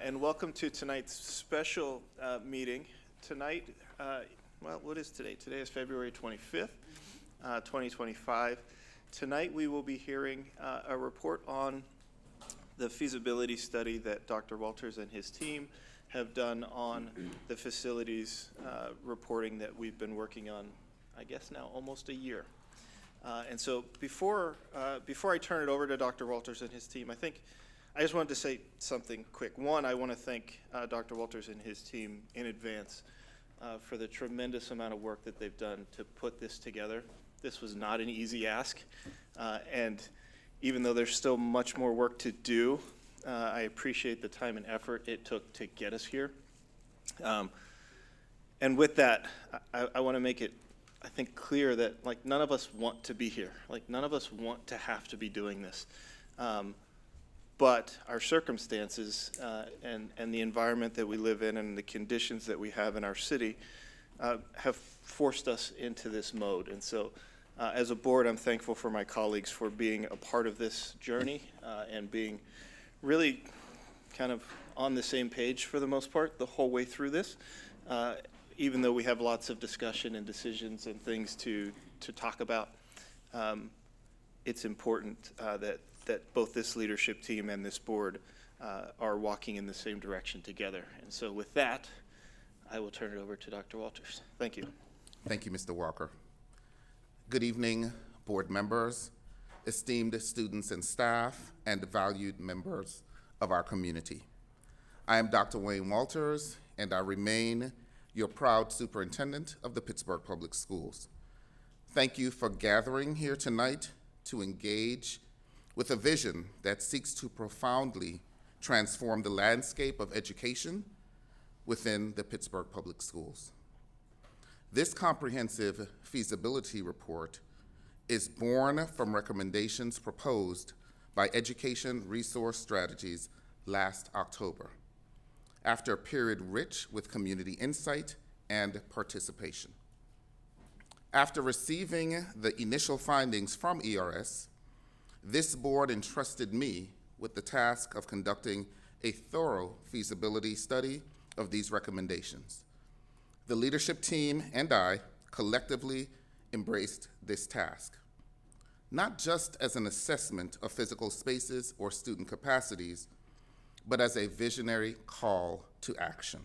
and welcome to tonight's special meeting. Tonight, well, what is today? Today is February 25th, 2025. Tonight we will be hearing a report on the feasibility study that Dr. Walters and his team have done on the facilities reporting that we've been working on, I guess now almost a year. And so before I turn it over to Dr. Walters and his team, I just wanted to say something quick. One, I want to thank Dr. Walters and his team in advance for the tremendous amount of work that they've done to put this together. This was not an easy ask, and even though there's still much more work to do, I appreciate the time and effort it took to get us here. And with that, I want to make it, I think, clear that none of us want to be here. None of us want to have to be doing this. But our circumstances and the environment that we live in and the conditions that we have in our city have forced us into this mode. And so as a board, I'm thankful for my colleagues for being a part of this journey and being really kind of on the same page for the most part the whole way through this. Even though we have lots of discussion and decisions and things to talk about, it's important that both this leadership team and this board are walking in the same direction together. And so with that, I will turn it over to Dr. Walters. Thank you. Thank you, Mr. Walker. Good evening, board members, esteemed students and staff, and valued members of our community. I am Dr. Wayne Walters, and I remain your proud superintendent of the Pittsburgh Public Schools. Thank you for gathering here tonight to engage with a vision that seeks to profoundly transform the landscape of education within the Pittsburgh Public Schools. This comprehensive feasibility report is born from recommendations proposed by Education Resource Strategies last October, after a period rich with community insight and participation. After receiving the initial findings from ERS, this board entrusted me with the task of conducting a thorough feasibility study of these recommendations. The leadership team and I collectively embraced this task, not just as an assessment of physical spaces or student capacities, but as a visionary call to action,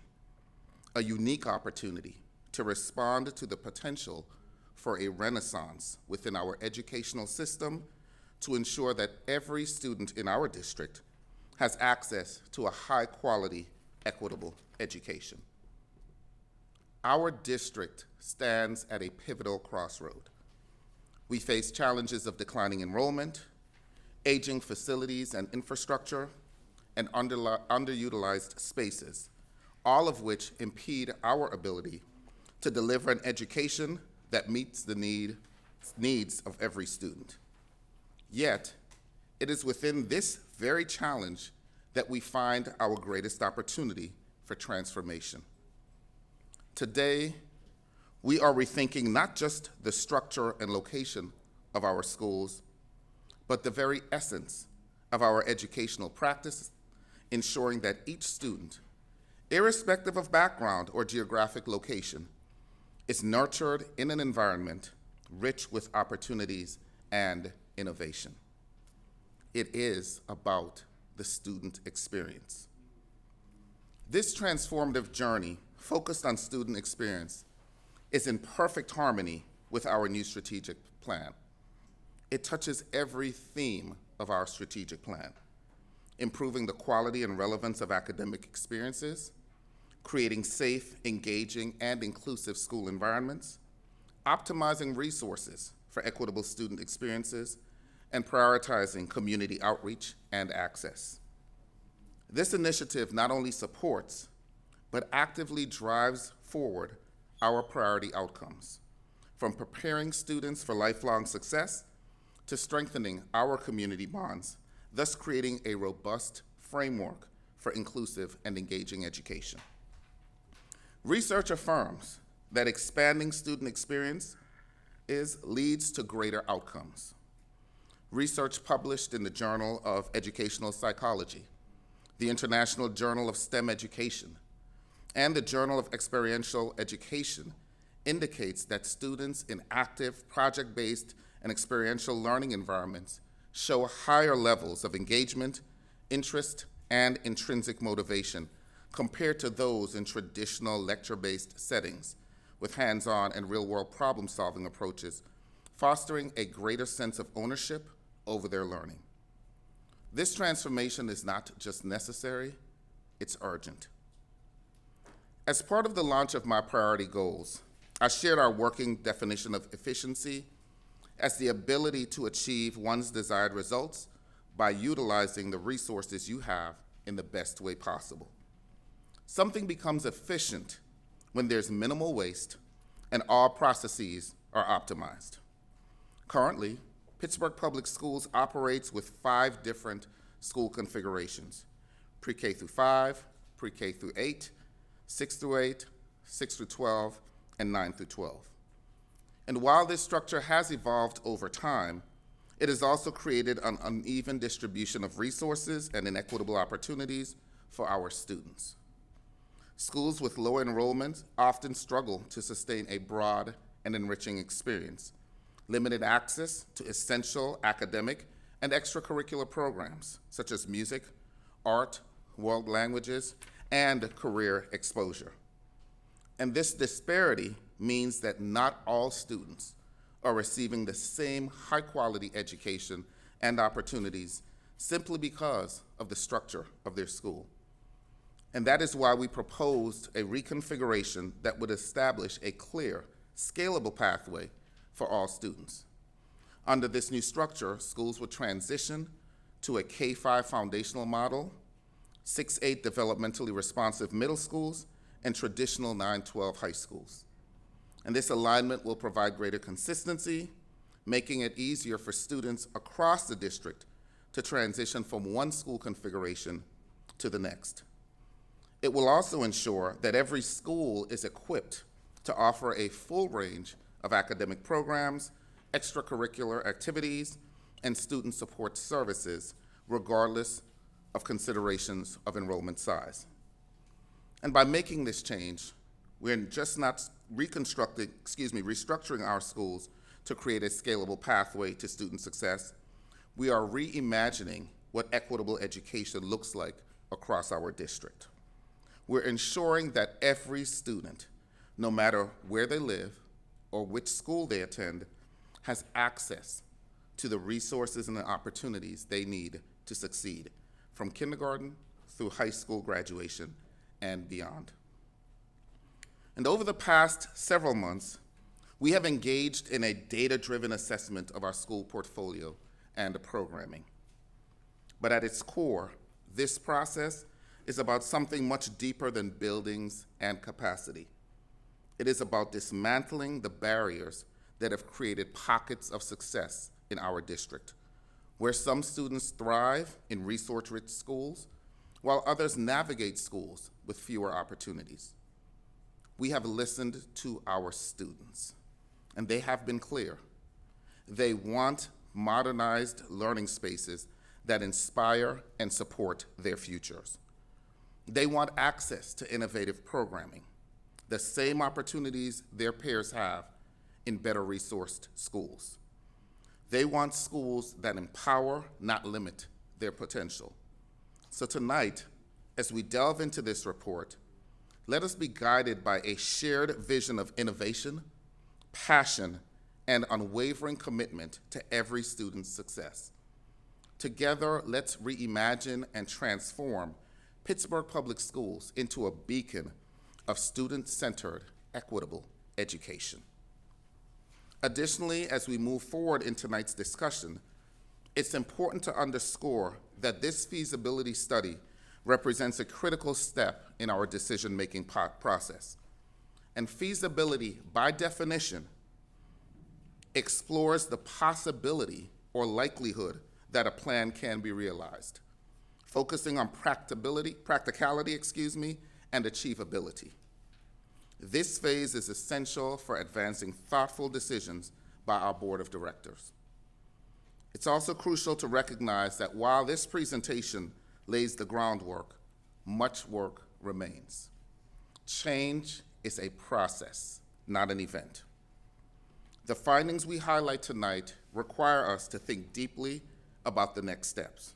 a unique opportunity to respond to the potential for a renaissance within our educational system to ensure that every student in our district has access to a high-quality, equitable education. Our district stands at a pivotal crossroad. We face challenges of declining enrollment, aging facilities and infrastructure, and underutilized spaces, all of which impede our ability to deliver an education that meets the needs of every student. Yet, it is within this very challenge that we find our greatest opportunity for transformation. Today, we are rethinking not just the structure and location of our schools, but the very essence of our educational practice, ensuring that each student, irrespective of background or geographic location, is nurtured in an environment rich with opportunities and innovation. It is about the student experience. This transformative journey focused on student experience is in perfect harmony with our new strategic plan. It touches every theme of our strategic plan: improving the quality and relevance of academic experiences, creating safe, engaging, and inclusive school environments, optimizing resources for equitable student experiences, and prioritizing community outreach and access. This initiative not only supports, but actively drives forward our priority outcomes, from preparing students for lifelong success to strengthening our community bonds, thus creating a robust framework for inclusive and engaging education. Research affirms that expanding student experience leads to greater outcomes. Research published in the Journal of Educational Psychology the International Journal of STEM Education, and the Journal of Experiential Education indicates that students in active, project-based, and experiential learning environments show higher levels of engagement, interest, and intrinsic motivation compared to those in traditional lecture-based settings with hands-on and real-world problem-solving approaches, fostering a greater sense of ownership over their learning. This transformation is not just necessary, it's urgent. As part of the launch of my priority goals, I shared our working definition of efficiency as the ability to achieve one's desired results by utilizing the resources you have in the best way possible. Something becomes efficient when there's minimal waste and all processes are optimized. Currently, Pittsburgh Public Schools operates with 5 different school configurations: pre-K through 5, pre-K through 8, 6 through 8, 6 through 12, and 9 through 12. And while this structure has evolved over time, it has also created an uneven distribution of resources and inequitable opportunities for our students. Schools with low enrollment often struggle to sustain a broad and enriching experience, limited access to essential academic and extracurricular programs such as music, art, world languages, and career exposure. And this disparity means that not all students are receiving the same high-quality education and opportunities simply because of the structure of their school. And that is why we proposed a reconfiguration that would establish a clear, scalable pathway for all students. Under this new structure, schools would transition to a K-5 foundational model, 6-8 developmentally responsive middle schools, and traditional 9-12 high schools. And this alignment will provide greater consistency, making it easier for students across the district to transition from one school configuration to the next. It will also ensure that every school is equipped to offer a full range of academic programs, extracurricular activities, and student support services, regardless of considerations of enrollment size. And by making this change, we're just not restructuring our schools to create a scalable pathway to student success. We are reimagining what equitable education looks like across our district. We're ensuring that every student, no matter where they live or which school they attend, has access to the resources and the opportunities they need to succeed, from kindergarten through high school graduation and beyond. And over the past several months, we have engaged in a data-driven assessment of our school portfolio and programming. But at its core, this process is about something much deeper than buildings and capacity. It is about dismantling the barriers that have created pockets of success in our district, where some students thrive in resource-rich schools, while others navigate schools with fewer opportunities. We have listened to our students, and they have been clear. They want modernized learning spaces that inspire and support their futures. They want access to innovative programming, the same opportunities their peers have in better resourced schools. They want schools that empower, not limit, their potential. So tonight, as we delve into this report, let us be guided by a shared vision of innovation, passion, and unwavering commitment to every student's success. Together, let's reimagine and transform Pittsburgh Public Schools into a beacon of student-centered, equitable education. Additionally, as we move forward in tonight's discussion, it's important to underscore that this feasibility study represents a critical step in our decision-making process. And feasibility, by definition, explores the possibility or likelihood that a plan can be realized, focusing on practicality, and achievability. This phase is essential for advancing thoughtful decisions by our board of directors. It's also crucial to recognize that while this presentation lays the groundwork, much work remains. Change is a process, not an event. The findings we highlight tonight require us to think deeply about the next steps.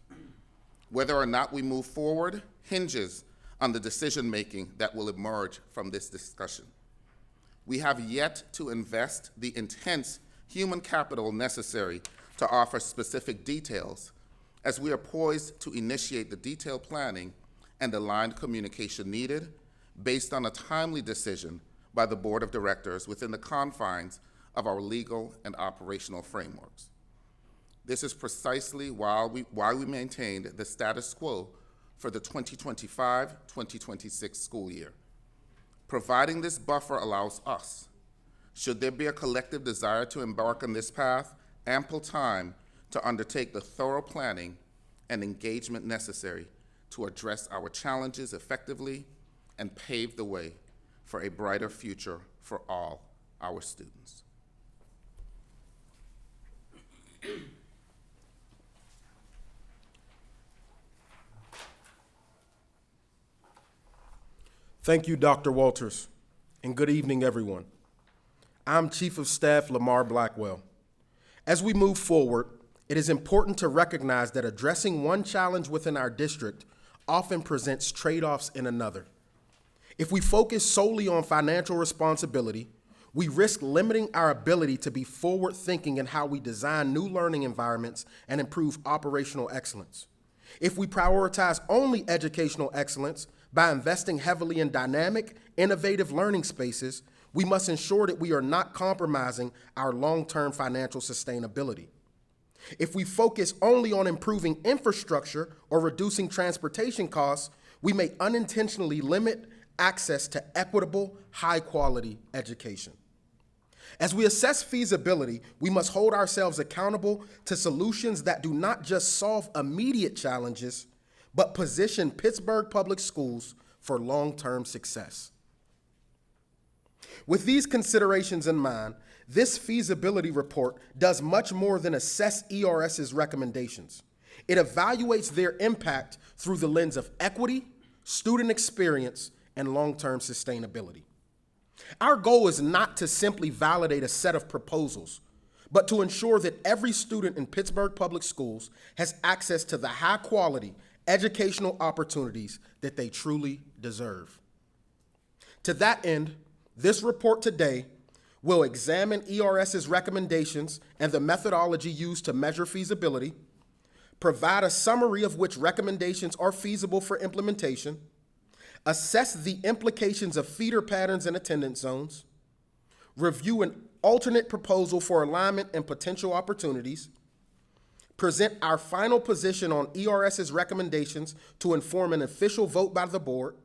Whether or not we move forward hinges on the decision-making that will emerge from this discussion. We have yet to invest the intense human capital necessary to offer specific details, as we are poised to initiate the detailed planning and aligned communication needed based on a timely decision by the Board of Directors within the confines of our legal and operational frameworks. This is precisely why we maintained the status quo for the 2025-2026 school year. Providing this buffer allows us, should there be a collective desire to embark on this path, ample time to undertake the thorough planning and engagement necessary to address our challenges effectively and pave the way for a brighter future for all our students. Thank you, Dr. Walters, and good evening, everyone. I'm Chief of Staff Lamar Blackwell. As we move forward, it is important to recognize that addressing one challenge within our district often presents trade-offs in another. If we focus solely on financial responsibility, we risk limiting our ability to be forward-thinking in how we design new learning environments and improve operational excellence. If we prioritize only educational excellence by investing heavily in dynamic, innovative learning spaces, we must ensure that we are not compromising our long-term financial sustainability. If we focus only on improving infrastructure or reducing transportation costs, we may unintentionally limit access to equitable, high-quality education. As we assess feasibility, we must hold ourselves accountable to solutions that do not just solve immediate challenges, but position Pittsburgh Public Schools for long-term success. With these considerations in mind, this feasibility report does much more than assess ERS's recommendations. It evaluates their impact through the lens of equity, student experience, and long-term sustainability. Our goal is not to simply validate a set of proposals, but to ensure that every student in Pittsburgh Public Schools has access to the high-quality educational opportunities that they truly deserve. To that end, this report today will examine ERS's recommendations and the methodology used to measure feasibility, provide a summary of which recommendations are feasible for implementation, assess the implications of feeder patterns and attendance zones, review an alternate proposal for alignment and potential opportunities, present our final position on ERS's recommendations to inform an official vote by the board,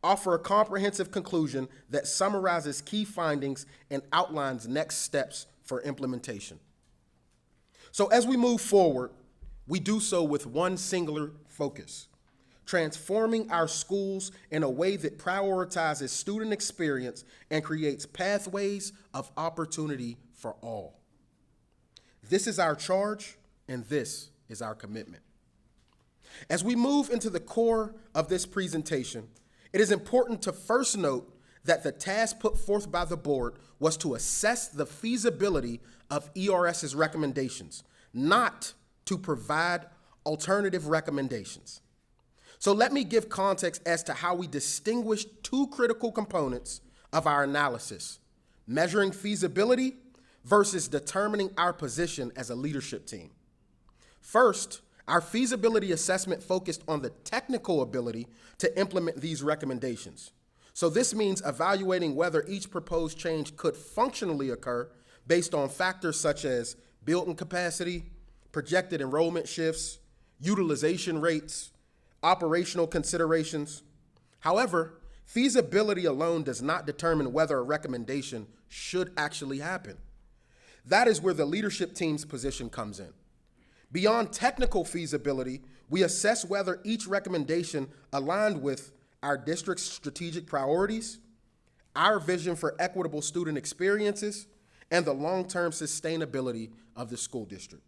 offer a comprehensive conclusion that summarizes key findings and outlines next steps for implementation. So as we move forward, we do so with one singular focus: transforming our schools in a way that prioritizes student experience and creates pathways of opportunity for all. This is our charge, and this is our commitment. As we move into the core of this presentation, it is important to first note that the task put forth by the board was to assess the feasibility of ERS's recommendations, not to provide alternative recommendations. So let me give context as to how we distinguish two critical components of our analysis: measuring feasibility versus determining our position as a leadership team. First, our feasibility assessment focused on the technical ability to implement these recommendations. So this means evaluating whether each proposed change could functionally occur based on factors such as building capacity, projected enrollment shifts, utilization rates, operational considerations. However, feasibility alone does not determine whether a recommendation should actually happen. That is where the leadership team's position comes in. Beyond technical feasibility, we assess whether each recommendation aligned with our district's strategic priorities, our vision for equitable student experiences, and the long-term sustainability of the school district.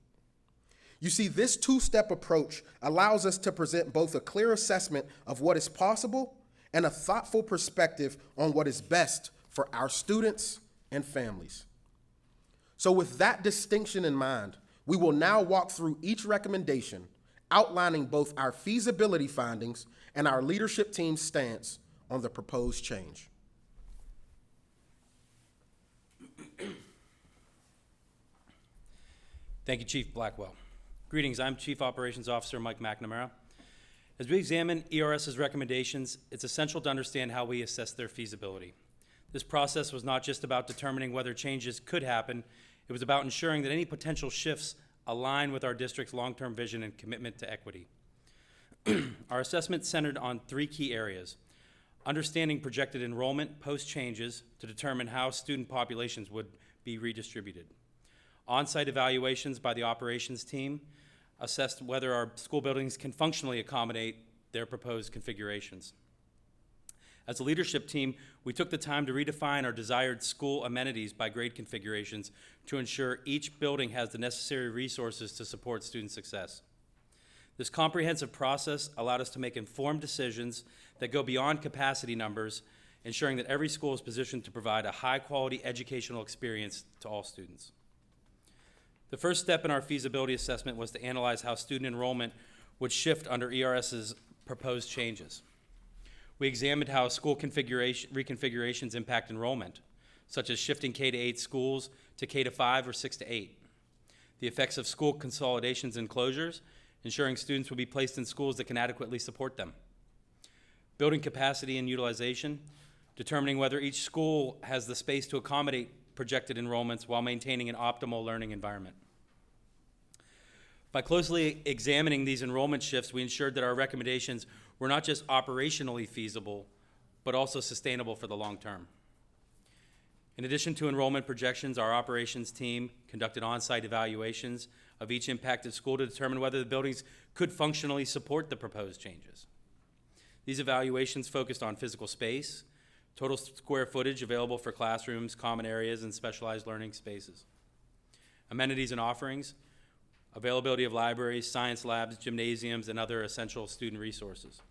You see, this two-step approach allows us to present both a clear assessment of what is possible and a thoughtful perspective on what is best for our students and families. So with that distinction in mind, we will now walk through each recommendation, outlining both our feasibility findings and our leadership team's stance on the proposed change. Thank you, Chief Blackwell. Greetings, I'm Chief Operations Officer Mike McNamara. As we examine ERS's recommendations, it's essential to understand how we assess their feasibility. This process was not just about determining whether changes could happen, it was about ensuring that any potential shifts align with our district's long-term vision and commitment to equity. Our assessment centered on three key areas: understanding projected enrollment post-changes to determine how student populations would be redistributed. On-site evaluations by the operations team assessed whether our school buildings can functionally accommodate their proposed configurations. As a leadership team, we took the time to redefine our desired school amenities by grade configurations to ensure each building has the necessary resources to support student success. This comprehensive process allowed us to make informed decisions that go beyond capacity numbers, ensuring that every school is positioned to provide a high-quality educational experience to all students. The first step in our feasibility assessment was to analyze how student enrollment would shift under ERS's proposed changes. We examined how school reconfigurations impact enrollment, such as shifting K-8 schools to K-5 or 6-8. The effects of school consolidations and closures, ensuring students will be placed in schools that can adequately support them. Building capacity and utilization, determining whether each school has the space to accommodate projected enrollments while maintaining an optimal learning environment. By closely examining these enrollment shifts, we ensured that our recommendations were not just operationally feasible, but also sustainable for the long term. In addition to enrollment projections, our operations team conducted on-site evaluations of each impacted school to determine whether the buildings could functionally support the proposed changes. These evaluations focused on physical space, total square footage available for classrooms, common areas, and specialized learning spaces, amenities and offerings, availability of libraries, science labs, gymnasiums, and other essential student resources,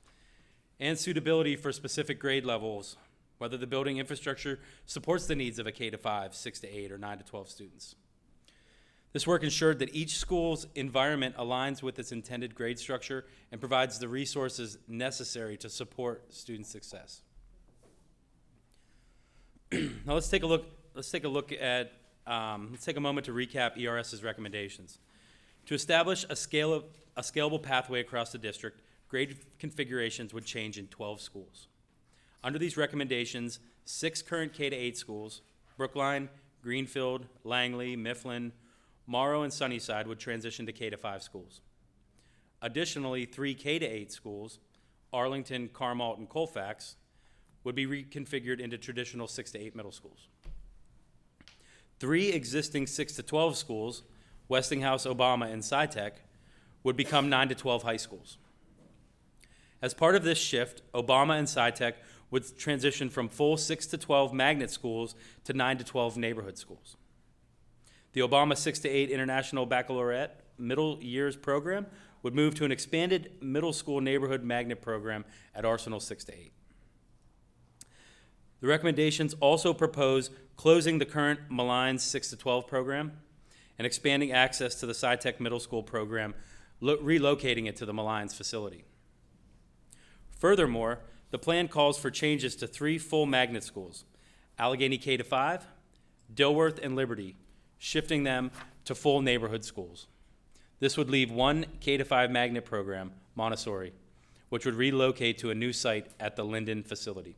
and suitability for specific grade levels, whether the building infrastructure supports the needs of a K-5, 6-8, or 9-12 students. This work ensured that each school's environment aligns with its intended grade structure and provides the resources necessary to support student success. Now let's take a moment to recap ERS's recommendations. To establish a scalable pathway across the district, grade configurations would change in 12 schools. Under these recommendations, 6 current K-8 schools, Brookline, Greenfield, Langley, Mifflin, Morrow, and Sunnyside, would transition to K-5 schools. Additionally, 3 K-8 schools, Arlington, Carmalt, and Colfax, would be reconfigured into traditional 6-8 middle schools. 3 existing 6-12 schools, Westinghouse, Obama, and SciTech, would become 9-12 high schools. As part of this shift, Obama and SciTech would transition from full 6-12 magnet schools to 9-12 neighborhood schools. The Obama 6-8 International Baccalaureate Middle Years program would move to an expanded middle school neighborhood magnet program at Arsenal 6-8. The recommendations also propose closing the current Malines 6-12 program and expanding access to the SciTech Middle School program, relocating it to the Malines facility. Furthermore, the plan calls for changes to 3 full magnet schools, Allegheny K-5, Dilworth, and Liberty, shifting them to full neighborhood schools. This would leave 1 K-5 magnet program, Montessori, which would relocate to a new site at the Linden facility.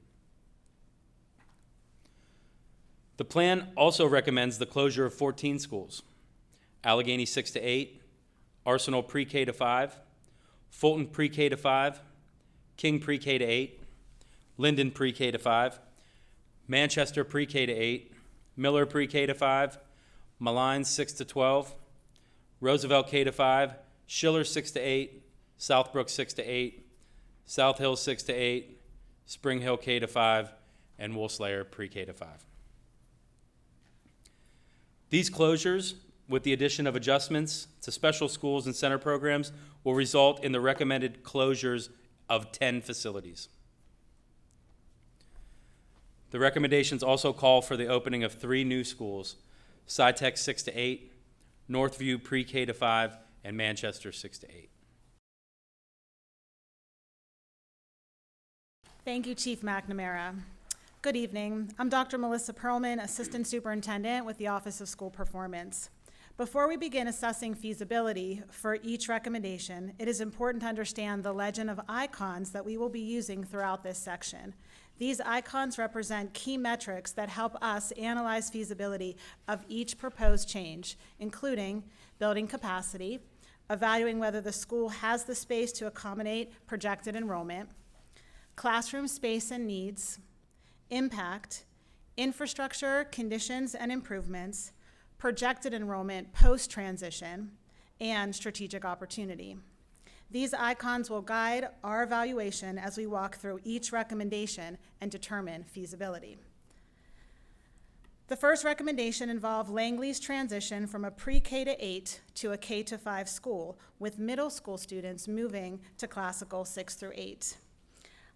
The plan also recommends the closure of 14 schools, Allegheny 6-8, Arsenal Pre-K-5, Fulton Pre-K-5, King Pre-K-8, Linden Pre-K-5, Manchester Pre-K-8, Miller Pre-K-5, Malines 6-12, Roosevelt K-5, Schiller 6-8, Southbrook 6-8, South Hill 6-8, Spring Hill K-5, and Wolfslayer Pre-K-5. These closures with the addition of adjustments to special schools and center programs, will result in the recommended closures of 10 facilities. The recommendations also call for the opening of 3 new schools: SciTech 6 to 8, Northview Pre-K to 5, and Manchester 6 to 8. Thank you, Chief McNamara. Good evening. I'm Dr. Melissa Perlman, Assistant Superintendent with the Office of School Performance. Before we begin assessing feasibility for each recommendation, it is important to understand the legend of icons that we will be using throughout this section. These icons represent key metrics that help us analyze feasibility of each proposed change, including building capacity, evaluating whether the school has the space to accommodate projected enrollment, classroom space and needs, impact, infrastructure, conditions and improvements, projected enrollment post-transition, and strategic opportunity. These icons will guide our evaluation as we walk through each recommendation and determine feasibility. The first recommendation involved Langley's transition from a pre-K to 8 to a K to 5 school, with middle school students moving to classical 6 through 8.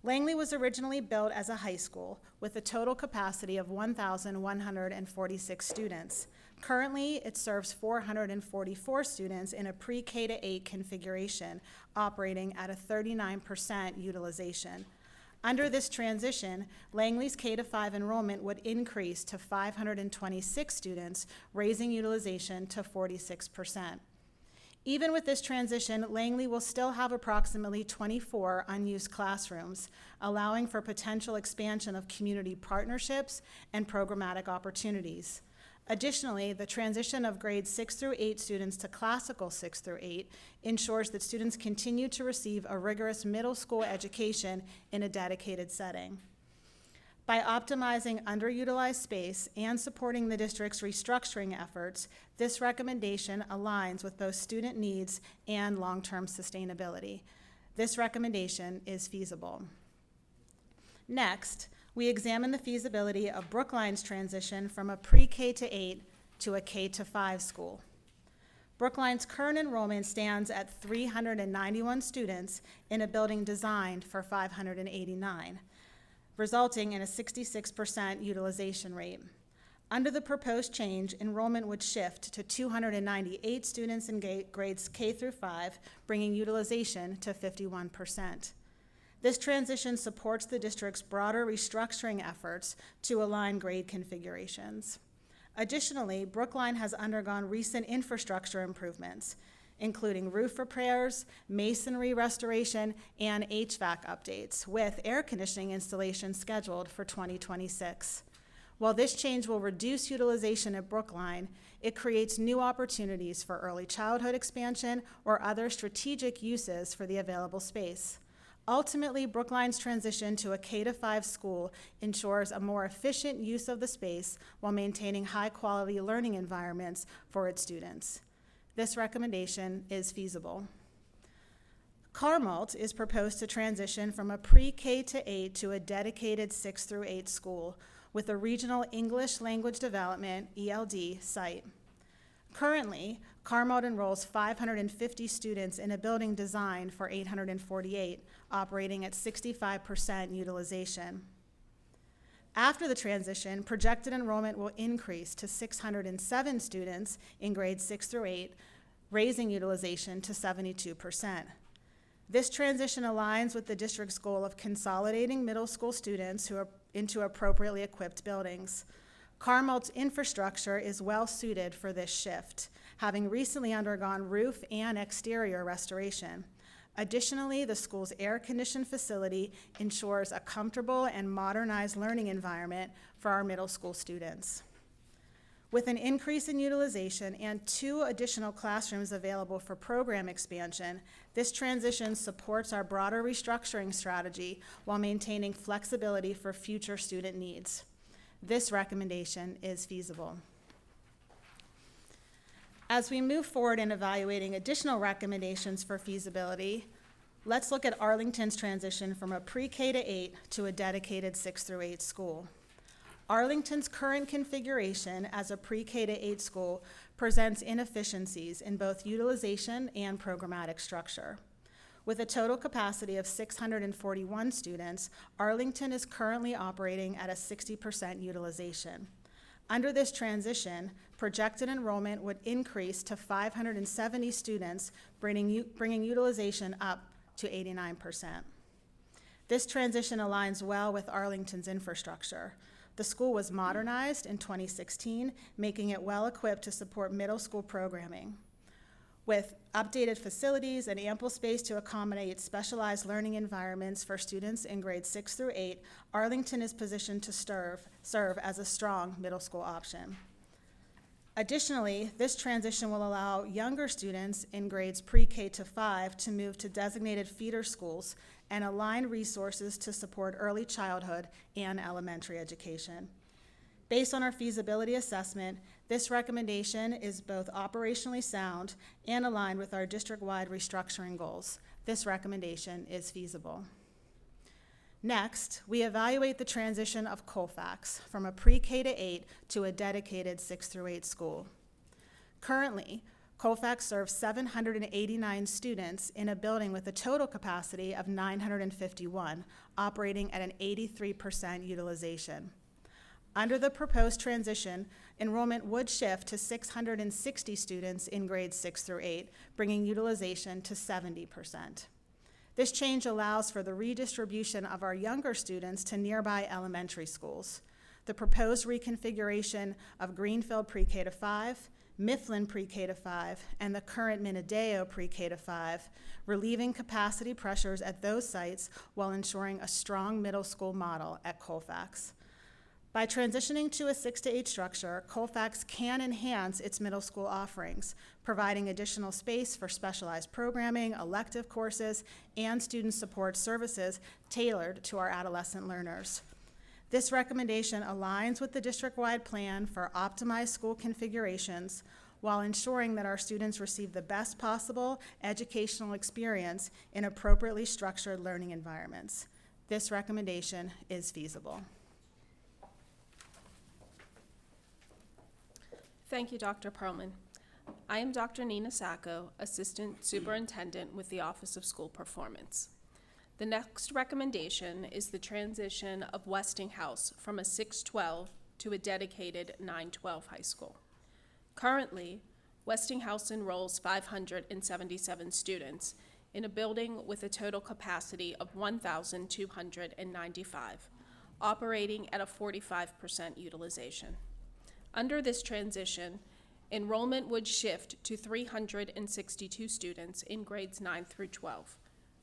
Langley was originally built as a high school with a total capacity of 1,146 students. Currently, it serves 444 students in a pre-K to 8 configuration, operating at a 39% utilization. Under this transition, Langley's K to 5 enrollment would increase to 526 students, raising utilization to 46%. Even with this transition, Langley will still have approximately 24 unused classrooms, allowing for potential expansion of community partnerships and programmatic opportunities. Additionally, the transition of grades 6 through 8 students to classical 6 through 8 ensures that students continue to receive a rigorous middle school education in a dedicated setting. By optimizing underutilized space and supporting the district's restructuring efforts, this recommendation aligns with both student needs and long-term sustainability. This recommendation is feasible. Next, we examine the feasibility of Brookline's transition from a pre-K to 8 to a K to 5 school. Brookline's current enrollment stands at 391 students in a building designed for 589. Resulting in a 66% utilization rate. Under the proposed change, enrollment would shift to 298 students in grades K through 5, bringing utilization to 51%. This transition supports the district's broader restructuring efforts to align grade configurations. Additionally, Brookline has undergone recent infrastructure improvements, including roof repairs, masonry restoration, and HVAC updates, with air conditioning installation scheduled for 2026. While this change will reduce utilization at Brookline, it creates new opportunities for early childhood expansion or other strategic uses for the available space. Ultimately, Brookline's transition to a K-5 school ensures a more efficient use of the space while maintaining high-quality learning environments for its students. This recommendation is feasible. Carmelt is proposed to transition from a pre-K to 8 to a dedicated 6 through 8 school with a regional English language development ELD site. Currently, Carmelt enrolls 550 students in a building designed for 848, operating at 65% utilization. After the transition, projected enrollment will increase to 607 students in grades 6 through 8, raising utilization to 72%. This transition aligns with the district's goal of consolidating middle school students into appropriately equipped buildings. Carmel's infrastructure is well suited for this shift, having recently undergone roof and exterior restoration. Additionally, the school's air-conditioned facility ensures a comfortable and modernized learning environment for our middle school students. With an increase in utilization and 2 additional classrooms available for program expansion, this transition supports our broader restructuring strategy while maintaining flexibility for future student needs. This recommendation is feasible. As we move forward in evaluating additional recommendations for feasibility, let's look at Arlington's transition from a pre-K to 8 to a dedicated 6 through 8 school. Arlington's current configuration as a pre-K to 8 school presents inefficiencies in both utilization and programmatic structure. With a total capacity of 641 students, Arlington is currently operating at a 60% utilization. Under this transition, projected enrollment would increase to 570 students, bringing utilization up to 89%. This transition aligns well with Arlington's infrastructure. The school was modernized in 2016, making it well-equipped to support middle school programming. With updated facilities and ample space to accommodate specialized learning environments for students in grades 6 through 8, Arlington is positioned to serve as a strong middle school option. Additionally, this transition will allow younger students in grades pre-K to 5 to move to designated feeder schools and align resources to support early childhood and elementary education. Based on our feasibility assessment, this recommendation is both operationally sound and aligned with our district-wide restructuring goals. This recommendation is feasible. Next, we evaluate the transition of Colfax from a pre-K to 8 to a dedicated 6 through 8 school. Currently, Colfax serves 789 students in a building with a total capacity of 951, operating at an 83% utilization. Under the proposed transition, enrollment would shift to 660 students in grades 6 through 8, bringing utilization to 70%. This change allows for the redistribution of our younger students to nearby elementary schools. The proposed reconfiguration of Greenfield Pre-K to 5, Mifflin Pre-K to 5, and the current Minadeo Pre-K to 5, relieving capacity pressures at those sites while ensuring a strong middle school model at Colfax. By transitioning to a 6 to 8 structure, Colfax can enhance its middle school offerings, providing additional space for specialized programming, elective courses, and student support services tailored to our adolescent learners. This recommendation aligns with the district-wide plan for optimized school configurations while ensuring that our students receive the best possible educational experience in appropriately structured learning environments. This recommendation is feasible. Thank you, Dr. Perlman. I am Dr. Nina Sacco, Assistant Superintendent with the Office of School Performance. The next recommendation is the transition of Westinghouse from a 612 to a dedicated 912 high school. Currently, Westinghouse enrolls 577 students in a building with a total capacity of 1,295, operating at a 45% utilization. Under this transition, enrollment would shift to 362 students in grades 9 through 12,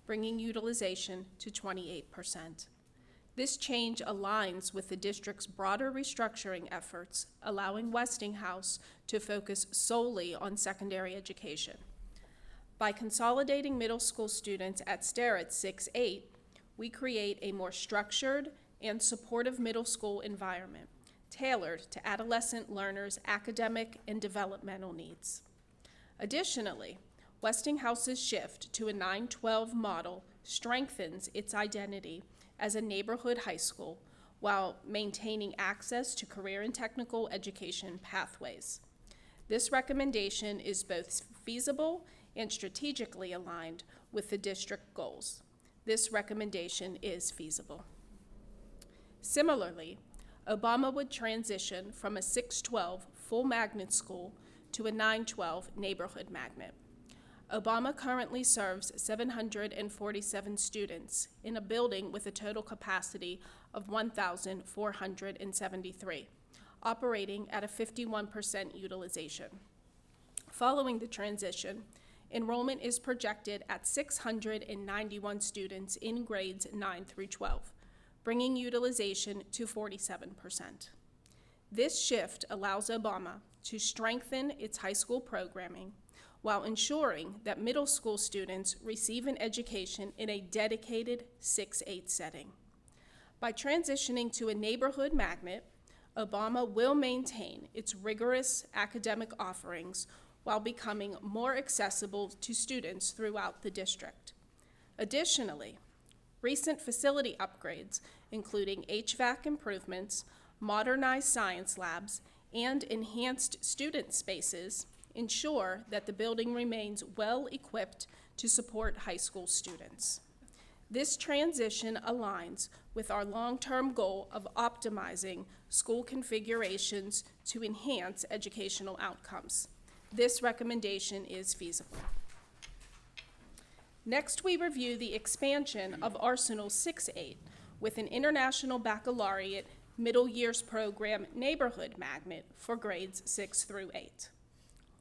bringing utilization to 28%. This change aligns with the district's broader restructuring efforts, allowing Westinghouse to focus solely on secondary education. By consolidating middle school students at Sterrett 6-8, we create a more structured and supportive middle school environment, tailored to adolescent learners' academic and developmental needs. Additionally, Westinghouse's shift to a 912 model strengthens its identity as a neighborhood high school while maintaining access to career and technical education pathways. This recommendation is both feasible and strategically aligned with the district goals. This recommendation is feasible. Similarly, Obama would transition from a 612 full magnet school to a 912 neighborhood magnet. Obama currently serves 747 students in a building with a total capacity of 1,473, operating at a 51% utilization. Following the transition, enrollment is projected at 691 students in grades 9 through 12, bringing utilization to 47%. This shift allows Obama to strengthen its high school programming while ensuring that middle school students receive an education in a dedicated 6-8 setting. By transitioning to a neighborhood magnet, Obama will maintain its rigorous academic offerings while becoming more accessible to students throughout the district. Additionally, recent facility upgrades, including HVAC improvements, modernized science labs, and enhanced student spaces ensure that the building remains well-equipped to support high school students. This transition aligns with our long-term goal of optimizing school configurations to enhance educational outcomes. This recommendation is feasible. Next, we review the expansion of Arsenal 6-8 with an International Baccalaureate Middle Years Program Neighborhood Magnet for grades 6 through 8.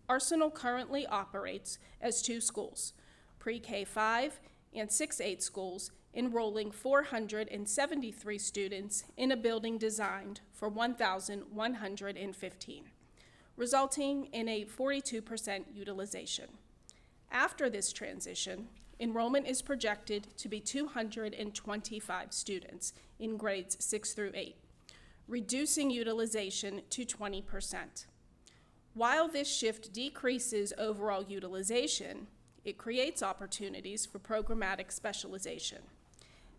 Arsenal currently operates as 2 schools, pre-K 5 and 6-8 schools, enrolling 473 students in a building designed for 1,115, resulting in a 42% utilization. After this transition, enrollment is projected to be 225 students in grades 6 through 8, reducing utilization to 20%. While this shift decreases overall utilization, it creates opportunities for programmatic specialization.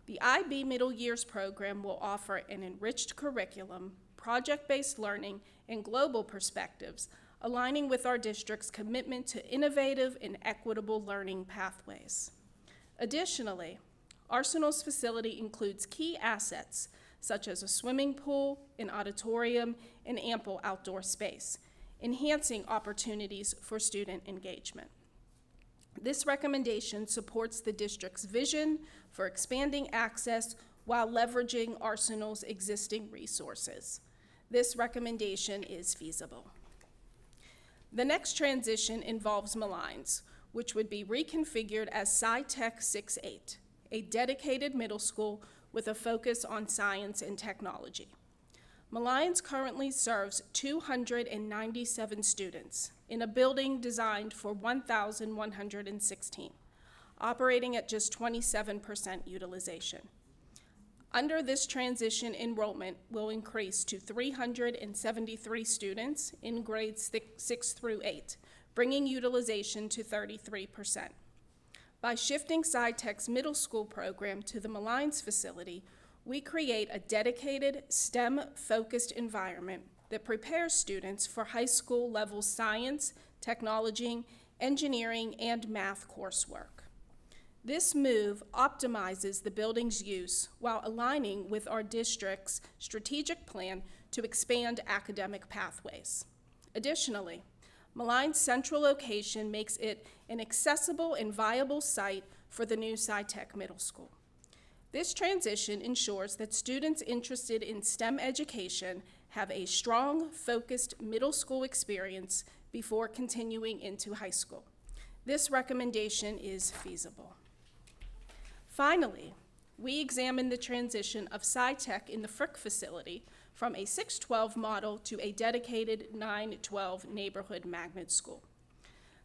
The IB Middle Years program will offer an enriched curriculum, project-based learning, and global perspectives, aligning with our district's commitment to innovative and equitable learning pathways. Additionally, Arsenal's facility includes key assets such as a swimming pool, an auditorium, and ample outdoor space, enhancing opportunities for student engagement. This recommendation supports the district's vision for expanding access while leveraging Arsenal's existing resources. This recommendation is feasible. The next transition involves Malines, which would be reconfigured as SciTech 6-8, a dedicated middle school with a focus on science and technology. Malines currently serves 297 students in a building designed for 1,116, operating at just 27% utilization. Under this transition, enrollment will increase to 373 students in grades 6 through 8, bringing utilization to 33%. By shifting SciTech's middle school program to the Malines facility, we create a dedicated STEM-focused environment that prepares students for high school level science, technology, engineering, and math coursework. This move optimizes the building's use while aligning with our district's strategic plan to expand academic pathways. Additionally, Malines' central location makes it an accessible and viable site for the new SciTech Middle School. This transition ensures that students interested in STEM education have a strong, focused middle school experience before continuing into high school. This recommendation is feasible. Finally, we examine the transition of SciTech in the Frick facility from a 6-12 model to a dedicated 9-12 neighborhood magnet school.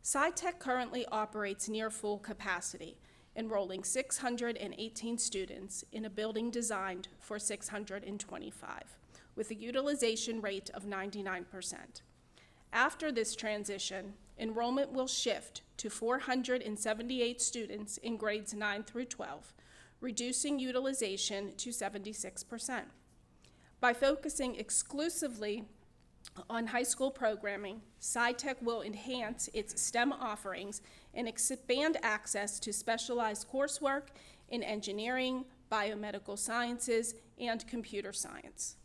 SciTech currently operates near full capacity, enrolling 618 students in a building designed for 625, with a utilization rate of 99%. After this transition, enrollment will shift to 478 students in grades 9 through 12, reducing utilization to 76%. By focusing exclusively on high school programming, SciTech will enhance its STEM offerings and expand access to specialized coursework in engineering, biomedical sciences, and computer science.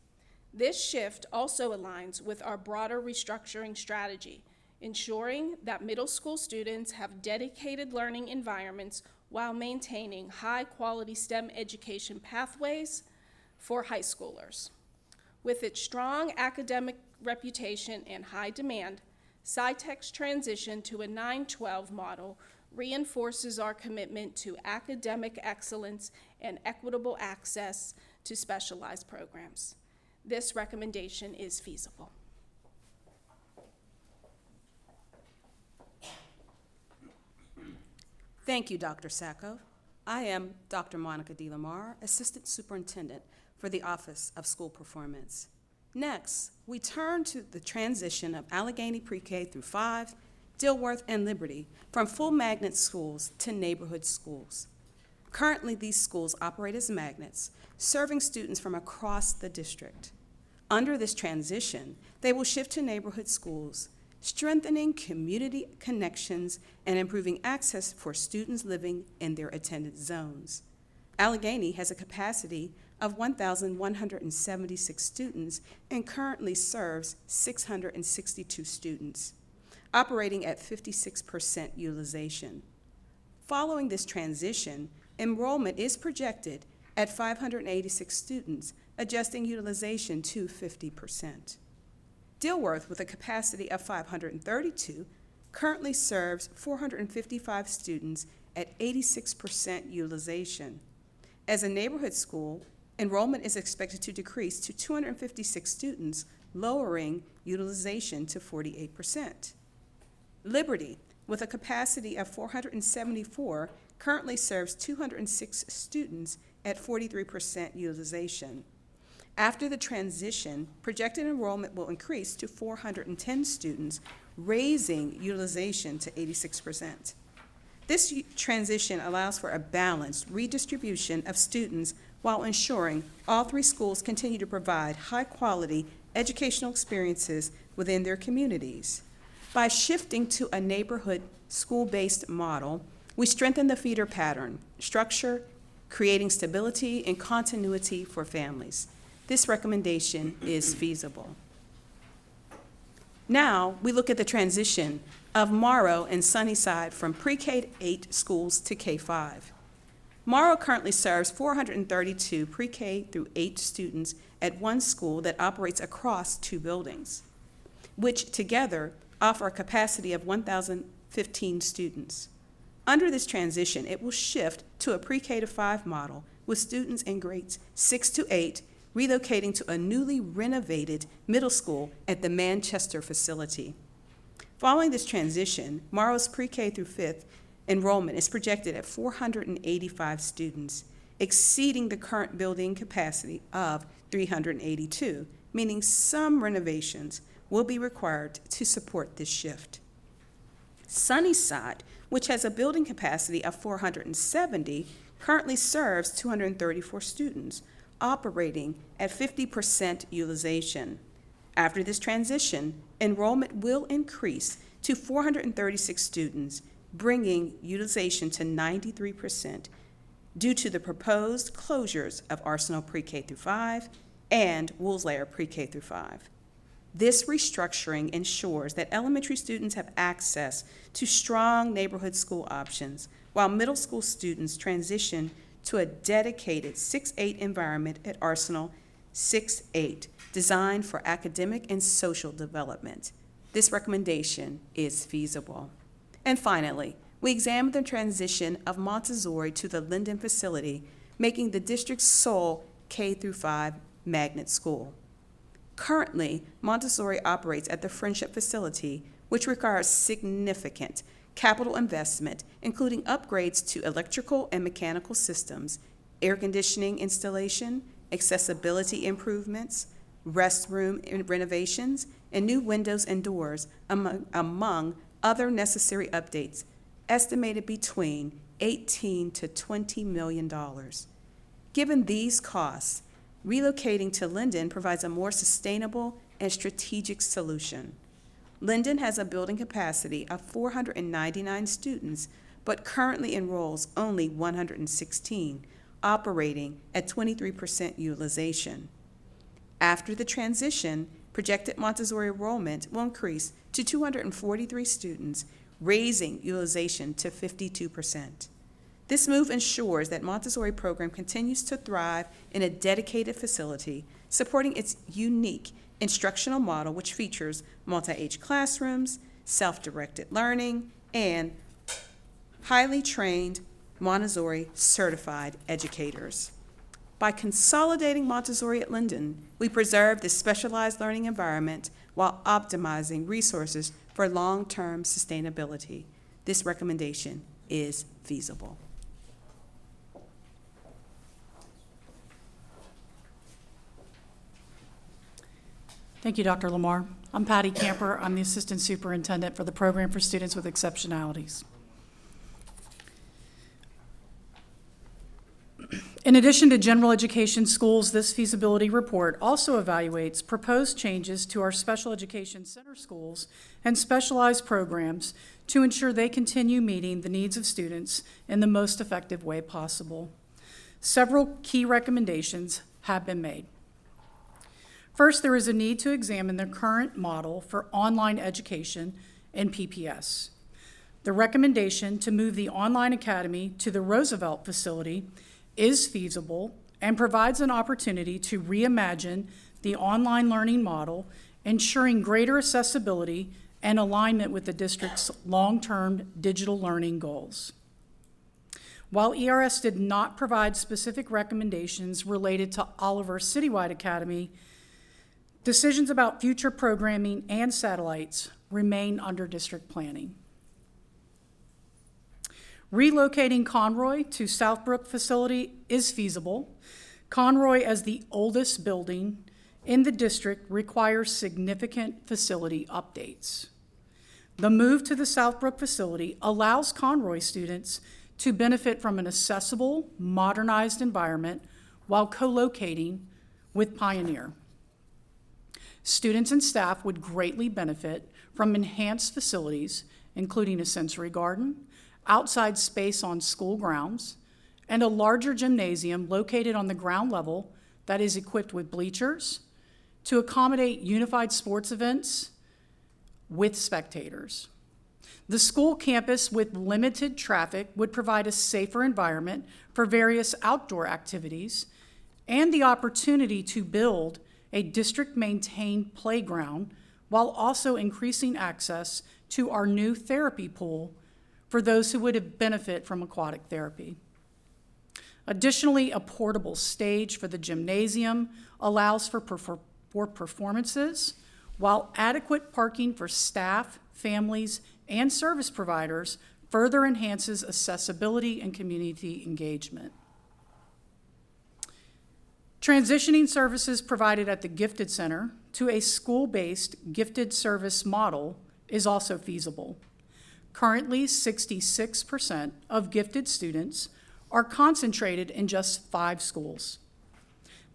This shift also aligns with our broader restructuring strategy, ensuring that middle school students have dedicated learning environments while maintaining high-quality STEM education pathways for high schoolers. With its strong academic reputation and high demand, SciTech's transition to a 9-12 model reinforces our commitment to academic excellence and equitable access to specialized programs. This recommendation is feasible. Thank you, Dr. Sacco. I am Dr. Monica DeLamar, Assistant Superintendent for the Office of School Performance. Next, we turn to the transition of Allegheny Pre-K through 5, Dilworth, and Liberty from full magnet schools to neighborhood schools. Currently, these schools operate as magnets, serving students from across the district. Under this transition, they will shift to neighborhood schools, strengthening community connections and improving access for students living in their attendance zones. Allegheny has a capacity of 1,176 students and currently serves 662 students, operating at 56% utilization. Following this transition, enrollment is projected at 586 students, adjusting utilization to 50%. Dilworth, with a capacity of 532, currently serves 455 students at 86% utilization. As a neighborhood school, enrollment is expected to decrease to 256 students, lowering utilization to 48%. Liberty, with a capacity of 474, currently serves 206 students at 43% utilization. After the transition, projected enrollment will increase to 410 students, raising utilization to 86%. This transition allows for a balanced redistribution of students while ensuring all three schools continue to provide high-quality educational experiences within their communities. By shifting to a neighborhood school-based model, we strengthen the feeder pattern structure, creating stability and continuity for families. This recommendation is feasible. Now, we look at the transition of Morrow and Sunnyside from pre-K 8 schools to K-5. Morrow currently serves 432 pre-K through 8 students at one school that operates across 2 buildings, which together offer a capacity of 1,015 students. Under this transition, it will shift to a pre-K to 5 model with students in grades 6 to 8 relocating to a newly renovated middle school at the Manchester facility. Following this transition, Morrow's pre-K through 5th enrollment is projected at 485 students, exceeding the current building capacity of 382, meaning some renovations will be required to support this shift. Sunnyside, which has a building capacity of 470, currently serves 234 students, operating at 50% utilization. After this transition, enrollment will increase to 436 students, bringing utilization to 93% due to the proposed closures of Arsenal Pre-K through 5 and Woolslayer Pre-K through 5. This restructuring ensures that elementary students have access to strong neighborhood school options, while middle school students transition to a dedicated 6-8 environment at Arsenal 6-8, designed for academic and social development. This recommendation is feasible. And finally, we examined the transition of Montessori to the Linden facility, making the district's sole K-5 magnet school. Currently, Montessori operates at the Friendship facility, which requires significant capital investment, including upgrades to electrical and mechanical systems, air conditioning installation, accessibility improvements, restroom renovations, and new windows and doors, among other necessary updates, estimated between $18 to $20 million. Given these costs, relocating to Linden provides a more sustainable and strategic solution. Linden has a building capacity of 499 students, but currently enrolls only 116, operating at 23% utilization. After the transition, projected Montessori enrollment will increase to 243 students, raising utilization to 52%. This move ensures that Montessori program continues to thrive in a dedicated facility, supporting its unique instructional model, which features multi-age classrooms, self-directed learning, and highly trained Montessori certified educators. By consolidating Montessori at Linden, we preserve this specialized learning environment while optimizing resources for long-term sustainability. This recommendation is feasible. Thank you, Dr. Lamar. I'm Patty Camper. I'm the Assistant Superintendent for the Program for Students with Exceptionalities. In In addition to general education schools, this feasibility report also evaluates proposed changes to our special education center schools and specialized programs to ensure they continue meeting the needs of students in the most effective way possible. Several key recommendations have been made. First, there is a need to examine the current model for online education in PPS. The recommendation to move the online academy to the Roosevelt facility is feasible and provides an opportunity to reimagine the online learning model, ensuring greater accessibility and alignment with the district's long-term digital learning goals. While ERS did not provide specific recommendations related to Oliver Citywide Academy, decisions about future programming and satellites remain under district planning. Relocating Conroy to Southbrook facility is feasible. Conroy, as the oldest building in the district, requires significant facility updates. The move to the Southbrook facility allows Conroy students to benefit from an accessible, modernized environment while co-locating with Pioneer. Students and staff would greatly benefit from enhanced facilities, including a sensory garden, outside space on school grounds, and a larger gymnasium located on the ground level that is equipped with bleachers to accommodate unified sports events with spectators. The school campus with limited traffic would provide a safer environment for various outdoor activities and the opportunity to build a district-maintained playground while also increasing access to our new therapy pool for those who would benefit from aquatic therapy. Additionally, a portable stage for the gymnasium allows for performances, while adequate parking for staff, families, and service providers further enhances accessibility and community engagement. Transitioning services provided at the Gifted Center to a school-based gifted service model is also feasible. Currently, 66% of gifted students are concentrated in just 5 schools.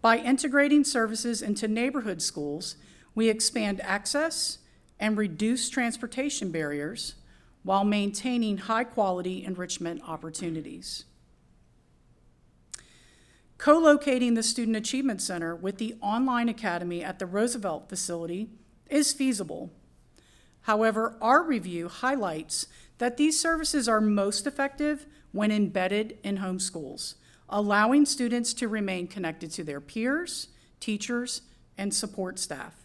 By integrating services into neighborhood schools, we expand access and reduce transportation barriers while maintaining high-quality enrichment opportunities. Co-locating the Student Achievement Center with the online academy at the Roosevelt facility is feasible. However, our review highlights that these services are most effective when embedded in home schools, allowing students to remain connected to their peers, teachers, and support staff.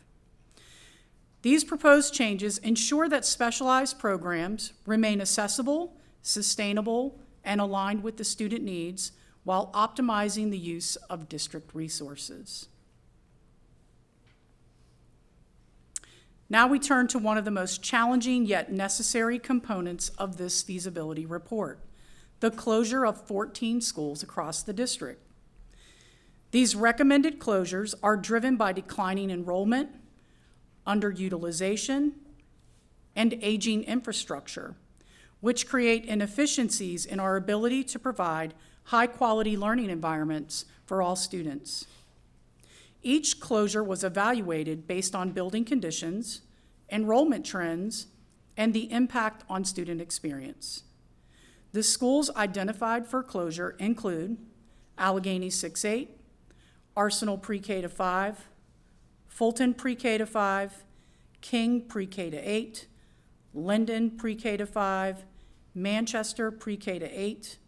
These proposed changes ensure that specialized programs remain accessible, sustainable, and aligned with the student needs while optimizing the use of district resources. Now we turn to one of the most challenging yet necessary components of this feasibility report, the closure of 14 schools across the district. These recommended closures are driven by declining enrollment, underutilization, and aging infrastructure, which create inefficiencies in our ability to provide high-quality learning environments for all students. Each closure was evaluated based on building conditions, enrollment trends, and the impact on student experience. The schools identified for closure include Allegheny 6-8, Arsenal Pre-K to 5, Fulton Pre-K to 5, King Pre-K to 8, Linden Pre-K to 5, Manchester Pre-K to 8,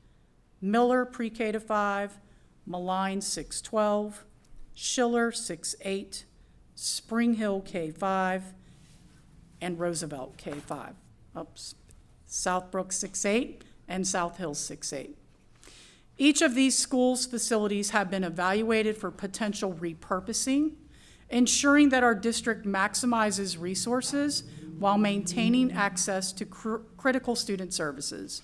Miller Pre-K to 5, Malign 6-12, Schiller 6-8, Spring Hill K-5, and Roosevelt K-5. Southbrook 6-8 and South Hill 6-8. Each of these schools' facilities have been evaluated for potential repurposing, ensuring that our district maximizes resources while maintaining access to critical student services.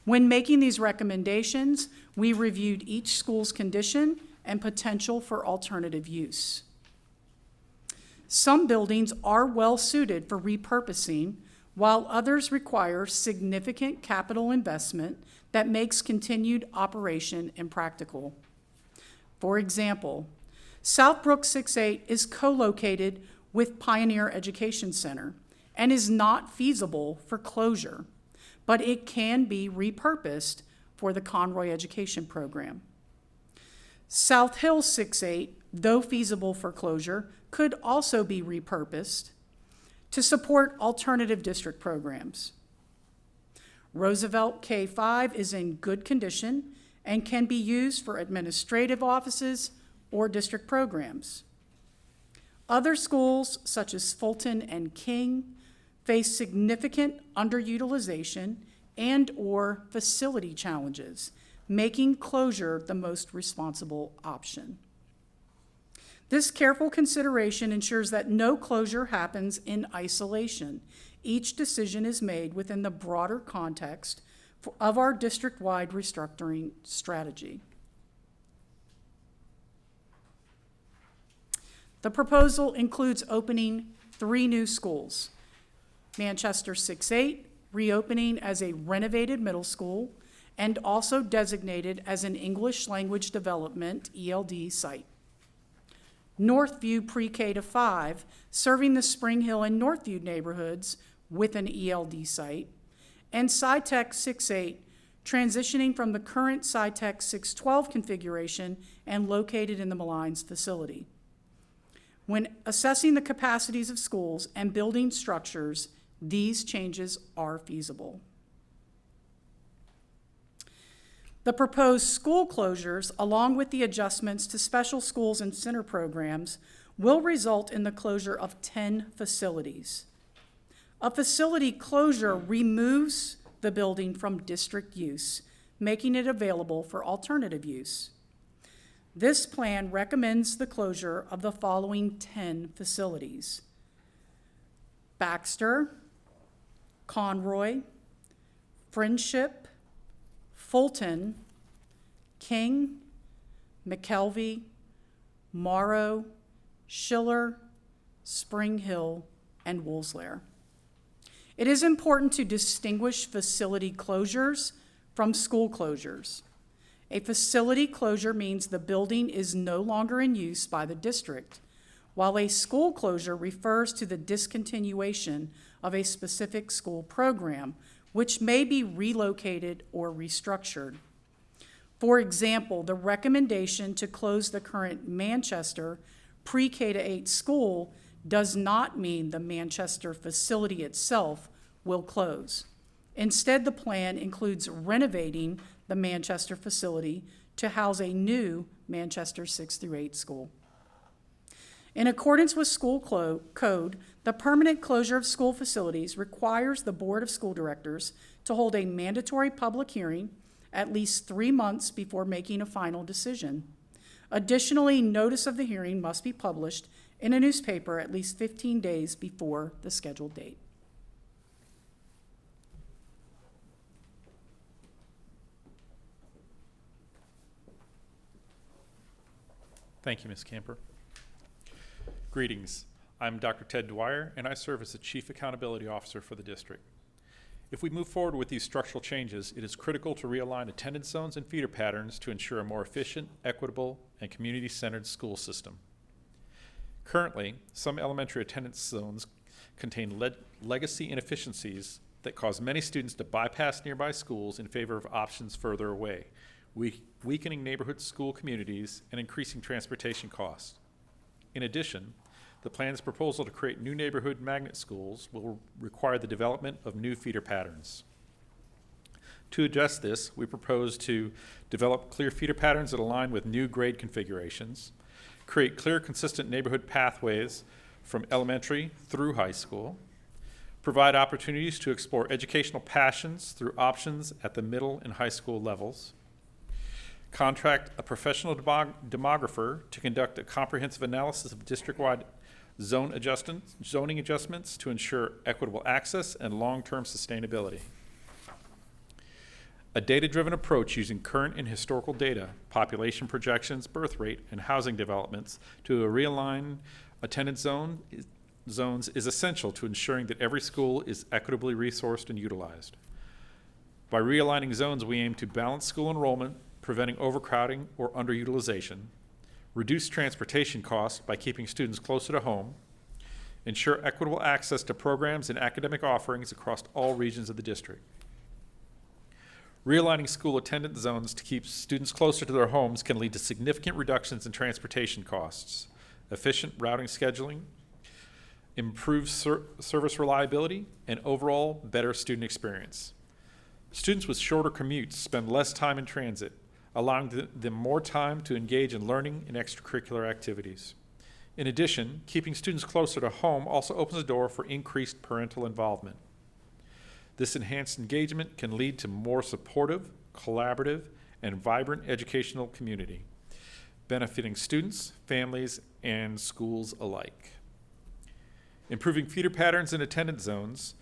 When making these recommendations, we reviewed each school's condition and potential for alternative use. Some buildings are well suited for repurposing, while others require significant capital investment that makes continued operation impractical. For example, Southbrook 6-8 is co-located with Pioneer Education Center and is not feasible for closure, but it can be repurposed for the Conroy Education Program. South Hill 6-8, though feasible for closure, could also be repurposed to support alternative district programs. Roosevelt K5 is in good condition and can be used for administrative offices or district programs. Other schools, such as Fulton and King, face significant underutilization and/or facility challenges, making closure the most responsible option. This careful consideration ensures that no closure happens in isolation. Each decision is made within the broader context of our district-wide restructuring strategy. The proposal includes opening 3 new schools. Manchester 6-8, reopening as a renovated middle school and also designated as an English Language Development ELD site. Northview Pre-K to 5, serving the Spring Hill and Northview neighborhoods with an ELD site, and SciTech 6-8, transitioning from the current SciTech 6-12 configuration and located in the Malines facility. When assessing the capacities of schools and building structures, these changes are feasible. The proposed school closures, along with the adjustments to special schools and center programs, will result in the closure of 10 facilities. A facility closure removes the building from district use, making it available for alternative use. This plan recommends the closure of the following 10 facilities: Baxter, Conroy, Friendship, Fulton, King, McKelvey, Morrow, Schiller, Spring Hill, and Woolslair. It is important to distinguish facility closures from school closures. A facility closure means the building is no longer in use by the district, while a school closure refers to the discontinuation of a specific school program, which may be relocated or restructured. For example, the recommendation to close the current Manchester Pre-K to 8 school does not mean the Manchester facility itself will close. Instead, the plan includes renovating the Manchester facility to house a new Manchester 6-8 school. In accordance with school code, the permanent closure of school facilities requires the Board of School Directors to hold a mandatory public hearing at least 3 months before making a final decision. Additionally, notice of the hearing must be published in a newspaper at least 15 days before the scheduled date. Thank you, Ms. Camper. Greetings. I'm Dr. Ted Dwyer, and I serve as the Chief Accountability Officer for the district. If we move forward with these structural changes, it is critical to realign attendance zones and feeder patterns to ensure a more efficient, equitable, and community-centered school system. Currently, some elementary attendance zones contain legacy inefficiencies that cause many students to bypass nearby schools in favor of options further away, weakening neighborhood school communities and increasing transportation costs. In addition, the plan's proposal to create new neighborhood magnet schools will require the development of new feeder patterns. To address this, we propose to develop clear feeder patterns that align with new grade configurations, create clear, consistent neighborhood pathways from elementary through high school, provide opportunities to explore educational passions through options at the middle and high school levels, contract a professional demographer to conduct a comprehensive analysis of district-wide zoning adjustments to ensure equitable access and long-term sustainability. A data-driven approach using current and historical data, population projections, birth rate, and housing developments to realign attendance zones is essential to ensuring that every school is equitably resourced and utilized. By realigning zones, we aim to balance school enrollment, preventing overcrowding or underutilization, reduce transportation costs by keeping students closer to home, ensure equitable access to programs and academic offerings across all regions of the district. Realigning school attendance zones to keep students closer to their homes can lead to significant reductions in transportation costs, efficient routing scheduling, improved service reliability, and overall better student experience. Students with shorter commutes spend less time in transit, allowing them more time to engage in learning and extracurricular activities. In addition, keeping students closer to home also opens the door for increased parental involvement. This enhanced engagement can lead to more supportive, collaborative, and vibrant educational community, benefiting students, families, and schools alike. Improving feeder patterns in attendance zones.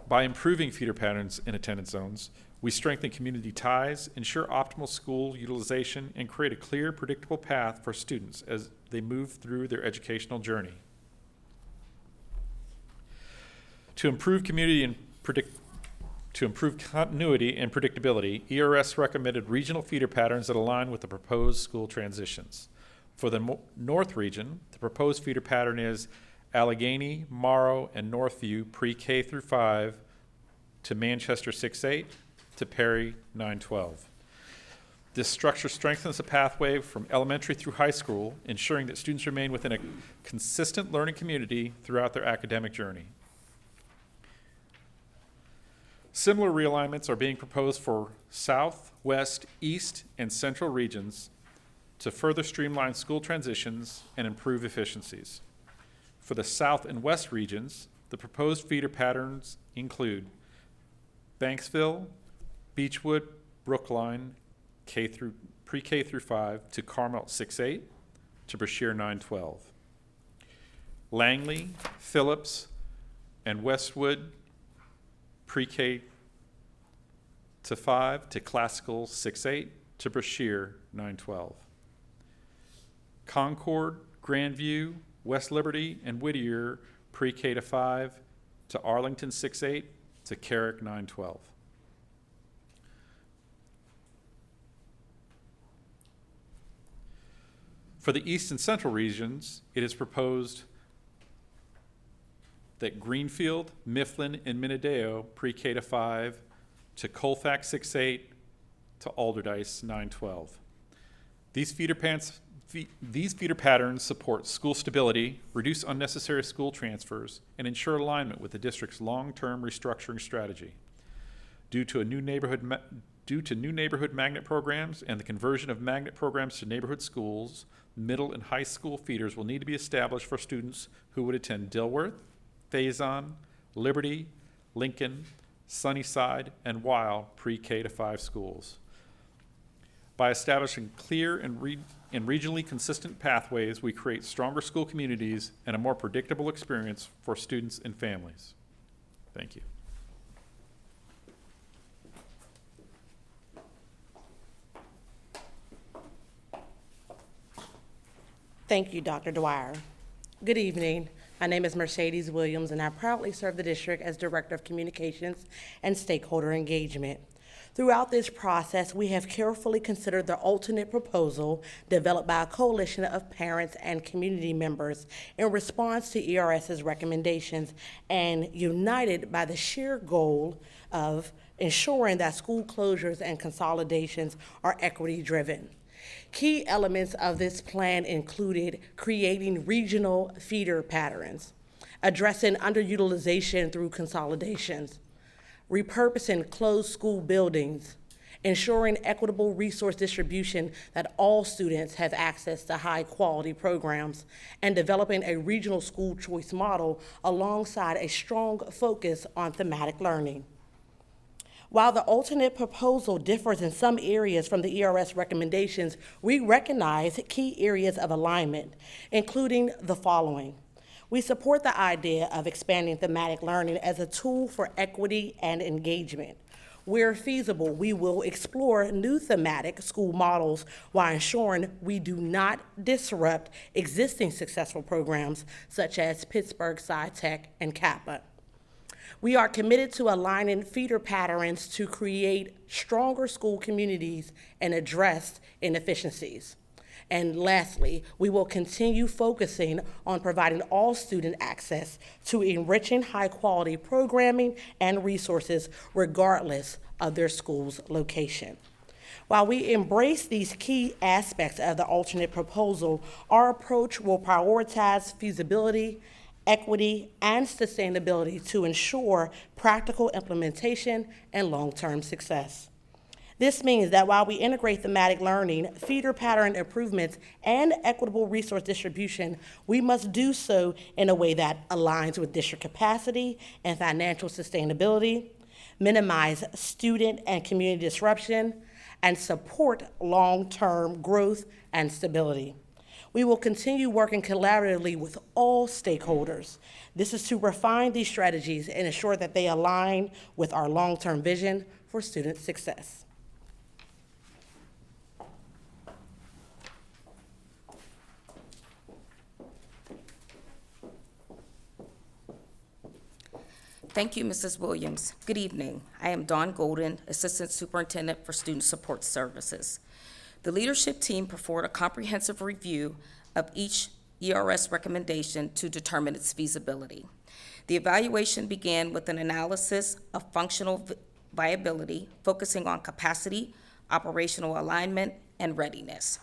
By improving feeder patterns in attendance zones, we strengthen community ties, ensure optimal school utilization, and create a clear, predictable path for students as they move through their educational journey. To improve continuity and predictability, ERS recommended regional feeder patterns that align with the proposed school transitions. For the North region, the proposed feeder pattern is Allegheny, Morrow, and Northview pre-K through 5 to Manchester 6-8 to Perry 9-12. This structure strengthens the pathway from elementary through high school, ensuring that students remain within a consistent learning community throughout their academic journey. Similar realignments are being proposed for South, West, East, and Central regions to further streamline school transitions and improve efficiencies. For the South and West regions, the proposed feeder patterns include Banksville, Beechwood, Brookline, pre-K through 5 to Carmel 6-8 to Brashear 9-12. Langley, Phillips, and Westwood, pre-K to 5 to Classical 6-8 to Brashear 9-12. Concord, Grandview, West Liberty, and Whittier, pre-K to 5 to Arlington 6-8 to Carrick 9-12. For the East and Central regions, it is proposed that Greenfield, Mifflin, and Minadeo pre-K to 5 to Colfax 6-8 to Alderdice 9-12. These feeder patterns support school stability, reduce unnecessary school transfers, and ensure alignment with the district's long-term restructuring strategy. Due to new neighborhood magnet programs and the conversion of magnet programs to neighborhood schools, middle and high school feeders will need to be established for students who would attend Dilworth, Faison, Liberty, Lincoln, Sunnyside, and Weil pre-K to 5 schools. By establishing clear and regionally consistent pathways, we create stronger school communities and a more predictable experience for students and families. Thank you. Thank you, Dr. Dwyer. Good evening. My name is Mercedes Williams, and I proudly serve the district as Director of Communications and Stakeholder Engagement. Throughout this process, we have carefully considered the alternate proposal developed by a coalition of parents and community members in response to ERS's recommendations and united by the sheer goal of ensuring that school closures and consolidations are equity-driven. Key elements of this plan included creating regional feeder patterns, addressing underutilization through consolidations, repurposing closed school buildings, ensuring equitable resource distribution that all students have access to high-quality programs, and developing a regional school choice model alongside a strong focus on thematic learning. While the alternate proposal differs in some areas from the ERS recommendations, we recognize key areas of alignment, including the following. We support the idea of expanding thematic learning as a tool for equity and engagement. Where feasible, we will explore new thematic school models while ensuring we do not disrupt existing successful programs such as Pittsburgh Sci-Tech and Kappa. We are committed to aligning feeder patterns to create stronger school communities and address inefficiencies. And lastly, we will continue focusing on providing all student access to enriching high-quality programming and resources regardless of their school's location. While we embrace these key aspects of the alternate proposal, our approach will prioritize feasibility, equity, and sustainability to ensure practical implementation and long-term success. This means that while we integrate thematic learning, feeder pattern improvements, and equitable resource distribution, we must do so in a way that aligns with district capacity and financial sustainability, minimize student and community disruption, and support long-term growth and stability. We will continue working collaboratively with all stakeholders. This is to refine these strategies and ensure that they align with our long-term vision for student success. Thank you, Mrs. Williams. Good evening. I am Dawn Golden, Assistant Superintendent for Student Support Services. The leadership team performed a comprehensive review of each ERS recommendation to determine its feasibility. The evaluation began with an analysis of functional viability, focusing on capacity, operational alignment, and readiness.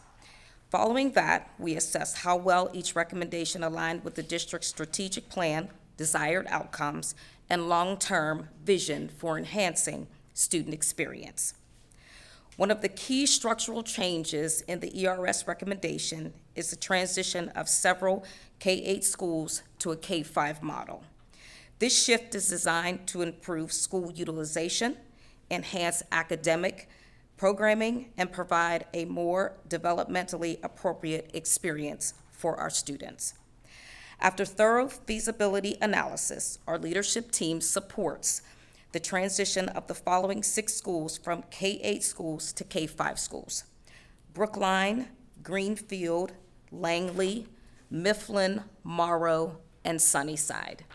Following that, we assessed how well each recommendation aligned with the district's strategic plan, desired outcomes, and long-term vision for enhancing student experience. One of the key structural changes in the ERS recommendation is the transition of several K-8 schools to a K-5 model. This shift is designed to improve school utilization, enhance academic programming, and provide a more developmentally appropriate experience for our students. After thorough feasibility analysis, our leadership team supports the transition of the following 6 schools from K-8 schools to K-5 schools: Brookline, Greenfield, Langley, Mifflin, Morrow, and Sunnyside.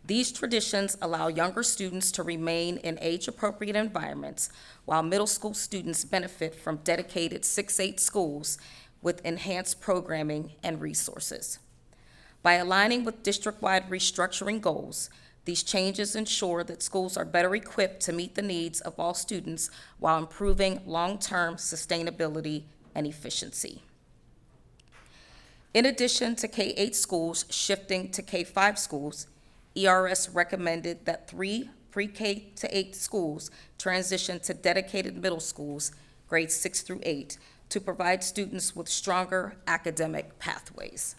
These traditions allow younger students to remain in age-appropriate environments, while middle school students benefit from dedicated 6-8 schools with enhanced programming and resources. By aligning with district-wide restructuring goals, these changes ensure that schools are better equipped to meet the needs of all students while improving long-term sustainability and efficiency. In addition to K-8 schools shifting to K-5 schools, ERS recommended that 3 pre-K to 8 schools transition to dedicated middle schools, grades 6 through 8, to provide students with stronger academic pathways.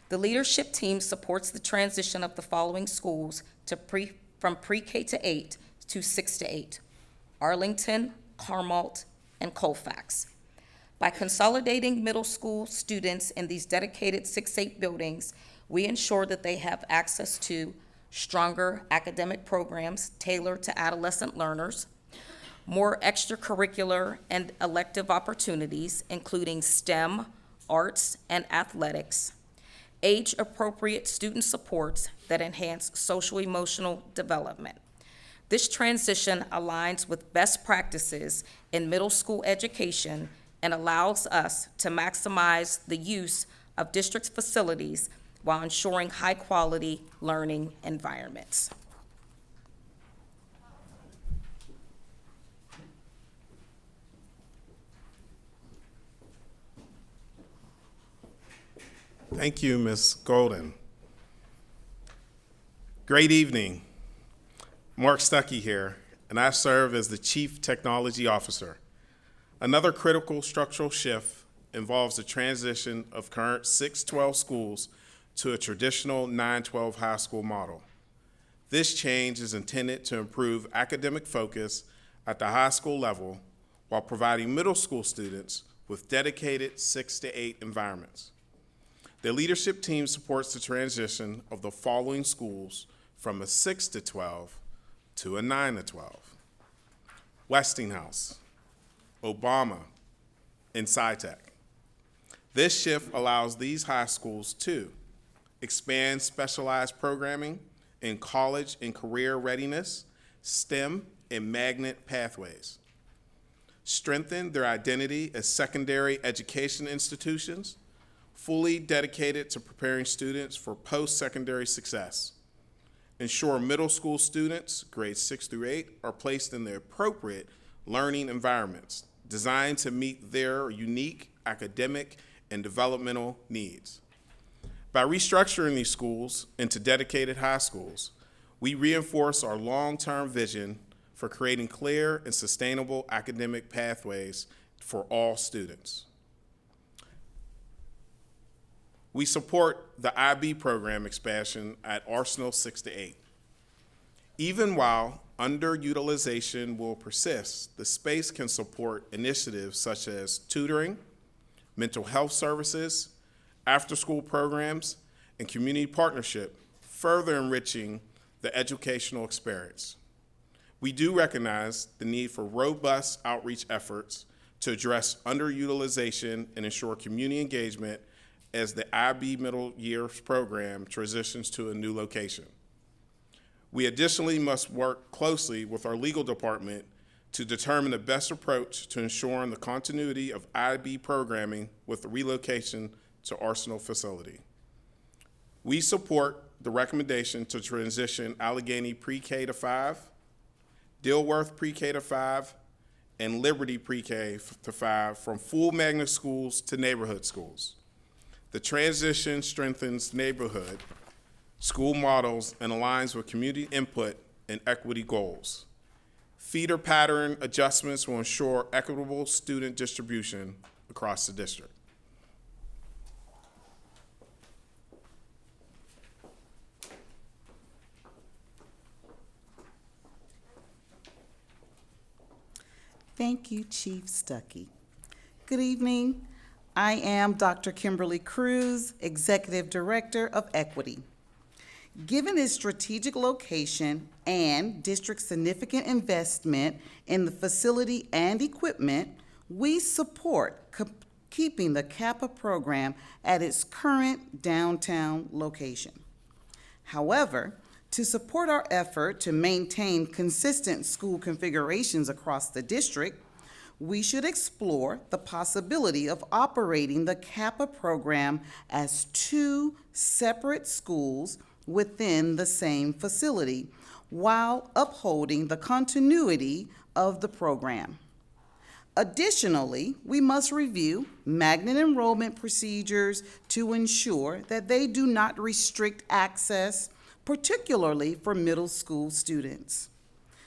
The leadership team supports the transition of the following schools from pre-K to 8 to 6 to 8: Arlington, Carmalt, and Colfax. By consolidating middle school students in these dedicated 6-8 buildings, we ensure that they have access to stronger academic programs tailored to adolescent learners, more extracurricular and elective opportunities, including STEM, arts, and athletics, age-appropriate student supports that enhance social-emotional development. This transition aligns with best practices in middle school education and allows us to maximize the use of district facilities while ensuring high-quality learning environments. Thank you, Ms. Golden. Great evening. Mark Stuckey here, and I serve as the Chief Technology Officer. Another critical structural shift involves the transition of current 6-12 schools to a traditional 9-12 high school model. This change is intended to improve academic focus at the high school level while providing middle school students with dedicated 6 to 8 environments. The leadership team supports the transition of the following schools from a 6 to 12 to a 9 to 12: Westinghouse, Obama, and SciTech. This shift allows these high schools to expand specialized programming in college and career readiness, STEM, and magnet pathways, strengthen their identity as secondary education institutions, fully dedicated to preparing students for post-secondary success, ensure middle school students, grades 6 through 8, are placed in the appropriate learning environments designed to meet their unique academic and developmental needs. By restructuring these schools into dedicated high schools, we reinforce our long-term vision for creating clear and sustainable academic pathways for all students. We support the IB program expansion at Arsenal 6 to 8. Even while underutilization will persist, the space can support initiatives such as tutoring, mental health services, after-school programs, and community partnership, further enriching the educational experience. We do recognize the need for robust outreach efforts to address underutilization and ensure community engagement as the IB Middle Years program transitions to a new location. We additionally must work closely with our legal department to determine the best approach to ensuring the continuity of IB programming with the relocation to Arsenal facility. We support the recommendation to transition Allegheny Pre-K to 5, Dilworth Pre-K to 5, and Liberty Pre-K to 5 from full magnet schools to neighborhood schools. The transition strengthens neighborhood school models and aligns with community input and equity goals. Feeder pattern adjustments will ensure equitable student distribution across the district. Thank you, Chief Stuckey. Good evening. I am Dr. Kimberly Cruz, Executive Director of Equity. Given its strategic location and district's significant investment in the facility and equipment, we support keeping the Kappa program at its current downtown location. However, to support our effort to maintain consistent school configurations across the district, we should explore the possibility of operating the Kappa program as 2 separate schools within the same facility while upholding the continuity of the program. Additionally, we must review magnet enrollment procedures to ensure that they do not restrict access, particularly for middle school students.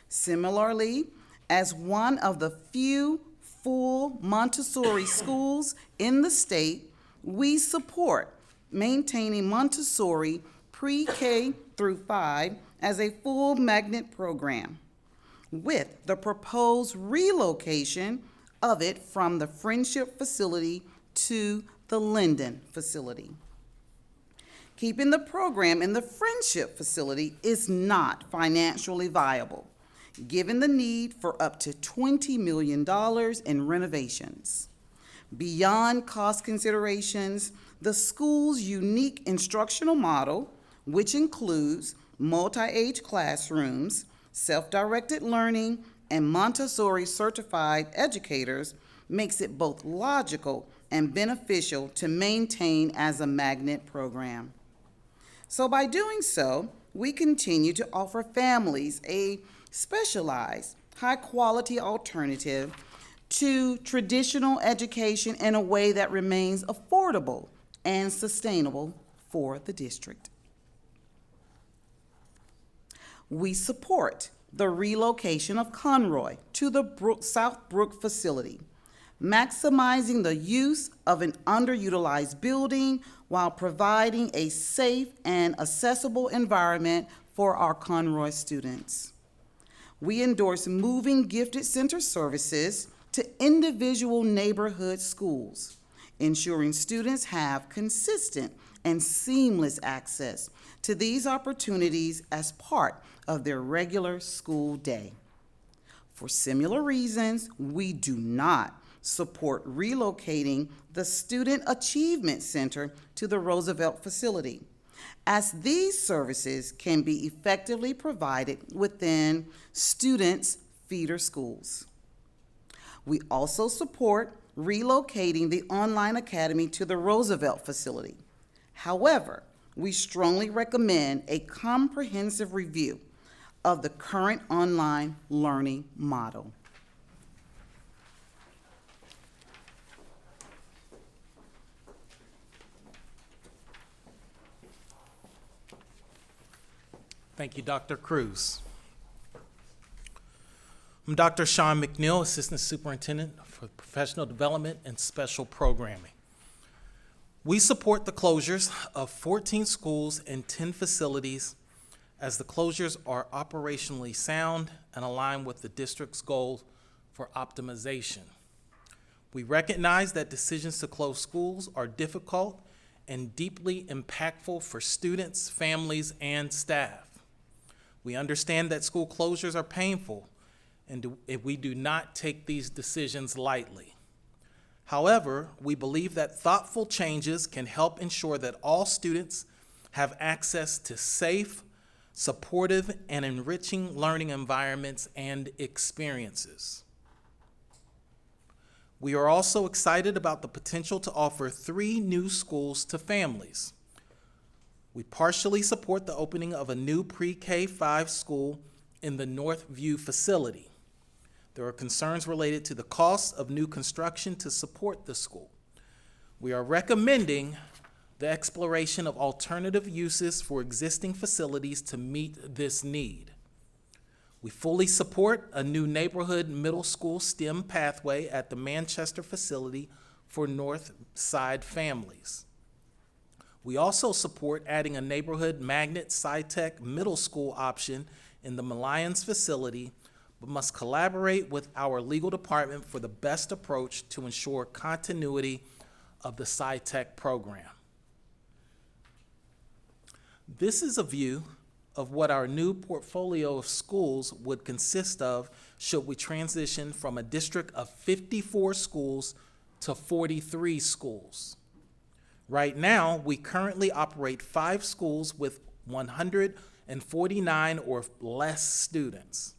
Similarly, as one of the few full Montessori schools in the state, we support maintaining Montessori pre-K through 5 as a full magnet program, with the proposed relocation of it from the Friendship facility to the Linden facility. Keeping the program in the Friendship facility is not financially viable, given the need for up to $20 million in renovations. Beyond cost considerations, the school's unique instructional model, which includes multi-age classrooms, self-directed learning, and Montessori certified educators, makes it both logical and beneficial to maintain as a magnet program. So by doing so, we continue to offer families a specialized, high-quality alternative to traditional education in a way that remains affordable and sustainable for the district. We support the relocation of Conroy to the South Brook facility, maximizing the use of an underutilized building while providing a safe and accessible environment for our Conroy students. We endorse moving Gifted Center services to individual neighborhood schools, ensuring students have consistent and seamless access to these opportunities as part of their regular school day. For similar reasons, we do not support relocating the Student Achievement Center to the Roosevelt facility, as these services can be effectively provided within students' feeder schools. We also support relocating the online academy to the Roosevelt facility. However, we strongly recommend a comprehensive review of the current online learning model. Thank you, Dr. Cruz. I'm Dr. Sean McNeil, Assistant Superintendent for Professional Development and Special Programming. We support the closures of 14 schools and 10 facilities as the closures are operationally sound and align with the district's goal for optimization. We recognize that decisions to close schools are difficult and deeply impactful for students, families, and staff. We understand that school closures are painful, and we do not take these decisions lightly. However, we believe that thoughtful changes can help ensure that all students have access to safe, supportive, and enriching learning environments and experiences. We are also excited about the potential to offer 3 new schools to families. We partially support the opening of a new pre-K-5 school in the Northview facility. There are concerns related to the cost of new construction to support the school. We are recommending the exploration of alternative uses for existing facilities to meet this need. We fully support a new neighborhood middle school STEM pathway at the Manchester facility for North Side families. We also support adding a neighborhood magnet SciTech middle school option in the Mallions facility, but must collaborate with our legal department for the best approach to ensure continuity of the SciTech program. This is a view of what our new portfolio of schools would consist of should we transition from a district of 54 schools to 43 schools. Right now, we currently operate 5 schools with 149 or less students.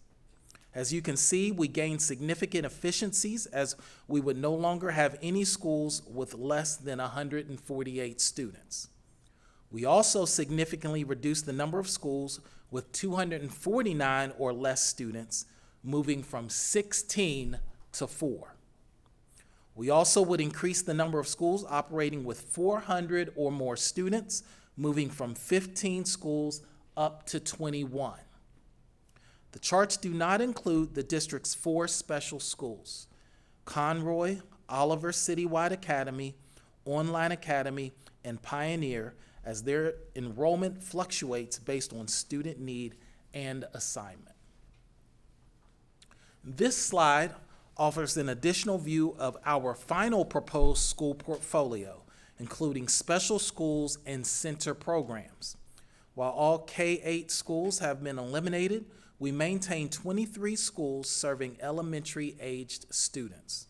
As you can see, we gain significant efficiencies as we would no longer have any schools with less than 148 students. We also significantly reduce the number of schools with 249 or less students, moving from 16 to 4. We also would increase the number of schools operating with 400 or more students, moving from 15 schools up to 21. The charts do not include the district's 4 special schools: Conroy, Oliver Citywide Academy, Online Academy, and Pioneer, as their enrollment fluctuates based on student need and assignment. This slide offers an additional view of our final proposed school portfolio, including special schools and center programs. While all K-8 schools have been eliminated, we maintain 23 schools serving elementary-aged students.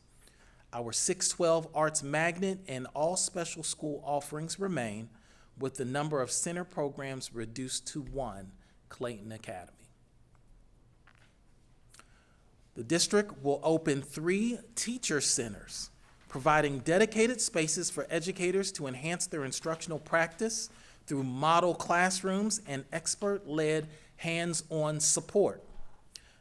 Our 612 Arts Magnet and all special school offerings remain, with the number of center programs reduced to 1, Clayton Academy. The district will open 3 teacher centers, providing dedicated spaces for educators to enhance their instructional practice through model classrooms and expert-led hands-on support.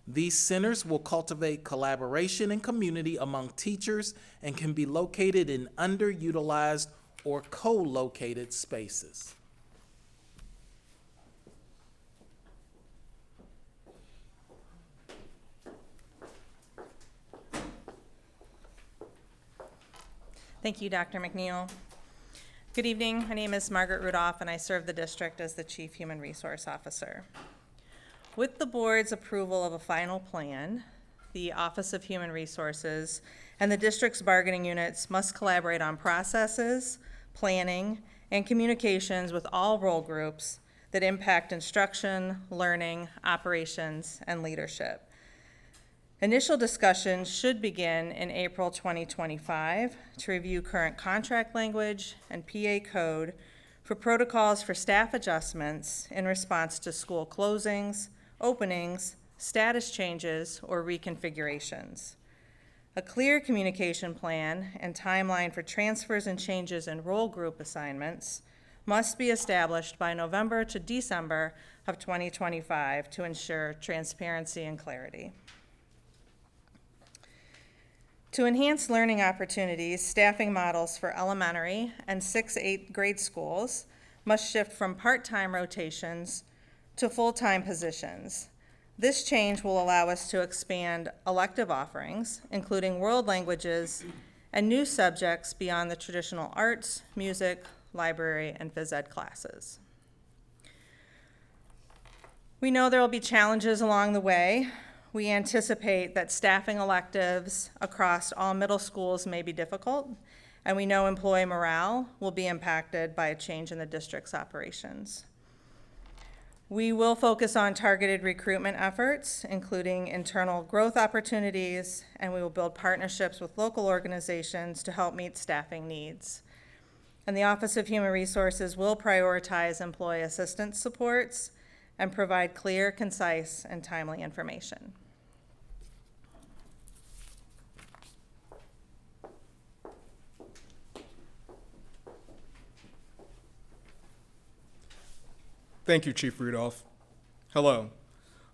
These centers will cultivate collaboration and community among teachers and can be located in underutilized or co-located spaces. Thank you, Dr. McNeil. Good evening. My name is Margaret Rudolph, and I serve the district as the Chief Human Resource Officer. With the board's approval of a final plan, the Office of Human Resources and the district's bargaining units must collaborate on processes, planning, and communications with all role groups that impact instruction, learning, operations, and leadership. Initial discussions should begin in April 2025 to review current contract language and PA code for protocols for staff adjustments in response to school closings, openings, status changes, or reconfigurations. A clear communication plan and timeline for transfers and changes in role group assignments must be established by November to December of 2025 to ensure transparency and clarity. To enhance learning opportunities, staffing models for elementary and 6-8 grade schools must shift from part-time rotations to full-time positions. This change will allow us to expand elective offerings, including world languages and new subjects beyond the traditional arts, music, library, and phys ed classes. We know there will be challenges along the way. We anticipate that staffing electives across all middle schools may be difficult, and we know employee morale will be impacted by a change in the district's operations. We will focus on targeted recruitment efforts, including internal growth opportunities, and we will build partnerships with local organizations to help meet staffing needs. And the Office of Human Resources will prioritize employee assistance supports and provide clear, concise, and timely information. Thank you, Chief Rudolph. Hello,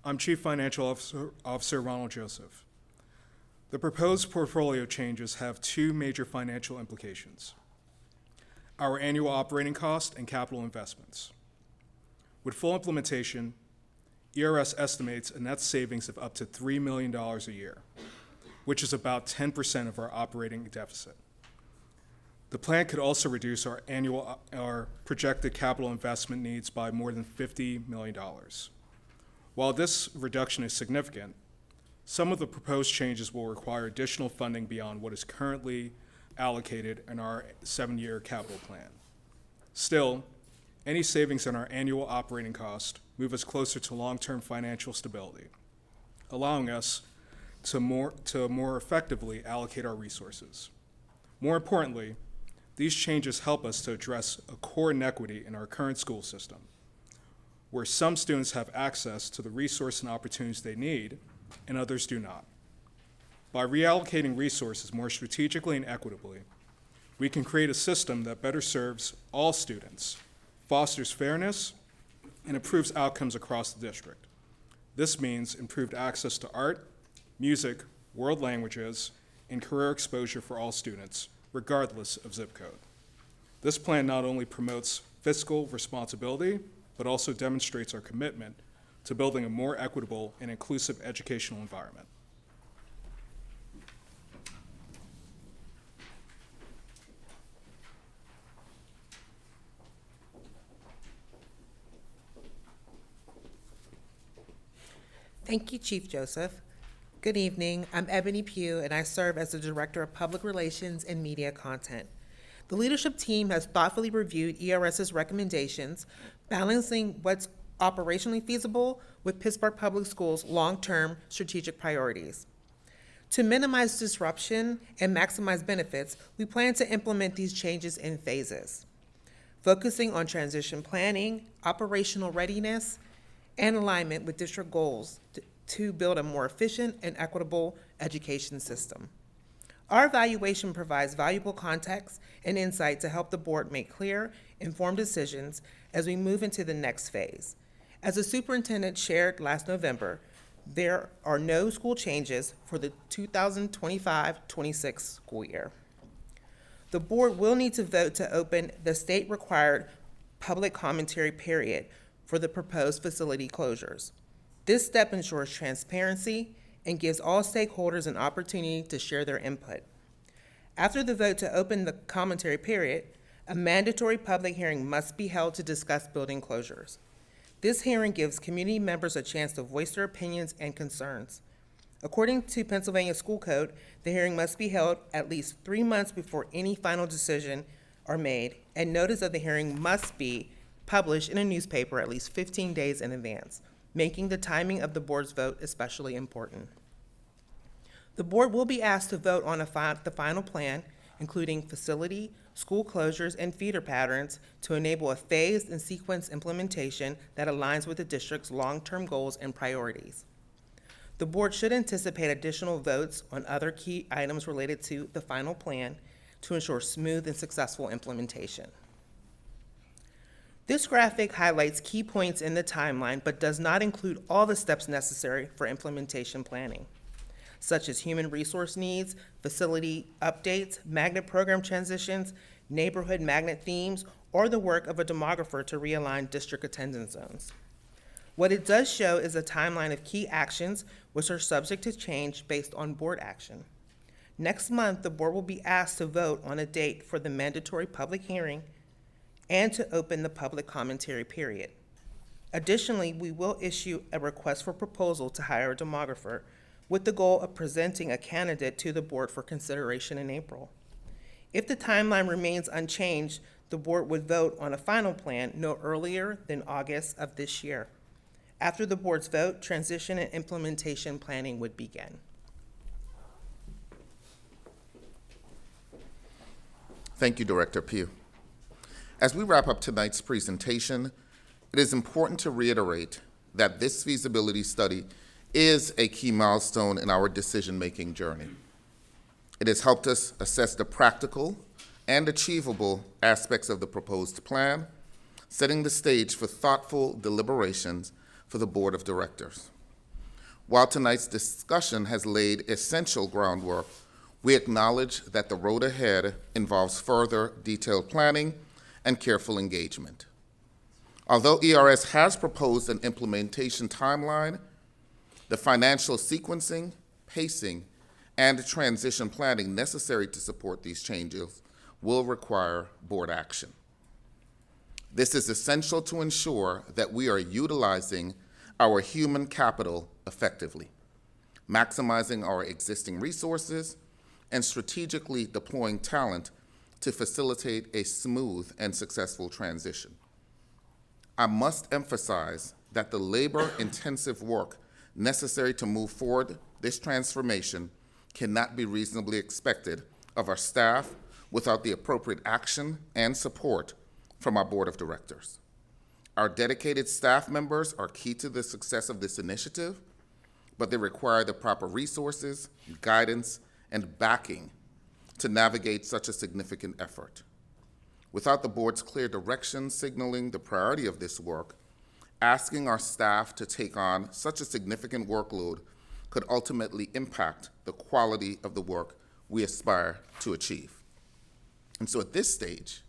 I'm Chief Financial Officer Ronald Joseph. The proposed portfolio changes have two major financial implications: our annual operating cost and capital investments. With full implementation, ERS estimates a net savings of up to $3 million a year, which is about 10% of our operating deficit. The plan could also reduce our projected capital investment needs by more than $50 million. While this reduction is significant, some of the proposed changes will require additional funding beyond what is currently allocated in our 7-year capital plan. Still, any savings in our annual operating cost move us closer to long-term financial stability, allowing us to more effectively allocate our resources. More importantly, these changes help us to address a core inequity in our current school system, where some students have access to the resources and opportunities they need, and others do not. By reallocating resources more strategically and equitably, we can create a system that better serves all students, fosters fairness, and improves outcomes across the district. This means improved access to art, music, world languages, and career exposure for all students, regardless of zip code. This plan not only promotes fiscal responsibility, but also demonstrates our commitment to building a more equitable and inclusive educational environment. Thank you, Chief Joseph. Good evening. I'm Ebony Pugh, and I serve as the Director of Public Relations and Media Content. The leadership team has thoughtfully reviewed ERS's recommendations, balancing what's operationally feasible with Pittsburgh Public Schools' long-term strategic priorities. To minimize disruption and maximize benefits, we plan to implement these changes in phases, focusing on transition planning, operational readiness, and alignment with district goals to build a more efficient and equitable education system. Our evaluation provides valuable context and insight to help the board make clear, informed decisions as we move into the next phase. As the superintendent shared last November, there are no school changes for the 2025-26 school year. The board will need to vote to open the state-required public commentary period for the proposed facility closures. This step ensures transparency and gives all stakeholders an opportunity to share their input. After the vote to open the commentary period, a mandatory public hearing must be held to discuss building closures. This hearing gives community members a chance to voice their opinions and concerns. According to Pennsylvania School Code, the hearing must be held at least 3 months before any final decision are made, and notice of the hearing must be published in a newspaper at least 15 days in advance, making the timing of the board's vote especially important. The board will be asked to vote on the final plan, including facility, school closures, and feeder patterns to enable a phased and sequenced implementation that aligns with the district's long-term goals and priorities. The board should anticipate additional votes on other key items related to the final plan to ensure smooth and successful implementation. This graphic highlights key points in the timeline, but does not include all the steps necessary for implementation planning, such as human resource needs, facility updates, magnet program transitions, neighborhood magnet themes, or the work of a demographer to realign district attendance zones. What it does show is a timeline of key actions which are subject to change based on board action. Next month, the board will be asked to vote on a date for the mandatory public hearing and to open the public commentary period. Additionally, we will issue a request for proposal to hire a demographer with the goal of presenting a candidate to the board for consideration in April. If the timeline remains unchanged, the board would vote on a final plan no earlier than August of this year. After the board's vote, transition and implementation planning would begin. Thank you, Director Pugh. As we wrap up tonight's presentation, it is important to reiterate that this feasibility study is a key milestone in our decision-making journey. It has helped us assess the practical and achievable aspects of the proposed plan, setting the stage for thoughtful deliberations for the Board of Directors. While tonight's discussion has laid essential groundwork, we acknowledge that the road ahead involves further detailed planning and careful engagement. Although ERS has proposed an implementation timeline, the financial sequencing, pacing, and transition planning necessary to support these changes will require board action. This is essential to ensure that we are utilizing our human capital effectively, maximizing our existing resources, and strategically deploying talent to facilitate a smooth and successful transition. I must emphasize that the labor-intensive work necessary to move forward this transformation cannot be reasonably expected of our staff without the appropriate action and support from our Board of Directors. Our dedicated staff members are key to the success of this initiative, but they require the proper resources, guidance, and backing to navigate such a significant effort. Without the board's clear direction signaling the priority of this work, asking our staff to take on such a significant workload could ultimately impact the quality of the work we aspire to achieve. And so at this stage,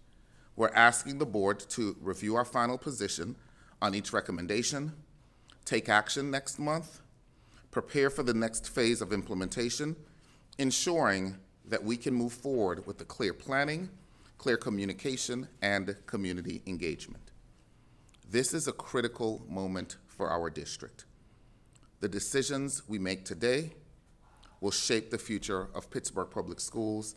we're asking the board to review our final position on each recommendation, take action next month, prepare for the next phase of implementation, ensuring that we can move forward with the clear planning, clear communication, and community engagement. This is a critical moment for our district. The decisions we make today will shape the future of Pittsburgh Public Schools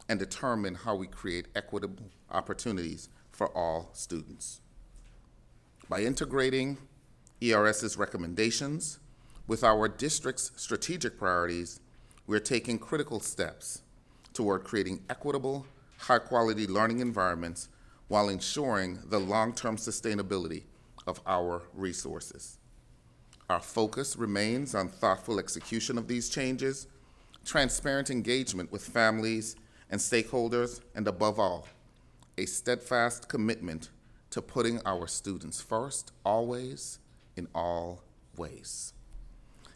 and determine how we create equitable opportunities for all students. By integrating ERS's recommendations with our district's strategic priorities, we're taking critical steps toward creating equitable, high-quality learning environments while ensuring the long-term sustainability of our resources. Our focus remains on thoughtful execution of these changes, transparent engagement with families and stakeholders, and above all, a steadfast commitment to putting our students first, always, in all ways.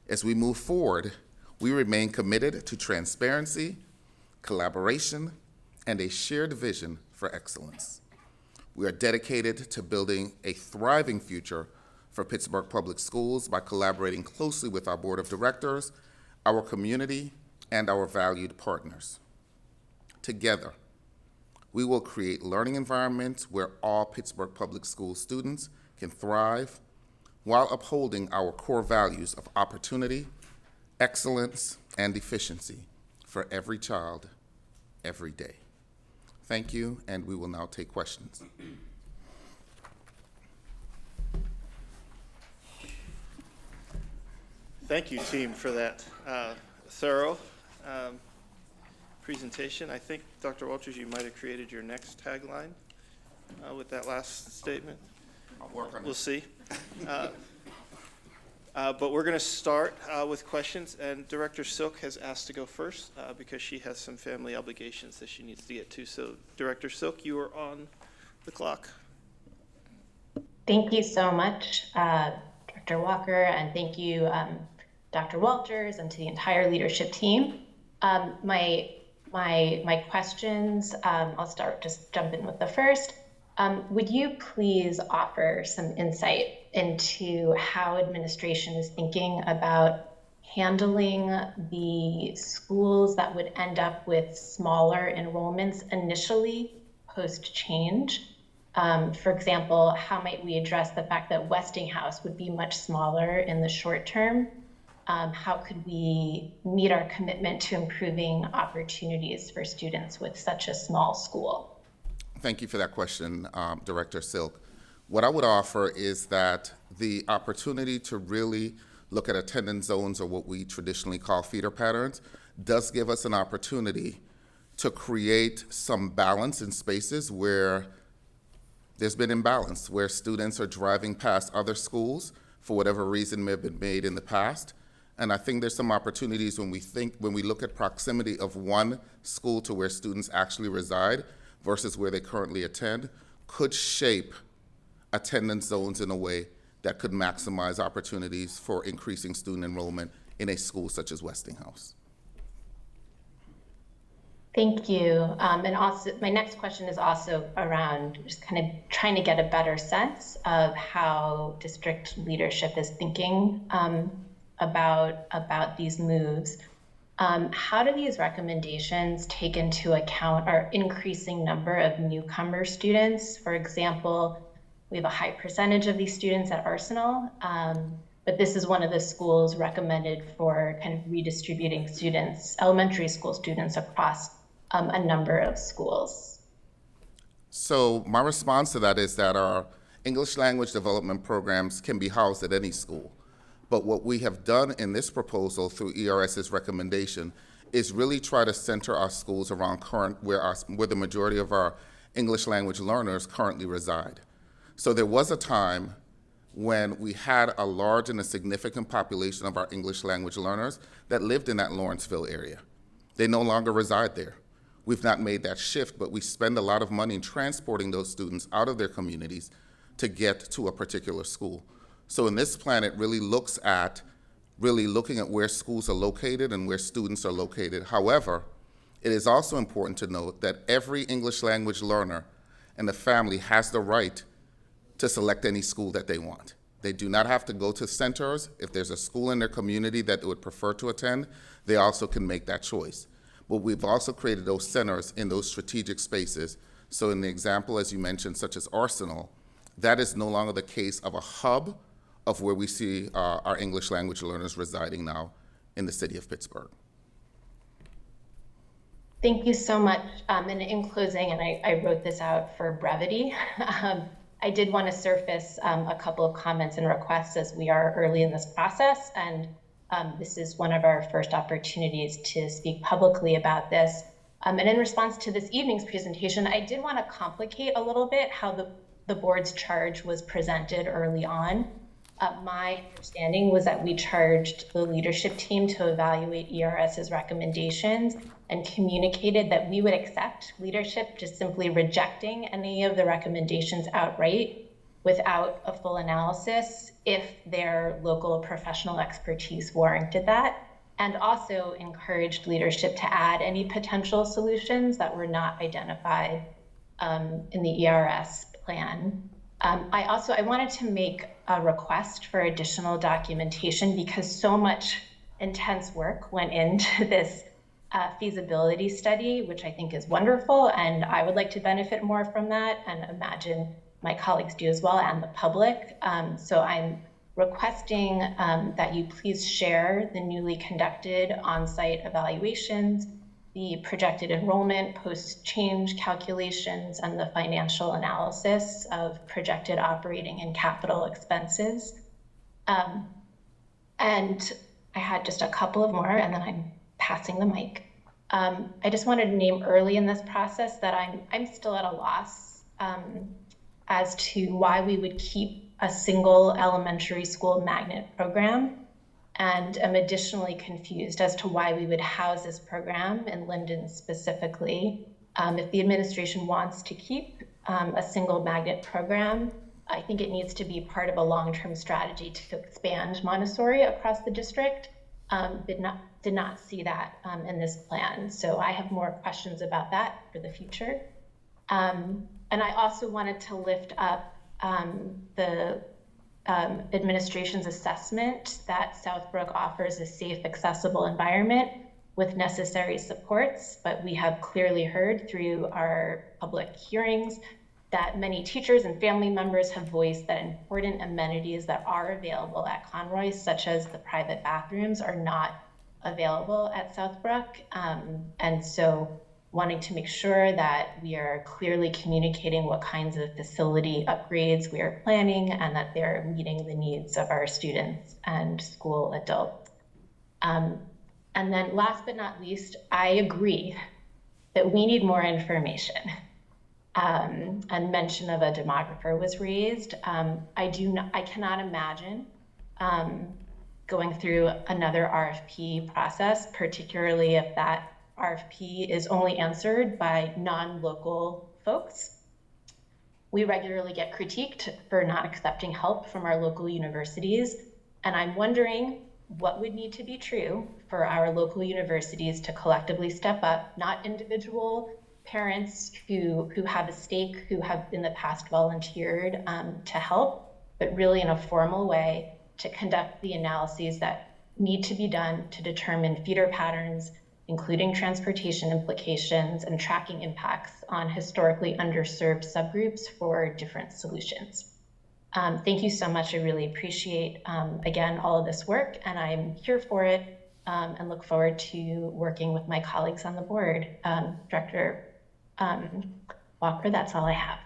As we move forward, we remain committed to transparency, collaboration, and a shared vision for excellence. We are dedicated to building a thriving future for Pittsburgh Public Schools by collaborating closely with our Board of Directors, our community, and our valued partners. Together, we will create learning environments where all Pittsburgh Public School students can thrive while upholding our core values of opportunity, excellence, and efficiency for every child, every day. Thank you, and we will now take questions. Thank you, team, for that thorough presentation. I think, Dr. Walters, you might have created your next tagline with that last statement. I'll work on it. We'll see. But we're going to start with questions, and Director Silk has asked to go first because she has some family obligations that she needs to get to. So, Director Silk, you are on the clock. Thank you so much, Dr. Walker, and thank you, Dr. Walters, and to the entire leadership team. My questions, I'll just jump in with the first. Would you please offer some insight into how administration is thinking about handling the schools that would end up with smaller enrollments initially post-change? For example, how might we address the fact that Westinghouse would be much smaller in the short term? How could we meet our commitment to improving opportunities for students with such a small school? Thank you for that question, Director Silk. What I would offer is that the opportunity to really look at attendance zones, or what we traditionally call feeder patterns, does give us an opportunity to create some balance in spaces where there's been imbalance, where students are driving past other schools for whatever reason may have been made in the past. And I think there's some opportunities when we look at proximity of one school to where students actually reside versus where they currently attend, could shape attendance zones in a way that could maximize opportunities for increasing student enrollment in a school such as Westinghouse. Thank you. And also, my next question is also around just kind of trying to get a better sense of how district leadership is thinking about these moves. How do these recommendations take into account our increasing number of newcomer students? For example, we have a high percentage of these students at Arsenal, but this is one of the schools recommended for kind of redistributing students, elementary school students, across a number of schools. So my response to that is that our English language development programs can be housed at any school. But what we have done in this proposal through ERS's recommendation is really try to center our schools around where the majority of our English language learners currently reside. So there was a time when we had a large and a significant population of our English language learners that lived in that Lawrenceville area. They no longer reside there. We've not made that shift, but we spend a lot of money in transporting those students out of their communities to get to a particular school. So in this plan, it really looks at looking at where schools are located and where students are located. However, it is also important to note that every English language learner and the family has the right to select any school that they want. They do not have to go to centers. If there's a school in their community that they would prefer to attend, they also can make that choice. But we've also created those centers in those strategic spaces. So in the example, as you mentioned, such as Arsenal, that is no longer the case of a hub of where we see our English language learners residing now in the city of Pittsburgh. Thank you so much. And in closing, and I wrote this out for brevity, I did want to surface a couple of comments and requests as we are early in this process. And this is one of our first opportunities to speak publicly about this. And in response to this evening's presentation, I did want to complicate a little bit how the board's charge was presented early on. My understanding was that we charged the leadership team to evaluate ERS's recommendations and communicated that we would accept leadership just simply rejecting any of the recommendations outright without a full analysis if their local professional expertise warranted that, and also encouraged leadership to add any potential solutions that were not identified in the ERS plan. I wanted to make a request for additional documentation because so much intense work went into this feasibility study, which I think is wonderful, and I would like to benefit more from that, and imagine my colleagues do as well, and the public. So I'm requesting that you please share the newly conducted on-site evaluations, the projected enrollment post-change calculations, and the financial analysis of projected operating and capital expenses. And I had just a couple of more, and then I'm passing the mic. I just wanted to name early in this process that I'm still at a loss as to why we would keep a single elementary school magnet program, and am additionally confused as to why we would house this program in Linden specifically. If the administration wants to keep a single magnet program, I think it needs to be part of a long-term strategy to expand Montessori across the district. Did not see that in this plan. So I have more questions about that for the future. And I also wanted to lift up the administration's assessment that Southbrook offers a safe, accessible environment with necessary supports, but we have clearly heard through our public hearings that many teachers and family members have voiced that important amenities that are available at Conroy, such as the private bathrooms, are not available at Southbrook. And so wanting to make sure that we are clearly communicating what kinds of facility upgrades we are planning and that they're meeting the needs of our students and school adults. And then last but not least, I agree that we need more information. And mention of a demographer was raised. I cannot imagine going through another RFP process, particularly if that RFP is only answered by non-local folks. We regularly get critiqued for not accepting help from our local universities, and I'm wondering what would need to be true for our local universities to collectively step up, not individual parents who have a stake, who have in the past volunteered to help, but really in a formal way to conduct the analyses that need to be done to determine feeder patterns, including transportation implications and tracking impacts on historically underserved subgroups for different solutions. Thank you so much. I really appreciate, again, all of this work, and I'm here for it and look forward to working with my colleagues on the board. Director Walker, that's all I have.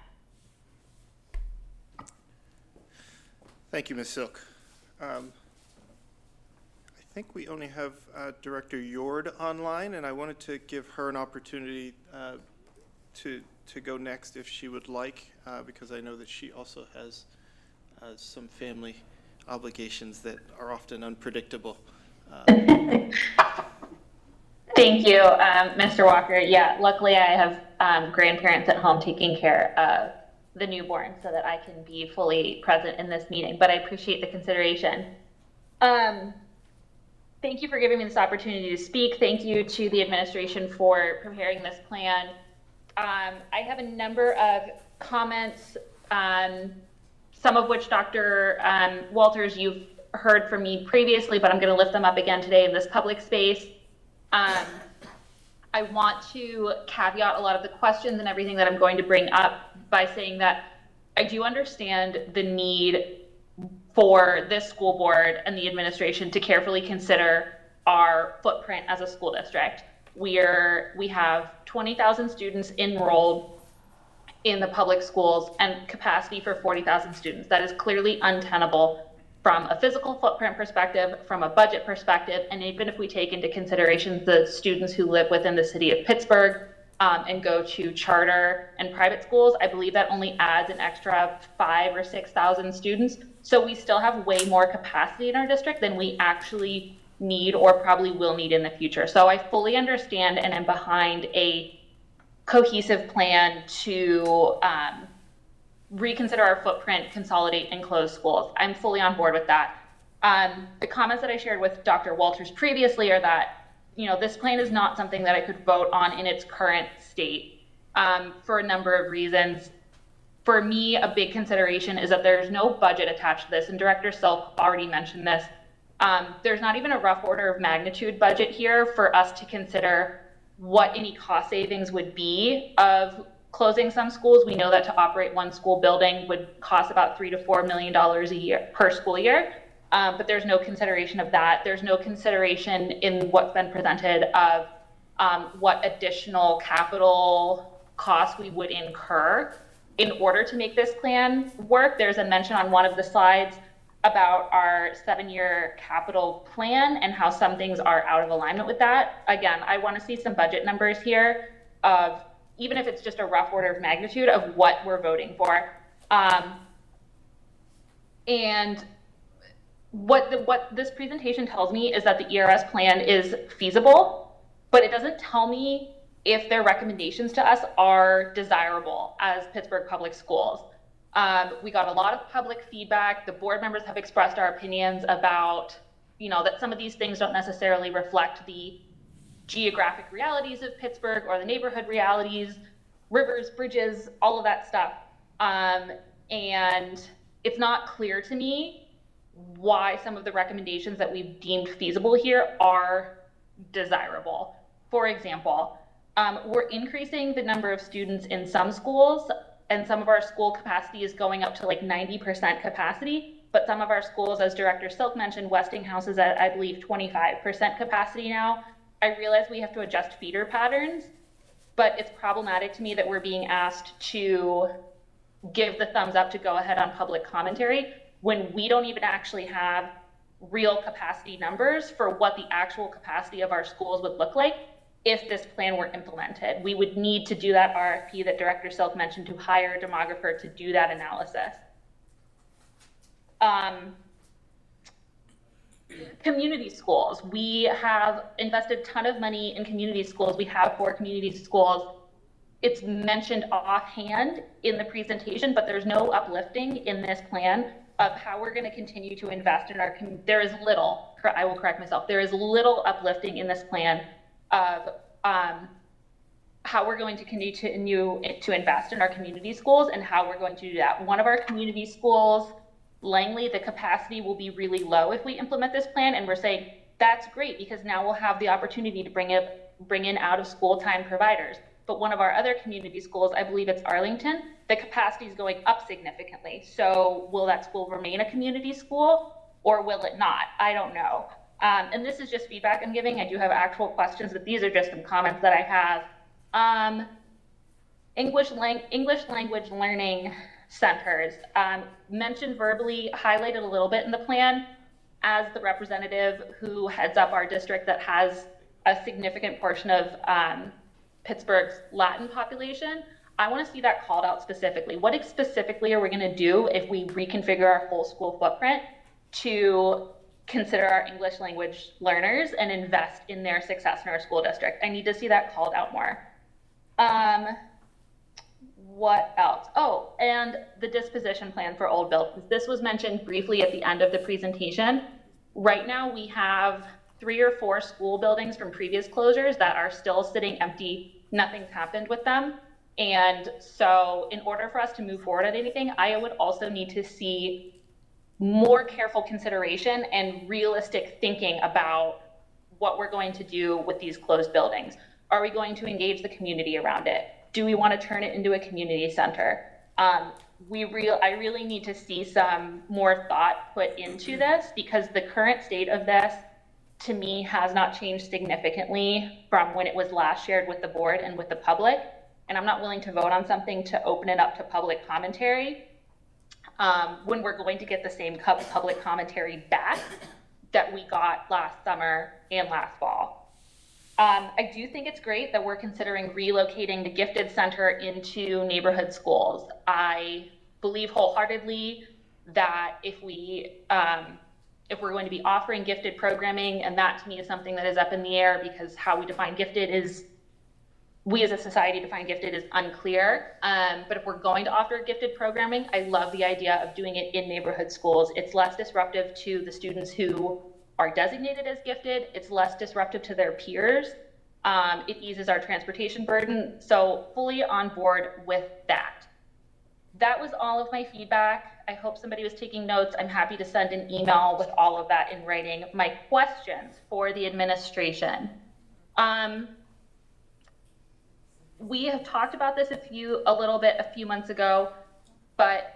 Thank you, Ms. Silk. I think we only have Director Yord online, and I wanted to give her an opportunity to go next if she would like, because I know that she also has some family obligations that are often unpredictable. Thank you, Mr. Walker. Yeah, luckily I have grandparents at home taking care of the newborn so that I can be fully present in this meeting, but I appreciate the consideration. Thank you for giving me this opportunity to speak. Thank you to the administration for preparing this plan. I have a number of comments, some of which Dr. Walters, you've heard from me previously, but I'm going to lift them up again today in this public space. I want to caveat a lot of the questions and everything that I'm going to bring up by saying that I do understand the need for this school board and the administration to carefully consider our footprint as a school district. We have 20,000 students enrolled in the public schools and capacity for 40,000 students. That is clearly untenable from a physical footprint perspective, from a budget perspective, and even if we take into consideration the students who live within the city of Pittsburgh and go to charter and private schools, I believe that only adds an extra 5,000 or 6,000 students. So we still have way more capacity in our district than we actually need or probably will need in the future. So I fully understand and am behind a cohesive plan to reconsider our footprint, consolidate, and close schools. I'm fully on board with that. The comments that I shared with Dr. Walters previously are that, this plan is not something that I could vote on in its current state for a number of reasons. For me, a big consideration is that there's no budget attached to this, and Director Silk already mentioned this. There's not even a rough order of magnitude budget here for us to consider what any cost savings would be of closing some schools. We know that to operate one school building would cost about $3 to $4 million a year per school year, but there's no consideration of that. There's no consideration in what's been presented of what additional capital costs we would incur in order to make this plan work. There's a mention on one of the slides about our 7-year capital plan and how some things are out of alignment with that. Again, I want to see some budget numbers here of, even if it's just a rough order of magnitude of what we're voting for. And what this presentation tells me is that the ERS plan is feasible, but it doesn't tell me if their recommendations to us are desirable as Pittsburgh Public Schools. We got a lot of public feedback. The board members have expressed our opinions about, that some of these things don't necessarily reflect the geographic realities of Pittsburgh or the neighborhood realities, rivers, bridges, all of that stuff. And it's not clear to me why some of the recommendations that we've deemed feasible here are desirable. For example, we're increasing the number of students in some schools, and some of our school capacity is going up to like 90% capacity, but some of our schools, as Director Silk mentioned, Westinghouse is at, I believe, 25% capacity now. I realize we have to adjust feeder patterns, but it's problematic to me that we're being asked to give the thumbs up to go ahead on public commentary when we don't even actually have real capacity numbers for what the actual capacity of our schools would look like if this plan were implemented. We would need to do that RFP that Director Silk mentioned to hire a demographer to do that analysis. Community schools. We have invested a ton of money in community schools. We have 4 community schools. It's mentioned offhand in the presentation, but there's no uplifting in this plan of how we're going to continue to invest in our there is little, I will correct myself, there is little uplifting in this plan of how we're going to continue to invest in our community schools and how we're going to do that. One of our community schools, Langley, the capacity will be really low if we implement this plan, and we're saying that's great because now we'll have the opportunity to bring in out of school time providers. But one of our other community schools, I believe it's Arlington, the capacity is going up significantly. So will that school remain a community school or will it not? I don't know. And this is just feedback I'm giving. I do have actual questions, but these are just some comments that I have. English language learning centers, mentioned verbally, highlighted a little bit in the plan. As the representative who heads up our district that has a significant portion of Pittsburgh's Latin population, I want to see that called out specifically. What specifically are we going to do if we reconfigure our whole school footprint to consider our English language learners and invest in their success in our school district? I need to see that called out more. What else? Oh, and the disposition plan for old buildings. This was mentioned briefly at the end of the presentation. Right now we have 3 or 4 school buildings from previous closures that are still sitting empty. Nothing's happened with them. And so in order for us to move forward at anything, I would also need to see more careful consideration and realistic thinking about what we're going to do with these closed buildings. Are we going to engage the community around it? Do we want to turn it into a community center? I really need to see some more thought put into this because the current state of this to me has not changed significantly from when it was last shared with the board and with the public. And I'm not willing to vote on something to open it up to public commentary when we're going to get the same public commentary back that we got last summer and last fall. I do think it's great that we're considering relocating the Gifted Center into neighborhood schools. I believe wholeheartedly that if we're going to be offering gifted programming, and that to me is something that is up in the air because how we define gifted is, we as a society define gifted is unclear. But if we're going to offer gifted programming, I love the idea of doing it in neighborhood schools. It's less disruptive to the students who are designated as gifted. It's less disruptive to their peers. It eases our transportation burden. So fully on board with that. That was all of my feedback. I hope somebody was taking notes. I'm happy to send an email with all of that in writing. My questions for the administration. We have talked about this a little bit a few months ago, but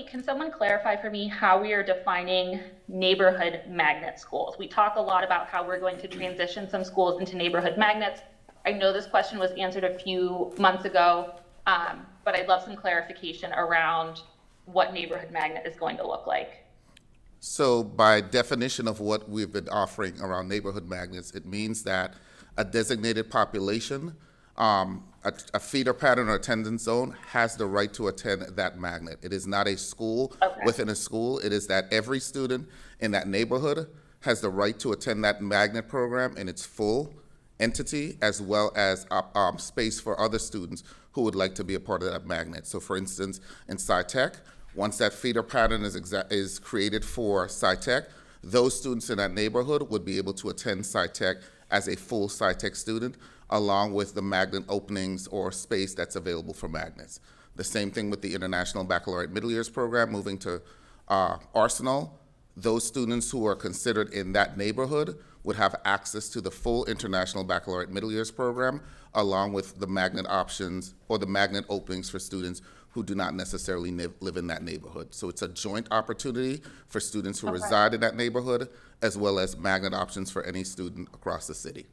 can someone clarify for me how we are defining neighborhood magnet schools? We talk a lot about how we're going to transition some schools into neighborhood magnets. I know this question was answered a few months ago, but I'd love some clarification around what neighborhood magnet is going to look like. So by definition of what we've been offering around neighborhood magnets, it means that a designated population, a feeder pattern or attendance zone has the right to attend that magnet. It is not a school within a school. It is that every student in that neighborhood has the right to attend that magnet program in its full entity, as well as space for other students who would like to be a part of that magnet. So for instance, in SciTech, once that feeder pattern is created for SciTech, those students in that neighborhood would be able to attend SciTech as a full SciTech student, along with the magnet openings or space that's available for magnets. The same thing with the International Baccalaureate Middle Years program moving to Arsenal. Those students who are considered in that neighborhood would have access to the full International Baccalaureate Middle Years program, along with the magnet options or the magnet openings for students who do not necessarily live in that neighborhood. So it's a joint opportunity for students who reside in that neighborhood, as well as magnet options for any student across the city.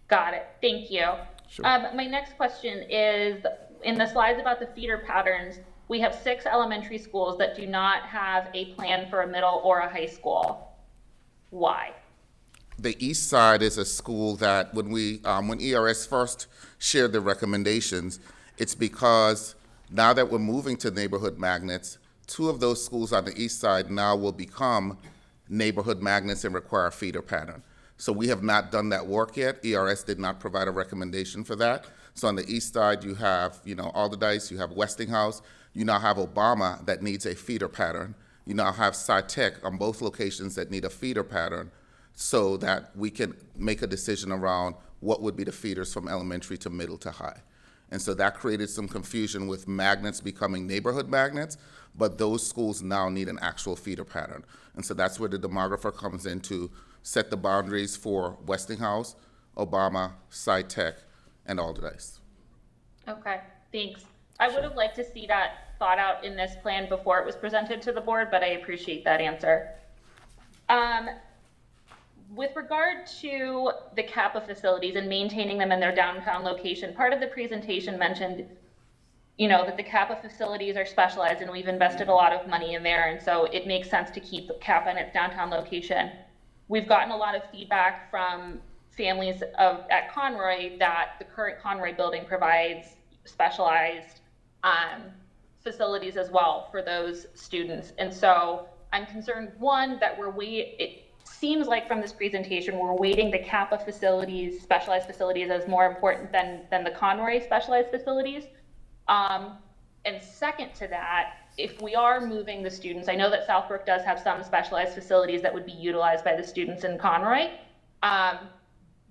Got it. Thank you. Sure. My next question is, in the slides about the feeder patterns, we have 6 elementary schools that do not have a plan for a middle or a high school. Why? The East Side is a school that when ERS first shared the recommendations, it's because now that we're moving to neighborhood magnets, 2 of those schools on the East Side now will become neighborhood magnets and require a feeder pattern. So we have not done that work yet. ERS did not provide a recommendation for that. So on the East Side, you have, Alderdice, you have Westinghouse, you now have Obama that needs a feeder pattern. You now have SciTech on both locations that need a feeder pattern, so that we can make a decision around what would be the feeders from elementary to middle to high. And so that created some confusion with magnets becoming neighborhood magnets, but those schools now need an actual feeder pattern. And so that's where the demographer comes in to set the boundaries for Westinghouse, Obama, SciTech, and Alderdice. Okay, thanks. I would have liked to see that thought out in this plan before it was presented to the board, but I appreciate that answer. With regard to the Kappa facilities and maintaining them in their downtown location, part of the presentation mentioned, that the Kappa facilities are specialized and we've invested a lot of money in there, and so it makes sense to keep Kappa in its downtown location. We've gotten a lot of feedback from families at Conroy that the current Conroy building provides specialized facilities as well for those students. And so I'm concerned, one, that it seems like from this presentation, we're weighting the Kappa facilities, specialized facilities, as more important than the Conroy specialized facilities. And second to that, if we are moving the students, I know that Southbrook does have some specialized facilities that would be utilized by the students in Conroy.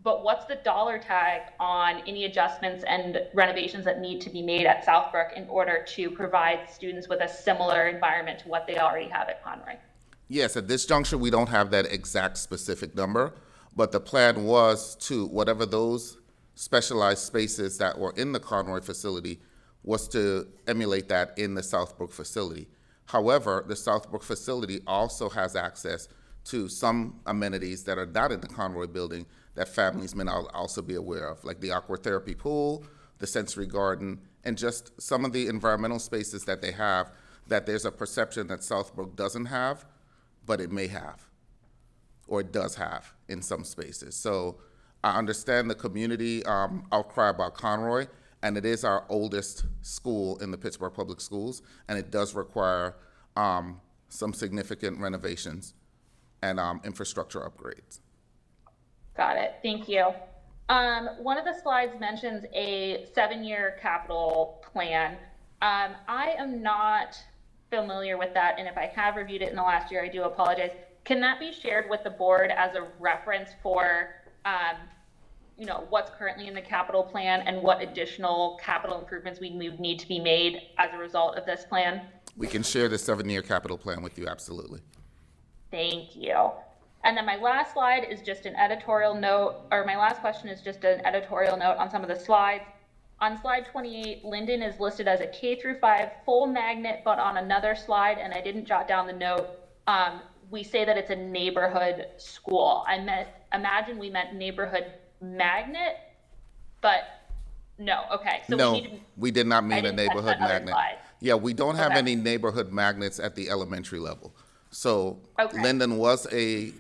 But what's the dollar tag on any adjustments and renovations that need to be made at Southbrook in order to provide students with a similar environment to what they already have at Conroy? Yes, at this juncture, we don't have that exact specific number, but the plan was to, whatever those specialized spaces that were in the Conroy facility, was to emulate that in the Southbrook facility. However, the Southbrook facility also has access to some amenities that are not in the Conroy building that families may not also be aware of, like the aquatherapy pool, the sensory garden, and just some of the environmental spaces that they have that there's a perception that Southbrook doesn't have, but it may have, or it does have in some spaces. So I understand the community outcry about Conroy, and it is our oldest school in the Pittsburgh Public Schools, and it does require some significant renovations and infrastructure upgrades. Got it. Thank you. One of the slides mentions a 7-year capital plan. I am not familiar with that, and if I have reviewed it in the last year, I do apologize. Can that be shared with the board as a reference for what's currently in the capital plan and what additional capital improvements we need to be made as a result of this plan? We can share the 7-year capital plan with you, absolutely. Thank you. And then my last slide is just an editorial note, or my last question is just an editorial note on some of the slides. On slide 28, Linden is listed as a K-5 full magnet, but on another slide, and I didn't jot down the note, we say that it's a neighborhood school. Imagine we meant neighborhood magnet, but no, okay. So no, we did not mean a neighborhood magnet. Yeah, we don't have Okay. any neighborhood magnets at the elementary level. So Okay. Linden was a